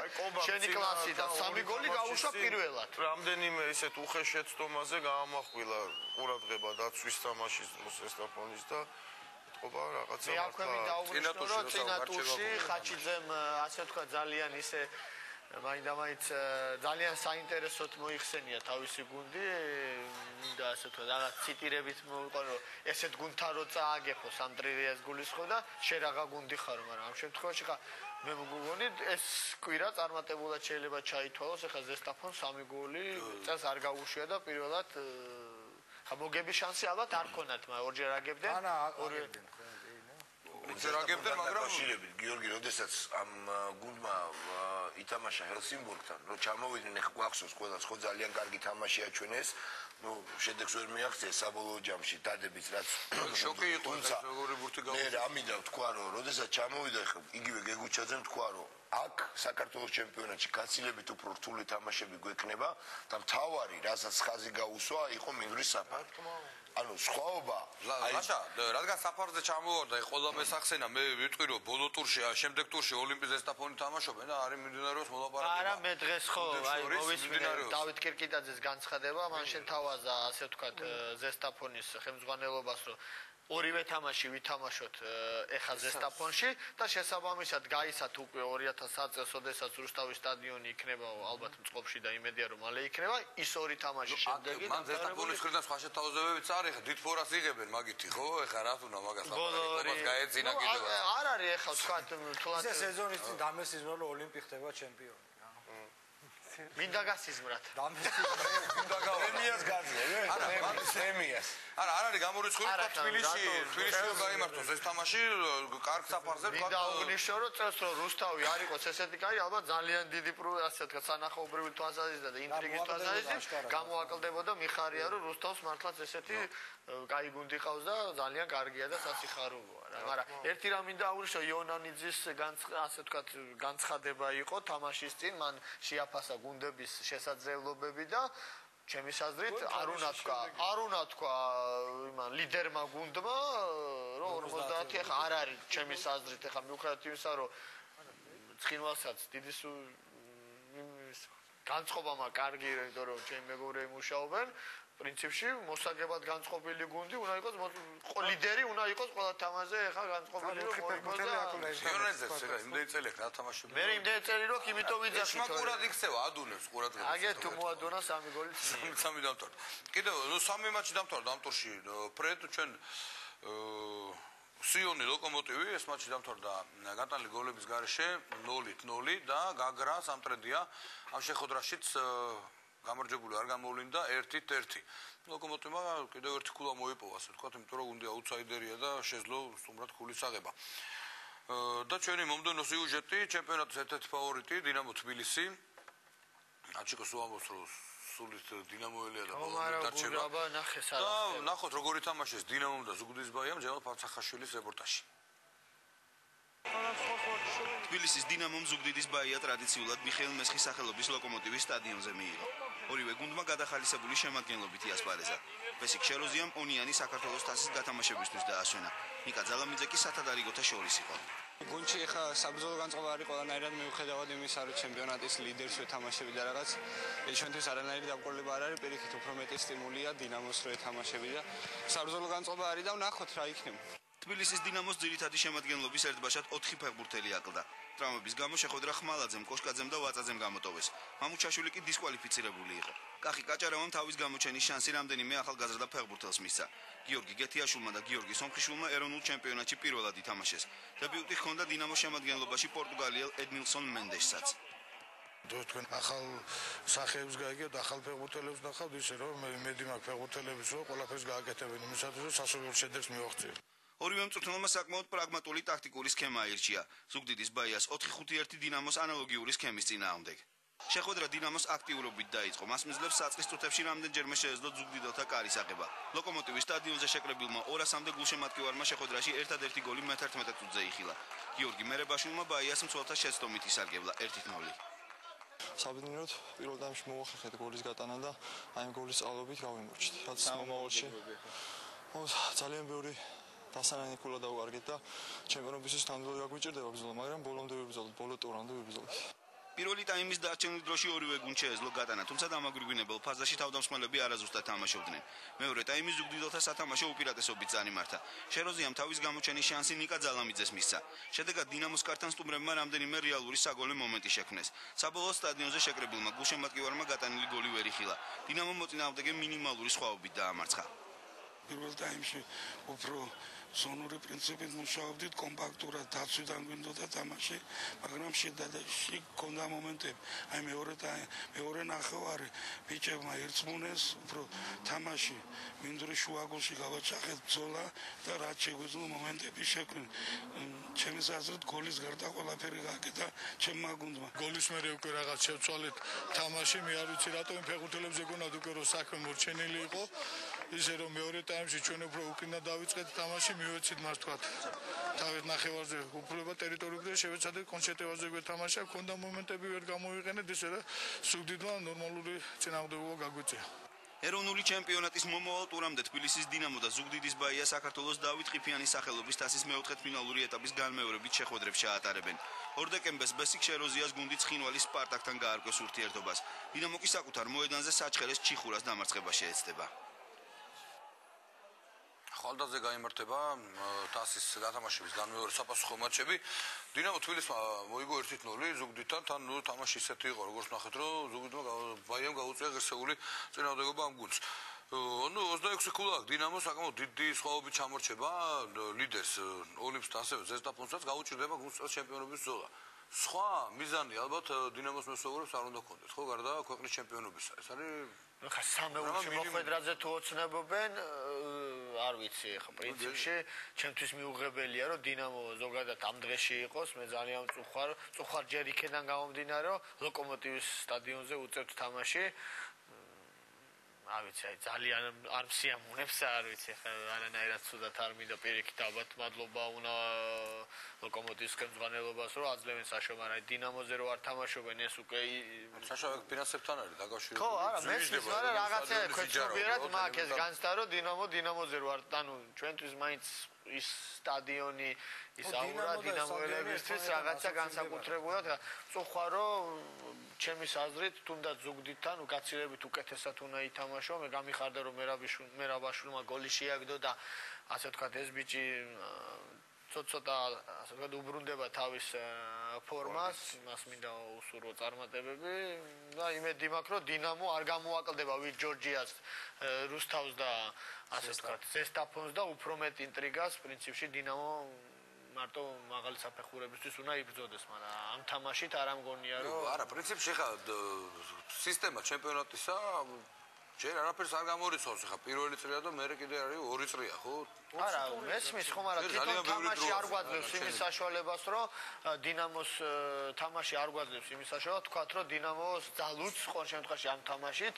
შენი კლასი და 3 გოლი გაუშვა პირველად. რამდენიმე ისეთ უხეშ შეცდომაზე გაამახვილა ყურადღება დაცვის თამაშის დროს ზესტაფონის და ეთყობა რაღაცა მე აქვე მინდა აუგრძნო რომ წინა ტურში ხაჩიძემ ასე ვთქვა ძალიან ისე მაინდა-მაინც ძალიან საინტერესოდ მოიხსენია თავისი გუნდი მინდა ასე ვთქვა რაღაც ციტირებით მოვიყო რომ ესეთ გუნდთან რო წააგებო სამტრილიას გულისხმობ და შენ რაღა გუნდი ხარ მაგრამ ამ შემთხვევაში ხა მე მგონი ეს კვირა წარმატებულად შეიძლება ჩაითვალოს ეხა ზესტაფონ 3 გოლი წელს არ გაუშვია და პირველად ხა მოგების შანსი ალბათ არ ქონათ მაგრამ ორჯერ აგებდნენ ზერაგებდნენ მაგრამ შილებით გიორგი როდესაც ამ გუნდმა ითამაშა ჰელსინბურგთან რომ ჩამოვიდნენ ხა გვახსოვს ყველას ხო ძალიან კარგი თამაში აჩვენეს ну შედეგს ვერ მიაღწია საბოლოო ჯამში დადებიც რაც შოკი იყო როგორი ბურთი მე ამიდა თქვა რომ როდესაც ჩამოვიდა ხა იგივე გეგუჩაძემ თქვა რომ აქ საქართველოს ჩემპიონატში გაცილებით უფრო რთული თამაშები გვექნება და მთავარი რასაც ხაზი გაუსვა იყო მინდვრის საფარი ანუ სხვაობა ლაშა რადგან საფარზე ჩამოვარდა ყველა მესახსენა მე ვიტყვი რომ ბოლო ტურში შემდეგ ტურში ოლიმპის ზესტაფონი თამაშობენ და არის მიმდინარეობს მოლაპარაკება არა მე დღეს ხო აი მოვისმინე დავით კირკიტაძეს განცხადება მან შეთავაზა ასე ვთქვათ ზესტაფონის ხელმძღვანელობას რომ ორივე თამაში ვითამაშოთ ეხა ზესტაფონში და შესაბამისად გაისათ უკვე 2000 წელს ოდესაც რუსთავის სტადიონი იქნება ალბათ მწყობში და იმედია რომ მალე იქნება ის ორი თამაში შემდეგი მან ზესტაფონის მხრიდან სხვა შეთავაზებებიც არის ეხა დიდფორას იღებენ მაგითი ხო ეხა რა თუნა მაგას ლაპარაკობს გაეცინა კიდევ არ არის ეხა ვთქვათ თულად ეს სეზონის წინ დამესიზმრო რომ ოლიმპი ხდება ჩემპიონი მინდა გასიზმრათ მინდა პრემიას გაძლევ არა პრემიას არა არ არის გამორიცხული და თბილისში გაიმართოს ეს თამაში კარგ საფარზე ვთქვა მინდა უგნიშნო რომ წელს რომ რუსთავი არ იყოს ესეთი კაი ალბათ ძალიან დიდი ასე ვთქვა სანახაობრივი თვალსაზრისით და ინტრიგის თვალსაზრისით გამოაკლდებოდა მიხარია რომ რუსთავს მართლაც ესეთი კაი გუნდი ყავს და ძალიან კარგია და სასიხარულოა რა მაგრამ ერთი რამ მინდა აღვნიშნო იონანიძის ასე ვთქვათ განცხადება იყო თამაშის წინ მან შეაფასა გუნდების შესაძლებლობები და ჩემი აზრით არ უნდა თქვა იმან ლიდერმა გუნდმა რომ 50 ეხა არ არის ჩემი აზრით ეხა მიუხედავად იმისა რომ ცხინვალსაც დიდი განწყობამა კარგი იმიტომ რომ ჩემი მეგობრები მუშაობენ პრინციპში მოსაგებად განწყობილი გუნდი უნდა იყოს ლიდერი უნდა იყოს ყველა თამაშზე ეხა განწყობილი რომ იონეზეს ეხა იმდენი წელი ხა თამაშობ მე იმდენი წელი რომ იმიტომ ვიძახით შმაკურად იქცევა ადუნებს ყურადღებას აგე თუ მოადონა 3 გოლი 3 დამთავრდა კიდევ 3 მატჩი დამთავრდა ამ ტურში ფრედ ჩვენ სიონი ლოკომოტივი ეს მატჩი დამთავრდა გატანილი გოლების გარეშე 0-0 და გაგრა სამტრედია ამ შეხვედრაშიც გამარჯვებული არ გამოვლინდა 1-1 ლოკომოტივმა კიდევ ერთი ქულა მოიპოვა ასე ვთქვათ იმიტომ რომ გუნდი აუთსაიდერია და შეძლო სტუმრად ქულის აღება და ჩვენი მომდევნო სიუჟეტი ჩემპიონატის ერთ-ერთი ფავორიტი დინამო თბილისი აჩიკოს უამბობს რომ სულით დინამოელია და ბოლომდე დარჩება და ნახოთ როგორი თამაშეს დინამომ და ზუგდისბაიამ ჯემალ ფარცახაშვილის რეპორტაჟი თბილისის დინამომ ზუგდიდის ბაია ტრადიციულად მიხეილ მესხის სახელობის ლოკომოტივის სტადიონზე მიიღო. ორივე გუნდმა გადახალისებული შემადგენლობითი ასპარეზა. ბესიკ შეროზიამ ონიანი საქართველოს თასის გათამაშებისთვის დაასვენა. ნიკა ძალამიძე კი სათადარიგოთა შორის იყო. გუნდში ხა საბრძოლო განწყობა არის ყველანაირად მიუხედავად იმისა რომ ჩემპიონატის ლიდერს ვეთამაშები და რაღაც ჩვენთვის არანაირი დაკვირვება არ არის პირიქით უფრო მეტი სტიმულია დინამოს რო ეთამაშები და საბრძოლო განწყობა არის და ვნახოთ რა იქნება. თბილისის დინამოს ძირითადი შემადგენლობის ერთბაშად 4 ფეხბურთელი აკლდა. ტრავმების გამო შეხვედრა ხმალაძემ, კოშკაძემ და ვაწაძემ გამოტოვეს. მამუჩაშვილი კი დისკვალიფიცირებული იყო. კახი კაჭარავამ თავის გამოჩენის შანსი რამდენიმე ახალგაზრდა ფეხბურთელს მისცა. გიორგი გეთიაშვილმა და გიორგი სომხიშვილმა ეროვნულ ჩემპიონატში პირველად ითამაშეს. დებიუტი ჰქონდა დინამოს შემადგენლობაში პორტუგალიელ ედმილსონ მენდეშსაც. თქვენ ახალ სახეებს გაიგებთ, ახალ ფეხბურთელებს ნახავთ ისე რომ მედი მაქვს ფეხბურთელების რომ ყველაფერს გააკეთებენ იმისათვის რომ სასურველ შედეგს მივაღწიოთ. ორივე მწვრთნელმა საკმაოდ პრაგმატული ტაქტიკური სქემა აირჩია. ზუგდიდის ბაიას 4-5-1 დინამოს ანალოგიური სქემის წინააღმდეგ. შეხვედრა დინამოს აქტიურობით დაიწყო. მას მისძლევს საწყის წუთებში რამდენჯერმე შეეძლო ზუგდიდელთა კარის აღება. ლოკომოტივის სტადიონზე შეკრებილმა 200-მდე გულშემატკივარმა შეხვედრაში ერთადერთი გოლი მე-11 წუთზე იხილა. გიორგი მერებაშვილმა ბაიას მცველთა შეცდომით ისარგებლა 1-0. საბედნიეროდ პირველ ტაიმში მოვახერხეთ გოლის გატანა და აი ამ გოლის სწავლობით გავიმორჩით. რაც მომავალში ძალიან ბევრი დასანანი ქულა დავუარგეთ და ჩემპიონობისთვის ნამდვილად გაგვიჭირდება ბრძოლა, მაგრამ ბოლომდე ვიბრძოლეთ, ბოლო ტურამდე ვიბრძოლეთ. პირველი ტაიმის დარჩენილ დროში ორივე გუნდს შეეძლო გატანა, თუმცა დამაგვირგვინებელ ფაზაში თავდამსხმელები არაზუსტად თამაშობდნენ. მეორე ტაიმის ზუგდიდელთა სათამაშო უპირატესობით წარიმართა. შეროზიამ თავის გამოჩენის შანსი ნიკა ძალამიძეს მისცა. შედეგად დინამოს კართან სტუმრებმა რამდენიმე რეალური საგოლე მომენტი შექმნეს. საბოლოოდ სტადიონზე შეკრებილმა გულშემატკივარმა გატანილი გოლი ვერ იხილა. დინამო მოწინააღმდეგე მინიმალური სხვაობით დაამარცხა. პირველ ტაიმში უფრო ზონური პრინციპით მუშაობდით, კომპაქტურად დაცვიდან გვინდოდა თამაში, მაგრამ შედარებით ჰქონდა მომენტები. აი მეორე ნახევარი ბიჭებმა ერწყმუნეს, უფრო თამაში მინდური შუაგულში გავაჩახეთ ბრძოლა და რაც შეგვეძლო მომენტები შექმნით. ჩემი აზრით გოლის გარდა ყველაფერი გააკეთა ჩემმა გუნდმა. გოლის მერე უკვე რაღაც შევცვალეთ თამაში, მე არ ვიცი რატომ ფეხბურთელებზე გონათ უკვე რომ საქმე მორჩენილი იყო. ისე რომ მეორე ტაიმში ჩვენ უფრო უკინა დავიწყეთ თამაში, მივეცით მას თქვა. თავის ნახევარზე უფლება ტერიტორიაზე შევეცადეთ კონცენტრაციაზე გვეთამაშა, ქონდა მომენტები ვერ გამოვიყენეთ, ისე რომ ზუგდიდმა ნორმალური წინააღმდეგობა გაგვიწია. ეროვნული ჩემპიონატის მომავალ ტურამდე თბილისის დინამო და ზუგდიდის ბაია საქართველოს დავით ყიფიანის სახელობის თასის მეოთხედფინალური ეტაპის განმეორებით შეხვედრებს ჩაატარებენ. 2 დეკემბერს ბესიკ შეროზიას გუნდი ცხინვალის სპარტაკთან გაარკვეს ურთიერთობას. დინამო კი საკუთარ მოედანზე საჩხერეს ჩიხურას დამარცხება შეეცდება. ხვალდაძე გაიმართება თასის გათამაშების განმეორე საფასუხო მატჩები. დინამო თბილისმა მოიგო 1-0 ზუგდიდთან, თან თამაში ისეთი იყო, როგორც ნახეთ, რომ ზუგდიდმა ბაიამ გაუწია ღირსეული წინააღმდეგობა ამ გუნდს. 26 ქულა აქვს დინამოს, საკმაოდ დიდი სხვაობით ჩამორჩება ლიდერს ოლიმპსთან, ასევე ზესტაფონსაც გაუჭირდება გუნდს ჩემპიონობის ბრძოლა. სხვა მიზანი ალბათ დინამოს მოსაუბრებს არ უნდა ჰქონდეთ, ხო, გარდა ქვეყნის ჩემპიონობისა. ეს არის ხა სამეულში მოხვედრაზე თუ ოცნებობენ, არ ვიცი, ხა პრინციპში ჩემთვის მიუღებელია, რომ დინამო ზოგადად ამ დღეში იყოს, მე ძალიან წუხარ ჯერ იქიდან გამომდინარე, რომ ლოკომოტივის სტადიონზე უწევთ თამაში. არ ვიცი, აი ძალიან არ მსიამოვნებს, არ ვიცი, ხა არანაირად ცუდად არ მინდა პირიქით ალბათ მადლობა უნდა ლოკომოტივის ხელმძღვანელობას, რომ აძლევენ საშუალებას, მაგრამ დინამოზე რო არ თამაშობენ, ეს უკვე საშუალო ფინანსებთან არის დაკავშირებული. ხო, არა, მესმის, მაგრამ რაღაცა ქვეშობიერად მაქვს ეს განცდა, რომ დინამოზე რო არ, ანუ ჩვენთვის მაინც ის სტადიონი ის აურა დინამოელებისთვის რაღაცა განსაკუთრებულად წუხვა, რომ ჩემის აზრით თუნდაც ზუგდიდთან უკაცილებით უკეთესად უნდა ითამაშო. მე გამიხარდა რომ მერაბაშვილმა გოლი შეაგდო და ასე ვთქვათ ეს ბიჭი ცოტა ასე ვთქვათ უბრუნდება თავის ფორმას, მას მინდა უსურვო წარმატებები და იმედი მაქვს რომ დინამო არ გამოაკლდება ვით ჯორჯიას, რუსთავს და ასე ვთქვათ ზესტაფონს და უფრო მეტ ინტრიგას პრინციპში დინამო მარტო მაღალი საფეხურებისთვის უნდა იბრძოდეს, მაგრამ ამ თამაშით არ ამგონია რომ არა, პრინციპში ხა სისტემა ჩემპიონატისა ჯერ არაფერს არ გამორიცხავს, ხა პირველი წრია და მერე კიდე არის 2 წრია, ხო? არა, მესმის ხომ არა, თვითონ თამაში არ გვაძლევს იმის საშუალებას, რომ დინამოს თამაში არ გვაძლევს იმის საშუალებას, თქვათ რომ დინამოს ძალუც ყოველ შემთხვევაში ამ თამაშით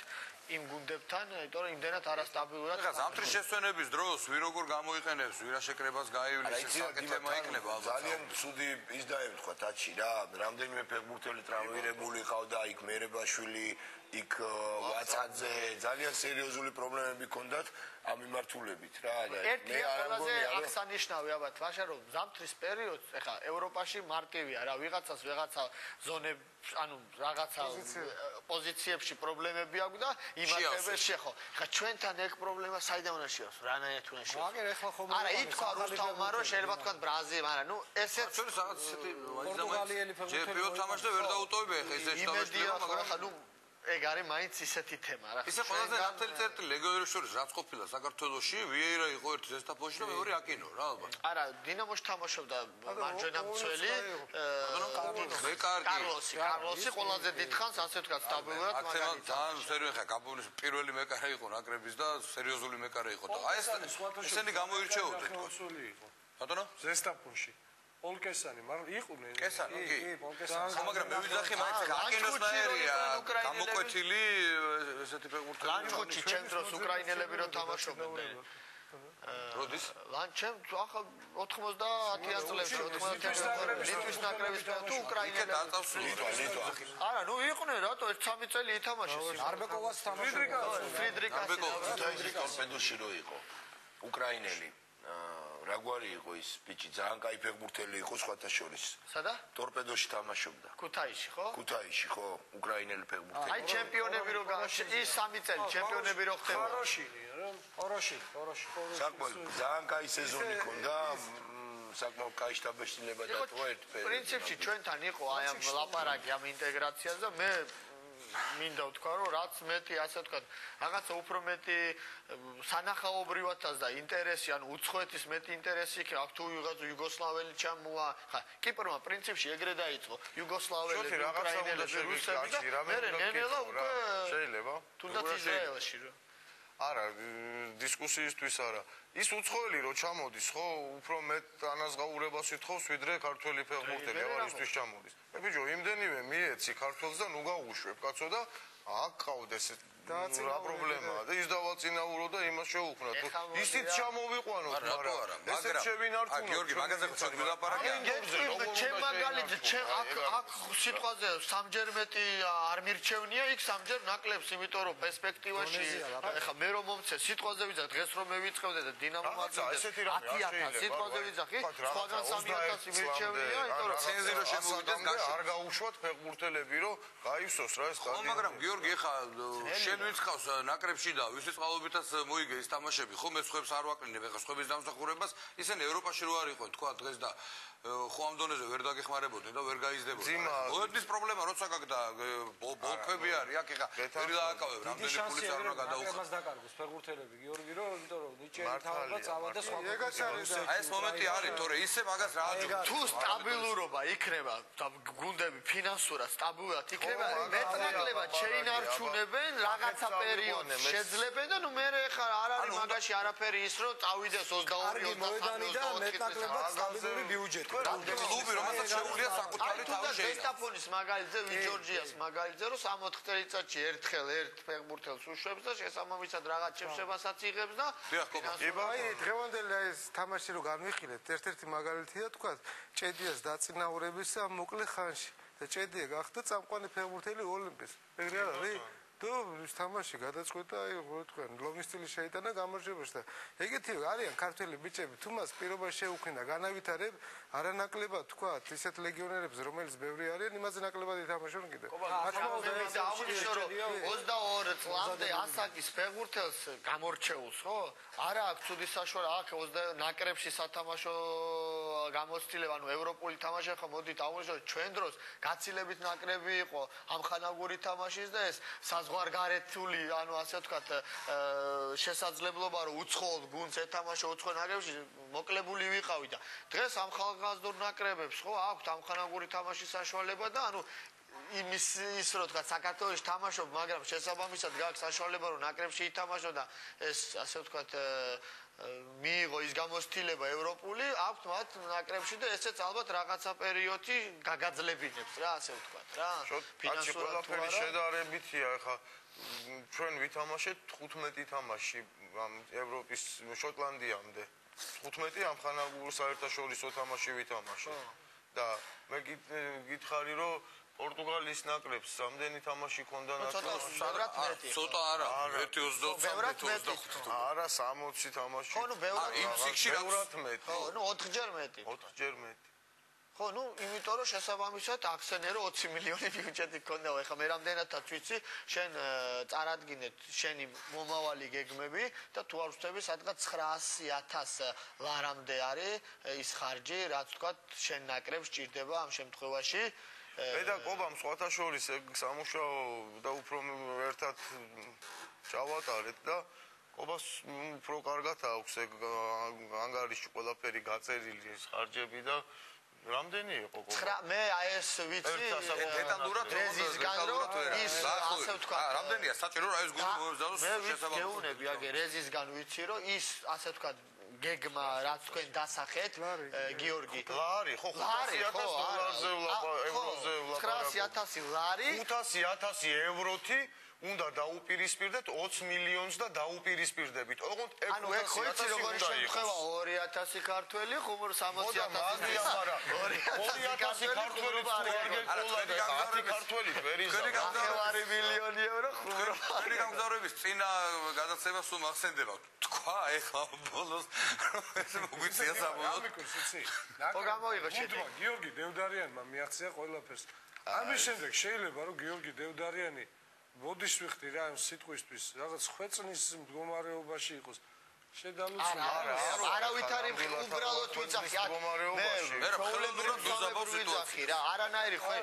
იმ გუნდებთან, იმიტომ რომ იმდენად არასტაბილურად ხა ზამთრის შესვენების დროს ვინ როგორ გამოიყენებს, ვირა შეკრებას გაივლის, საკეთება იქნება ალბათ. ძალიან ცუდი ის დაემთხვა თაჩი რა, რამდენიმე ფეხბურთელი ტრავმირებული ყავდა, იქ მერებაშვილი, იქ ვაცაძე, ძალიან სერიოზული პრობლემები ჰქონდათ ამ მიმართულებით რა და მე არ მგონია რომ აღსანიშნავი ალბათ ვაშა რომ ზამთრის პერიოდს ეხა ევროპაში მარტივია რა ვიღაცას ვიღაცა ზონები ანუ რაღაცა პოზიციებში პრობლემები აქვს და იმართებს შეხო ეხა ჩვენთან ეგ პრობლემა საიდან უნდა შეავს რანაირად უნდა შეავს მაგერ ეხლა ხომ არა ითქვა რუსთავმა რომ შეიძლება თქვა ბრაზილია მაგრამ ნუ ესეც ჩვენ რაღაც ისეთი პორტუგალიელი ფეხბურთელი ჯერ თამაშს და ვერ დაუტოვებია ეხა ეს იმედია მაგრამ ხა ნუ ეგ არის მაინც ისეთი თემა რა. ისე ყველაზე ნათელი წერტილი ლეგიონერის შორის რაც ყოფილა საქართველოში, ვიეირა იყო ერთი ზესტაფონში და მეორე აკინო რა ალბათ. არა, დინამოში თამაშობდა მარჯვენა მცველი კარლოსი ყველაზე დიდხანს ასე ვთქვათ სტაბილურად მაგარი. ძალიან სერიოზული ხა გაბონის პირველი მეკარე იყო ნაკრების და სერიოზული მეკარე იყო და აი ესენი გამოირჩეოდნენ თქო. ბატონო? ზესტაფონში პოლკესანი, მაგრამ იყვნენ. კესანი, კი. მაგრამ მე ვიძახი მაინც აკინოსნაირია, გამოკვეთილი ესეთი ფეხბურთელი. ლანჩხუთში ჩემ დროს უკრაინელები რო თამაშობდნენ. როდის? ლანჩემ ახლა 90-იან წლებში 90-იან ლიტვის ნაკრების თუ უკრაინელები ლიტვა. არა, ნუ იყვნენ რატო 1-3 წელი ითამაშეს. არბეკოვას თამაშობდა. ფრიდრიკასი. ტორპედოში რო იყო უკრაინელი რაგვარი იყო ის ბიჭი, ძალიან კაი ფეხბურთელი იყო სხვათა შორის. სადა? ტორპედოში თამაშობდა. ქუთაისში, ხო? ქუთაისში, ხო, უკრაინელი ფეხბურთელი. აი ჩემპიონები რო ის 3 წელი ჩემპიონები რო ხდება. ხოროში. საკმაოდ ძალიან კაი სეზონი ჰქონდა. საკმაოდ კაი შტაბეშინება და თუ ერთ პერიოდში. პრინციპში ჩვენთან იყო აი ამ ლაპარაკი ამ ინტეგრაციაზე და მე მინდა ვთქვა რომ რაც მეტი ასე ვთქვა რაღაცა უფრო მეტი სანახაობრივადაც და ინტერესი ან უცხოეთის მეტი ინტერესი იქ აქ თუ ვიღაც იუგოსლაველი ჩამოვა ხა კიპრმა პრინციპში ეგრე დაიწყო იუგოსლაველი უკრაინელი რუსები და მე ნენელა უკვე შეიძლება თუნდაც ისრაელში რა არა დისკუსიისთვის არა ის უცხოელი რო ჩამოდის ხო უფრო მეტ ანაზღაურებას ითხოვს ვიდრე ქართველი ფეხბურთელი ავარისთვის ჩამოდის მე ბიჭო იმდენივე მიეცი ქართველს და ნუ გავუშვებ კაცო და აქ ყავდეს რა პრობლემაა და ის დავაწინაურო და იმას შევუქმნათ ისიც ჩამოვიყვანოთ მაგრამ ესეც შევინარჩუნოთ გიორგი მაგაზე ხუთ ვილაპარაკე ჩემ მაგალითზე ჩემ აქ სიტყვაზე სამჯერ მეტი არ მირჩევნია იქ სამჯერ ნაკლებს იმიტომ რომ პერსპექტივაში ეხა მე რომ მომცე ситуация ვიძახ დღეს რომ მე ვიწყებდე და დინამო მადრიდი 10,000 სიტყვაზე ვიძახი სხვაგან 3,000 მირჩევნია იმიტომ რომ ცენზირო შემოვიდეს გაშა არ გაუშვათ ფეხბურთელები რომ გაივსოს რა ეს ხო მაგრამ გიორგი ეხა შენ ვინც ხავს ნაკრებში და ვისის წყალობითაც მოიგე ის თამაშები ხო მე სხვებს არ ვაკრინებ ეხა სხვების დამსახურებას ისინი ევროპაში რო არ იყვნენ თქვა დღეს და ხო ამ დონეზე ვერ დაგეხმარებოდნენ და ვერ გაიზრდებოდნენ მოედნის პრობლემა როცა გაგდა ბოლქვები არის აქ ეხა ვერ დააკავებ რამდენი ფულიც არ უნდა გადაუხო მას დაკარგოს ფეხბურთელები გიორგი რომ იმიტომ რომ ნიჭიერი თავება წავა და სხვა აი ეს მომენტი არის თორე ისე მაგას რა აჯობ თუ სტაბილურობა იქნება და გუნდები ფინანსურად სტაბილურად იქნება მეტნაკლებად შეინარჩუნებენ რაღაცა პერიოდში შეძლებენ და ნუ მე ხა არ არის მაგაში არაფერი ის რომ წავიდეს 22-23 და მეტნაკლებად სტაბილური ბიუჯეტი კლუბი რომელსაც შეუძლია საკუთარი თავი შეიძინოს გესტაპონის მაგალითზე ვიჯორჯიას მაგალითზე რომ 60 წელიწადში ერთხელ ერთ ფეხბურთელს უშვებს და შესაბამისად რაღაც შეფასებასაც იღებს და აი დღევანდელი აი ეს თამაში რო განვიხილეთ ერთ-ერთი მაგალითია თქვა ჭედიას დაწინაურებისა მოკლე ხანში და ჭედია გახდა წამყვანი ფეხბურთელი ოლიმპის ეგრე არ არის თუ ის თამაში გადაწყვეტა აი რო თქვა ლომის სტილი შეიტანა გამარჯვებაში და ეგეთი არიან ქართველი ბიჭები თუ მას პირობა შეუქმნა განავითარებ არანაკლებად თქვა ისეთ ლეგიონერებს რომელიც ბევრი არიან იმაზე ნაკლებად ითამაშონ კიდე აღნიშნო რომ 22 წლამდე ასაკის ფეხბურთელს გამორჩეულს ხო არა აქვს ცუდი საშუალება აქ 20 ნაკრებში სათამაშო გამოცდილება ანუ ევროპული თამაში ხო მოდით აღნიშნო ჩვენ დროს გაცილებით ნაკრები იყო ამხანაგური თამაშის და ეს საზღვარგარეთული ანუ ასე ვთქვათ შესაძლებლობა რომ უცხოელ გუნდს ეთამაშო უცხო ნაკრებში მოკლებული ვიყავი და დღეს ამ ხალხგაზრდულ ნაკრებებს ხო აქვთ ამხანაგური თამაშის საშუალება და ანუ იმის ის რო თქვა საქართველოს თამაშობ მაგრამ შესაბამისად გაქვს საშუალება რომ ნაკრებში ითამაშო და ეს ასე ვთქვათ მიიღო ის გამოცდილება ევროპული აქვთ მათ ნაკრებში და ესეც ალბათ რაღაცა პერიოდი გაგაძლებინებს რა ასე ვთქვათ რა ფინანსურად შედარებითია ხა ჩვენ ვითამაშეთ 15 თამაში ამ ევროპის შოტლანდიამდე 15 ამ ხანაგურ საერთაშორისო თამაში ვითამაშეთ და მე გითხარი რომ პორტუგალიის ნაკრებს რამდენი თამაში ქონდა ნაკრებს? ცოტა არა, 1.25 არა 60 თამაში. ხო, ნუ იმ სიგში ბევრად მეტი. ხო, ნუ 4-ჯერ მეტი. 4-ჯერ მეტი. ხო, ნუ იმიტომ რომ შესაბამისად აქციონერო 20 მილიონი ბიუჯეტი ქონდა, ეხლა მე რამდენადაც ვიცი, შენ წარადგინეთ შენი მომავალი გეგმები და თუ არ ვწდები, სადღაც 900,000 ლარამდე არის ის ხარჯი, რაც თქვა შენ ნაკრებს ჭირდება ამ შემთხვევაში. მე და კობამ სხვათა შორის ეგ სამუშაო და უფრო ერთად ჩავატარეთ და კობას უფრო კარგად აქვს ეგ ანგარიში ყველაფერი გაწერილი ეს ხარჯები და რამდენი იყო კობა? მე აი ეს ვიცი დეტალურად რეზისგან რომ ის ასე ვთქვა რამდენია საჭირო რა ეს გუნდი მოეძალოს შესაბამისად მე გეუნები აგე რეზისგან ვიცი რომ ის ასე ვთქვა გეგმა რაც თქვენ დასახეთ გიორგი ლარი ხო 500,000 დოლარზე ვლაპარაკობ ევროზე ვლაპარაკობ 900,000 ლარი 500,000 ევროთი უნდა დაუპირისპირდეთ 20 მილიონს და დაუპირისპირდებით. ოღონდ ეგ ანუ ეგ ხო იცი როგორი შემთხვევა 2000 ქართველი ხუმურ 60.000 2000 ქართველი ქართველი ვერი მილიონი ევრო ხუმურ ჩვენი გამგზავრების წინა გადაცემა სულ მახსენდება. თქვა ეხლა ბოლოს ეს მოგვიწია საბოლოოდ. ხო გამოიღო შედეგი. გიორგი დევდარიანმა მიაღწია ყველაფერს. ამის შემდეგ შეიძლება რომ გიორგი დევდარიანი მოდის ვიხდი რა ამ სიტყვისთვის რაღაც ხვეწნის მდგომარეობაში იყოს შედალუცული არავითარი უბრალოდ ვიძახი მე ხელოვნურად დოზაბავს სიტუაცია რა არანაირი ხო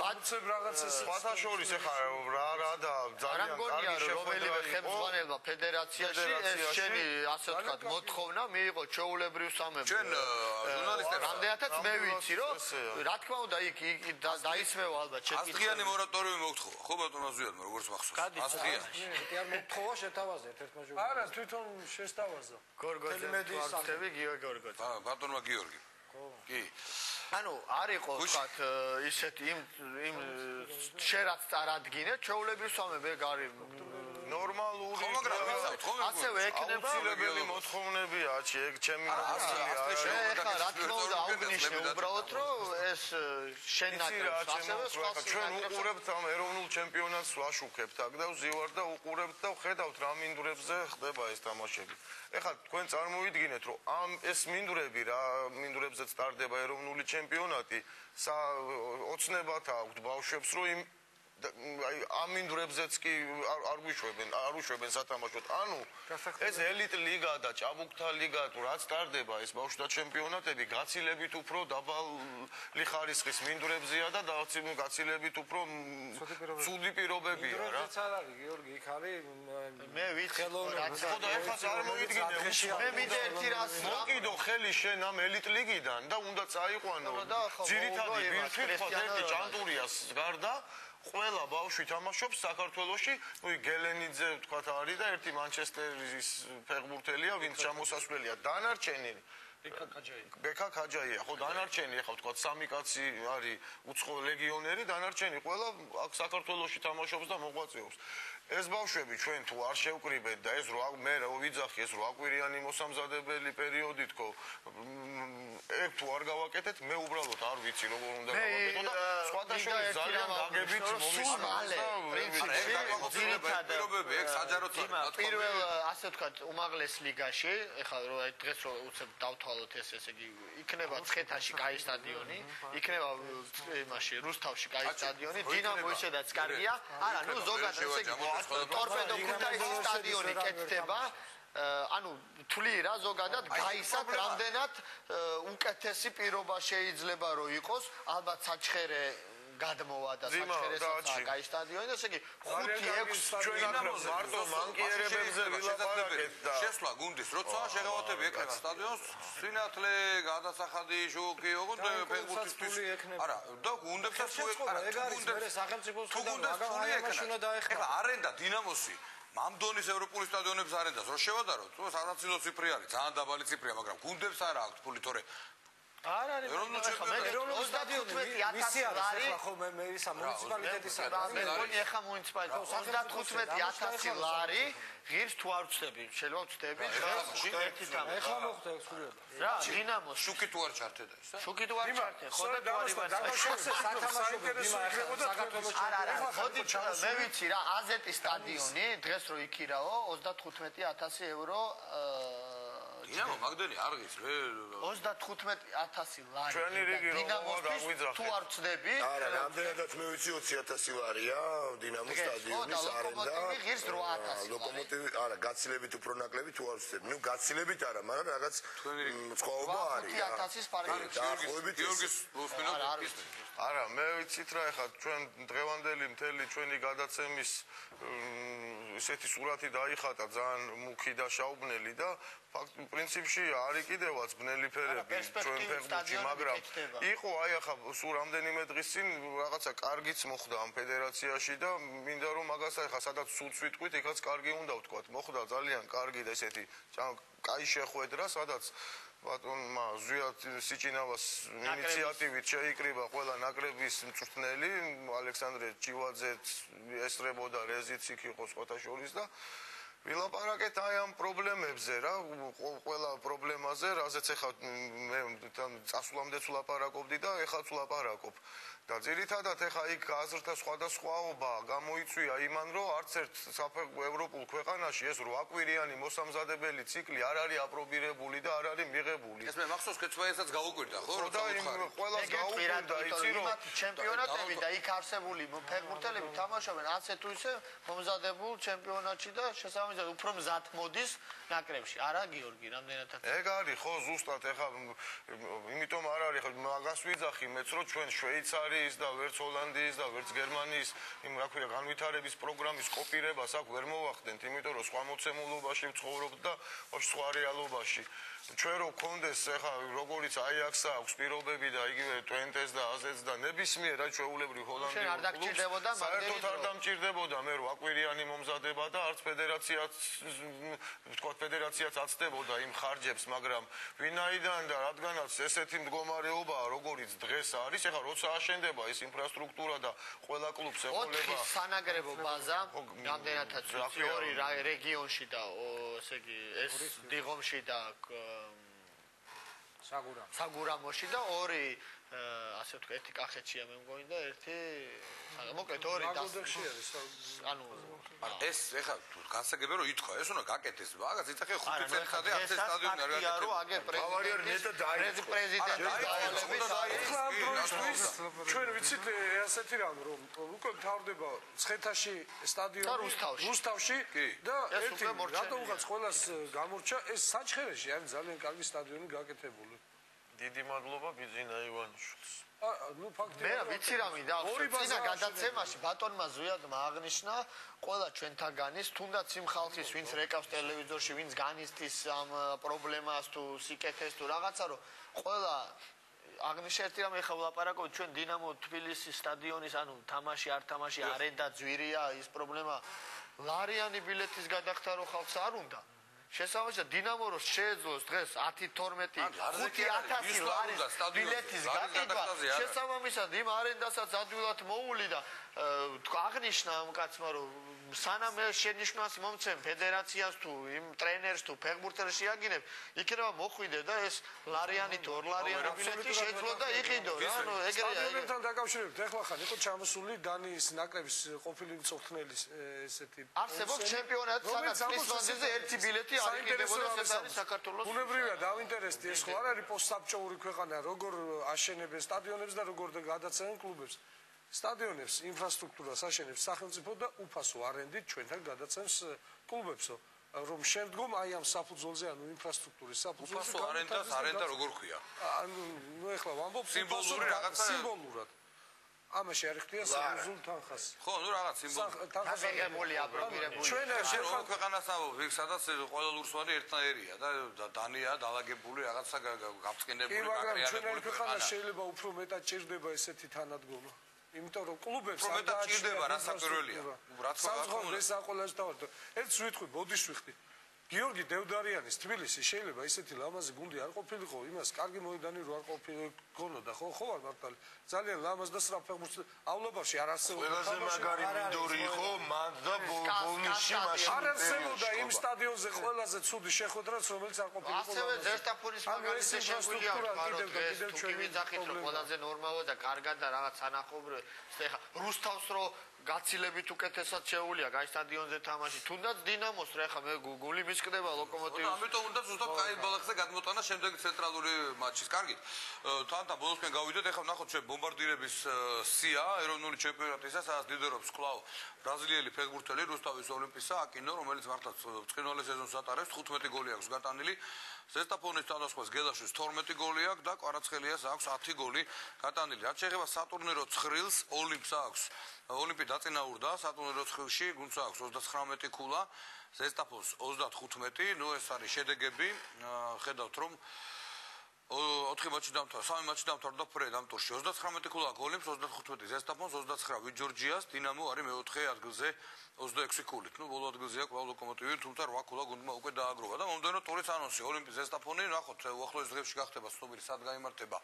ბაცებ რაღაცას ფათაშორის ახლა რა და ძალიან კარგი რომელიმე ხელმძღვანელმა ფედერაციაში ეს შენი ასე ვთქვათ მოთხოვნა მიიღო ჩვეულებრივ სამეფო ჩვენ ჟურნალისტებს რამდენადაც მე ვიცი რომ რა თქმა უნდა იქ დაისმევა ალბათ ჩეკი 100 დღიანი მორატორიუმი მოგთხოვა ხო ბატონო ზვიადმა როგორც მახსოვს 100 დღიანი კი არ მოგთხოვა შეთავაზე ერთ-ერთმა ჟურნალისტმა არა თვითონ შესთავაზა გორგოძე ვარცხები გიორგი გორგოძე ბატონმა გიორგი კი ანუ არ იყო ვთქვათ ისეთი იმ შერაც წარადგინე ჩვეულებრივ სამეფო გარი ნორმალური ასევე ექნება აუცილებელი მოთხოვნებია ეგ ჩემი ნაწილია ეხლა რა თქმა უნდა აუგნიშნე უბრალოდ რომ ეს შენ ნაკრებს ასევე სხვა ჩვენ უყურებთ ამ ეროვნულ ჩემპიონატს ვაშუქებთ აქ და ვზივართ და უყურებთ და ვხედავთ რა მინდვრებზე ხდება ეს თამაშები ეხლა თქვენ წარმოიდგინეთ რომ ამ ეს მინდვრები რა მინდვრებზეც ტარდება ეროვნული ჩემპიონატი ოცნებათ აქვთ ბავშვებს რომ იმ აი ამ მინდვრებზეც კი არ უშვებენ სათამაშოდ ანუ ეს ელიტ ლიგა და ჭაბუკთა ლიგა თუ რაც ტარდება ეს ბავშვთა ჩემპიონატები გაცილებით უფრო დაბალი ხარისხის მინდვრებზეა და გაცილებით უფრო ცუდი პირობებია რა არ არის გიორგი იქ არის მე ვიცი ხო და ეხლა წარმოიდგინე მე მინდა ერთი რას მოკიდო ხელი შენ ამ ელიტ ლიგიდან და უნდა წაიყვანო ძირითადი ბირთვი ხო ერთი ჭანტურიას გარდა ყველა ბავშვი თამაშობს საქართველოში, ნუ გელენიძე თქვა არის და ერთი მანჩესტერის ფეხბურთელია, ვინც ჩამოსასვლელია. დანარჩენი ბექა ქაჯაია, ხო დანარჩენი ახლა თქვა სამი კაცი არის უცხო ლეგიონერი, დანარჩენი ყველა აქ საქართველოში თამაშობს და მოღვაწეობს. ეს ბავშვები ჩვენ თუ არ შევკრიბეთ და ეს მე ვიძახი ეს 8 კვირიანი მოსამზადებელი პერიოდი თქო ეგ თუ არ გავაკეთეთ მე უბრალოდ არ ვიცი როგორ უნდა გავაკეთო და სხვათა შორის ძალიან დაგებით პირობები ეგ საჯარო თორემ პირველ ასე ვთქვათ უმაღლეს ლიგაში ეხლა რო დღეს რო უცებ დავთვალოთ ესე იგი იქნება ცხეთაში კაი სტადიონი იქნება იმაში რუსთავში კაი სტადიონი დინამო ისედაც კარგია არა ნუ ზოგადად ესე იგი ტორპედო ქუთაისის სტადიონი კეთდება ანუ თვლი რა ზოგადად გაისად რამდენად უკეთესი პირობა შეიძლება რომ იყოს ალბათ საჩხერე გადმოვა და საჩხერესაც კაი სტადიონი და ესე იგი 5-6 ჩვენ აქ მარტო მანკიერებებზე ვილაპარაკეთ და შესვლა გუნდის როცა შეღავათები ეკრება სტადიონს სინათლე გადასახადი შოქი ოღონდ ფეხბურთისთვის არა და გუნდებსაც ეგ არის მე სახელმწიფოს ეხლა არენდა დინამოსი მამდონის ევროპული სტადიონების არენდას რო შევადაროთ თუ სანაცილო ციფრი არის ძალიან დაბალი ციფრია მაგრამ გუნდებს არა აქვს ფული თორე არ არის ეროვნულ სტადიონი 30000 ლარი ხო მე ისა მუნიციპალიტეტისა მე მგონი ახლა მუნიციპალიტეტი 35000 ლარი ღირს თუ არ ვწდები შეიძლება ვწდები ეხლა მოხდა ექსკურსია რა დინამოს შუქი თუ არ ჩართედა ისა შუქი თუ არ ჩართე ხო და თუ არ არა ხოდი მე ვიცი რა აზეტის სტადიონი დღეს რო იქირაო 35000 ევრო დინამო მაგდენი არ გიც მე 35000 ლარი ჩვენი რიგი როგორ თუ არ ვწდები არა რამდენადაც მე ვიცი 20000 ლარია დინამოს სტადიონის არენდა ღირს 8000 ლოკომოტივი არა გაცილებით უფრო ნაკლები თუ არ ვწდები ნუ გაცილებით არა მაგრამ რაღაც წყობა არის 5000-ის პარკი გიორგის პლუსმინუს არა მე ვიცით რა ეხლა ჩვენ დღევანდელი მთელი ჩვენი გადაცემის ესეთი სურათი დაიხატა ძალიან მუქი და შაუბნელი და პრინციპში არის კიდევაც ბნელი ფერები ჩვენ ფეხბურთში მაგრამ იყო აი ახლა სულ რამდენიმე დღის წინ რაღაცა კარგიც მოხდა ამ ფედერაციაში და მინდა რომ მაგას ახლა სადაც სულს ვიტყვით ეხაც კარგი უნდა ვთქვათ მოხდა ძალიან კარგი და ესეთი კაი შეხვედრა სადაც ბატონმა ზვიად სიჭინავას ინიციატივით შეიკრიბა ყველა ნაკრების მწვრთნელი, ალექსანდრე ჩივაძეც ესწრებოდა, რეზიც იქ იყო სხვათა შორის და ვილაპარაკეთ აი ამ პრობლემებზე რა, ყველა პრობლემაზე, რაზეც ახლა მე წასვლამდეც ვლაპარაკობდი და ეხლაც ვლაპარაკობ. და ძირითადად ახლა იქ გაზრდა სხვადასხვაობა გამოიწვია იმან, რომ არც ერთ ევროპულ ქვეყანაში ეს 8 კვირიანი მოსამზადებელი ციკლი არ არის აპრობირებული და არ არის მიღებული. ეს მე მახსოვს კეცვაისაც გაუკვირდა, ხო? და იმ ყველას გაუკვირდა, იცი რომ ჩემპიონატები და იქ არსებული ფეხბურთელები თამაშობენ ასე თუ ისე მომზადებულ ჩემპიონატში და შესაბამისად უფრო მზად მოდის ნაკრებში. არა გიორგი, რამდენადაც. ეგ არის ხო ზუსტად ახლა იმიტომ არ არის მაგას ვიძახი მეც რომ ჩვენ შვეიცარიის და ვერც ჰოლანდიის და ვერც გერმანიის იმ რა ქვია განვითარების პროგრამის კოპირებას აქ ვერ მოვახდენთ, იმიტომ რომ სხვა მოცემულობაში ვცხოვრობთ და სხვა რეალობაში. ჩვენ რო გქონდეს ახლა როგორიც აიაქსა აქვს პირობები და იგივე ტვენტეს და აზეთს და ნებისმიერ რა ჩვეულებრივ ჰოლანდიურ კლუბს საერთოდ არ დამჭირდებოდა მე 8 კვირიანი მომზადება და არც ფედერაციაც აცდებოდა იმ ხარჯებს, მაგრამ ვინაიდან და რადგანაც ესეთი მდგომარეობაა, როგორიც დღეს არის, ახლა როცა აშენდება ეს ინფრასტრუქტურა და ყველა კლუბს ეხოლება 4 სანაგრებო ბაზა, რამდენადაც ორი რეგიონში და ესე იგი ეს დიღომში და საგურამოში და ორი ასე ვთქვი, ერთი კახეთშია მე მგონი და ერთი მოკლედ ორი ანუ ეს ეხლა თუ განსაგებია რომ ითქვა, ეს უნდა გაკეთდეს. მაგას იცახე 5 წელიწადი აქ სტადიონი არ გაკეთეს. ჩვენ ვიცით ასეთი რამ რომ უკვე მთავრდება ცხეთაში სტადიონი რუსთავში და ერთი რატომღაც ყველას გამორჩა ეს საჩხერეში არის ძალიან კარგი სტადიონი გაკეთებული. დიდი მადლობა ბიძინა ივანიშვილს. ნუ ფაქტია მე ვიცი რამე და წინა გადაცემაში ბატონმა ზვიადმა აღნიშნა ყველა ჩვენთაგანის თუნდაც იმ ხალხის ვინც რეკავს ტელევიზორში ვინც განიცდის ამ პრობლემას თუ სიკეთეს თუ რაღაცა რომ ყველა აღნიშნა ერთი რამე ხა ვლაპარაკობთ ჩვენ დინამო თბილისის სტადიონის ანუ თამაში არ თამაში არენდა ძვირია ის პრობლემა ლარიანი ბილეთის გადახდა რო ხალხს არ უნდა შესაბამისად დინამო რო შეეძლოს დღეს 10-12 5000 ლარის ბილეთის გაკეთება შესაბამისად იმ არენდასაც ადვილად მოული და აღნიშნა ამ კაცმა რომ სანამ შენიშვნას მომცემ ფედერაციას თუ იმ ტრენერს თუ ფეხბურთელს შეაგინებ იქნება მოხვიდე და ეს ლარიანი თუ ორლარიანი ბილეთი შეძლო და იყიდო რა ანუ ეგრეა სტადიონებთან დაკავშირებით ეხლა ხან იყო ჩამოსული დანიის ნაკრების ყოფილი მწვრთნელის ესეთი არსებობს ჩემპიონატი სადაც ისლანდიაზე ერთი ბილეთი არ იყიდებოდა ეს არის საქართველოს ბუნებრივია დავინტერესდი ეს ხო არ არის პოსტსაბჭოური ქვეყანა როგორ აშენებენ სტადიონებს და როგორ გადაცემენ კლუბებს სტადიონებს ინფრასტრუქტურას აშენებს სახელმწიფო და უფასო არენდით ჩვენთან გადაცემს კლუბებსო რომ შემდგომ აი ამ საფუძველზე ანუ ინფრასტრუქტურის საფუძველზე უფასო არენდა როგორ ქვია ნუ ეხლა ვამბობ სიმბოლური რაღაცა სიმბოლურად ამაში არ ხდია საფუძველ თანხას ხო ნუ რაღაც სიმბოლური თანხასაგებული აპრობირებული ჩვენ შენ ქვეყანას ამბობ იქ სადაც ყველა ლურსვარი ერთნაირია და დანია დაალაგებული რაღაცა გაფწკინებული მაგრამ ჩვენ ქვეყანა შეიძლება უფრო მეტად ჭირდება ესეთი თანადგომა იმიტომ რომ კლუბებს არ დაჭირდება რა საკვირველია რა თქმა უნდა ეს აყოლას დავარ ერთს ვიტყვი ბოდიშ ვიხდი გიორგი დევდარიანის თბილისი შეიძლება ისეთი ლამაზი გუნდი არ ყოფილიყო იმას კარგი მოედანი რო არ ყოფილიყო ხო ხო არ მართალი ძალიან ლამაზ და სწრაფ ფეხბურთსავლობაში არ არსებობდა ყველაზე მაგარი მინდორი იყო მან და ბოლნიში მაშინ არ არსებობდა იმ სტადიონზე ყველაზე ცუდი შეხვედრაც რომელიც არ ყოფილიყო ასევე ზესტაფონის მაგალითზე შეგვიძლია კიდევ ჩვენ ვიძახით რომ ყველაზე ნორმალურია და კარგად და რაღაც ანახობრივ ეხა რუსთავს რო გაცილებით უკეთესად შეუულია გაი სტადიონზე თამაში თუნდაც დინამოს რა ხა მე გული მისკდება ლოკომოტივის ამიტომ უნდა ზუსტად კაი ბალახზე გადმოტანა შემდეგი ცენტრალური მატჩის კარგით თანთან ბოლოსკენ გავიდეთ ეხლა ნახოთ ჩვენ ბომბარდირების სია ეროვნული ჩემპიონატისა სადაც ლიდერობს კვლავ ბრაზილიელი ფეხბურთელი რუსთავის ოლიმპისა აკინო რომელიც მართლაც ბრწყინვალე სეზონს ატარებს 15 გოლი აქვს გატანილი ზესტაფონის თავდასხმას გელაშვილს 12 გოლი აქვს და კვარაცხელიას აქვს 10 გოლი გატანილი რაც შეეხება სატურნირო ცხრილს ოლიმპს აქვს ოლიმპი დაწინაურდა სატურნირო ცხრილში გუნდს აქვს 39 ქულა ზესტაფონს 35 ნუ ეს არის შედეგები ხედავთ რომ 4 მატჩი დამთავრდა 3 მატჩი დამთავრდა ფრედ ამ ტურში 39 ქულა ოლიმპს 35 ზესტაფონს 29 ვიჯორჯიას დინამო არის მეოთხე ადგილზე 26 ქულით. ნუ ბოლო ადგილზეა კვლავ ლოკომოტივი, თუმცა 8 ქულა გუნდმა უკვე დააგროვა და მომდევნო ტურის ანონსი ოლიმპის ზესტაფონი, ნახოთ უახლოეს დღეებში გახდება ცნობილი სად გაიმართება.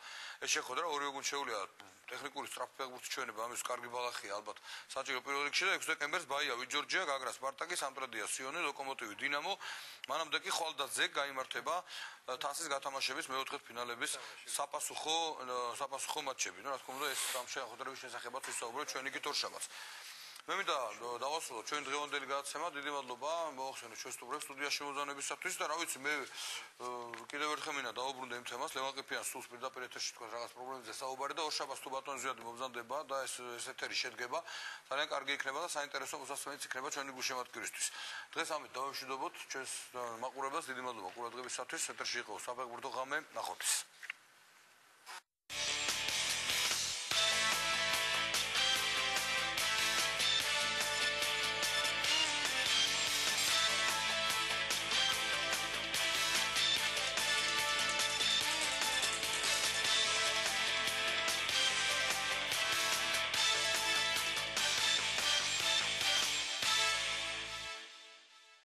ეს შეხვედრა ორივე გუნდს შეუძლია ტექნიკური სწრაფფეხბურთის ჩვენება, ამის კარგი ბალახია ალბათ. საჭირო პირველ რიგში და 6 დეკემბერს ბაიავი, ჯორჯია, გაგრა, სპარტაკი, სამტრედია, სიონი, ლოკომოტივი, დინამო. მანამდე კი ხვალდაძე გაიმართება თასის გათამაშების მეოთხედფინალების საპასუხო მატჩები. ნუ რა თქმა უნდა ეს ამ შეხვედრების შესახებაც ვისაუბრებთ ჩვენ იგივე თორშაბათს. მე მინდა დავასრულოთ ჩვენ დღევანდელი გადაცემა. დიდი მადლობა მოახსენეთ ჩვენ სტუდიაში შემოძანებისათვის და რა ვიცი მე კიდევ ერთხელ მინდა დავუბრუნდე იმ თემას. ლევან ყიფიანს სულს პირდაპირ ეთერში თქვა რაღაც პრობლემებზე საუბარი და ორშაბათს თუ ბატონ ზვიადი მობრძანდება და ეს ეთერი შედგება. ძალიან კარგი იქნება და საინტერესო მოსასმენიც იქნება ჩვენი გულშემატკივრისთვის. დღეს ამით დავამშვიდობოთ ჩვენს მაყურებელს. დიდი მადლობა ყურადღებისათვის. ეთერში იყო საფეხბურთო ღამე. ნახვამდის.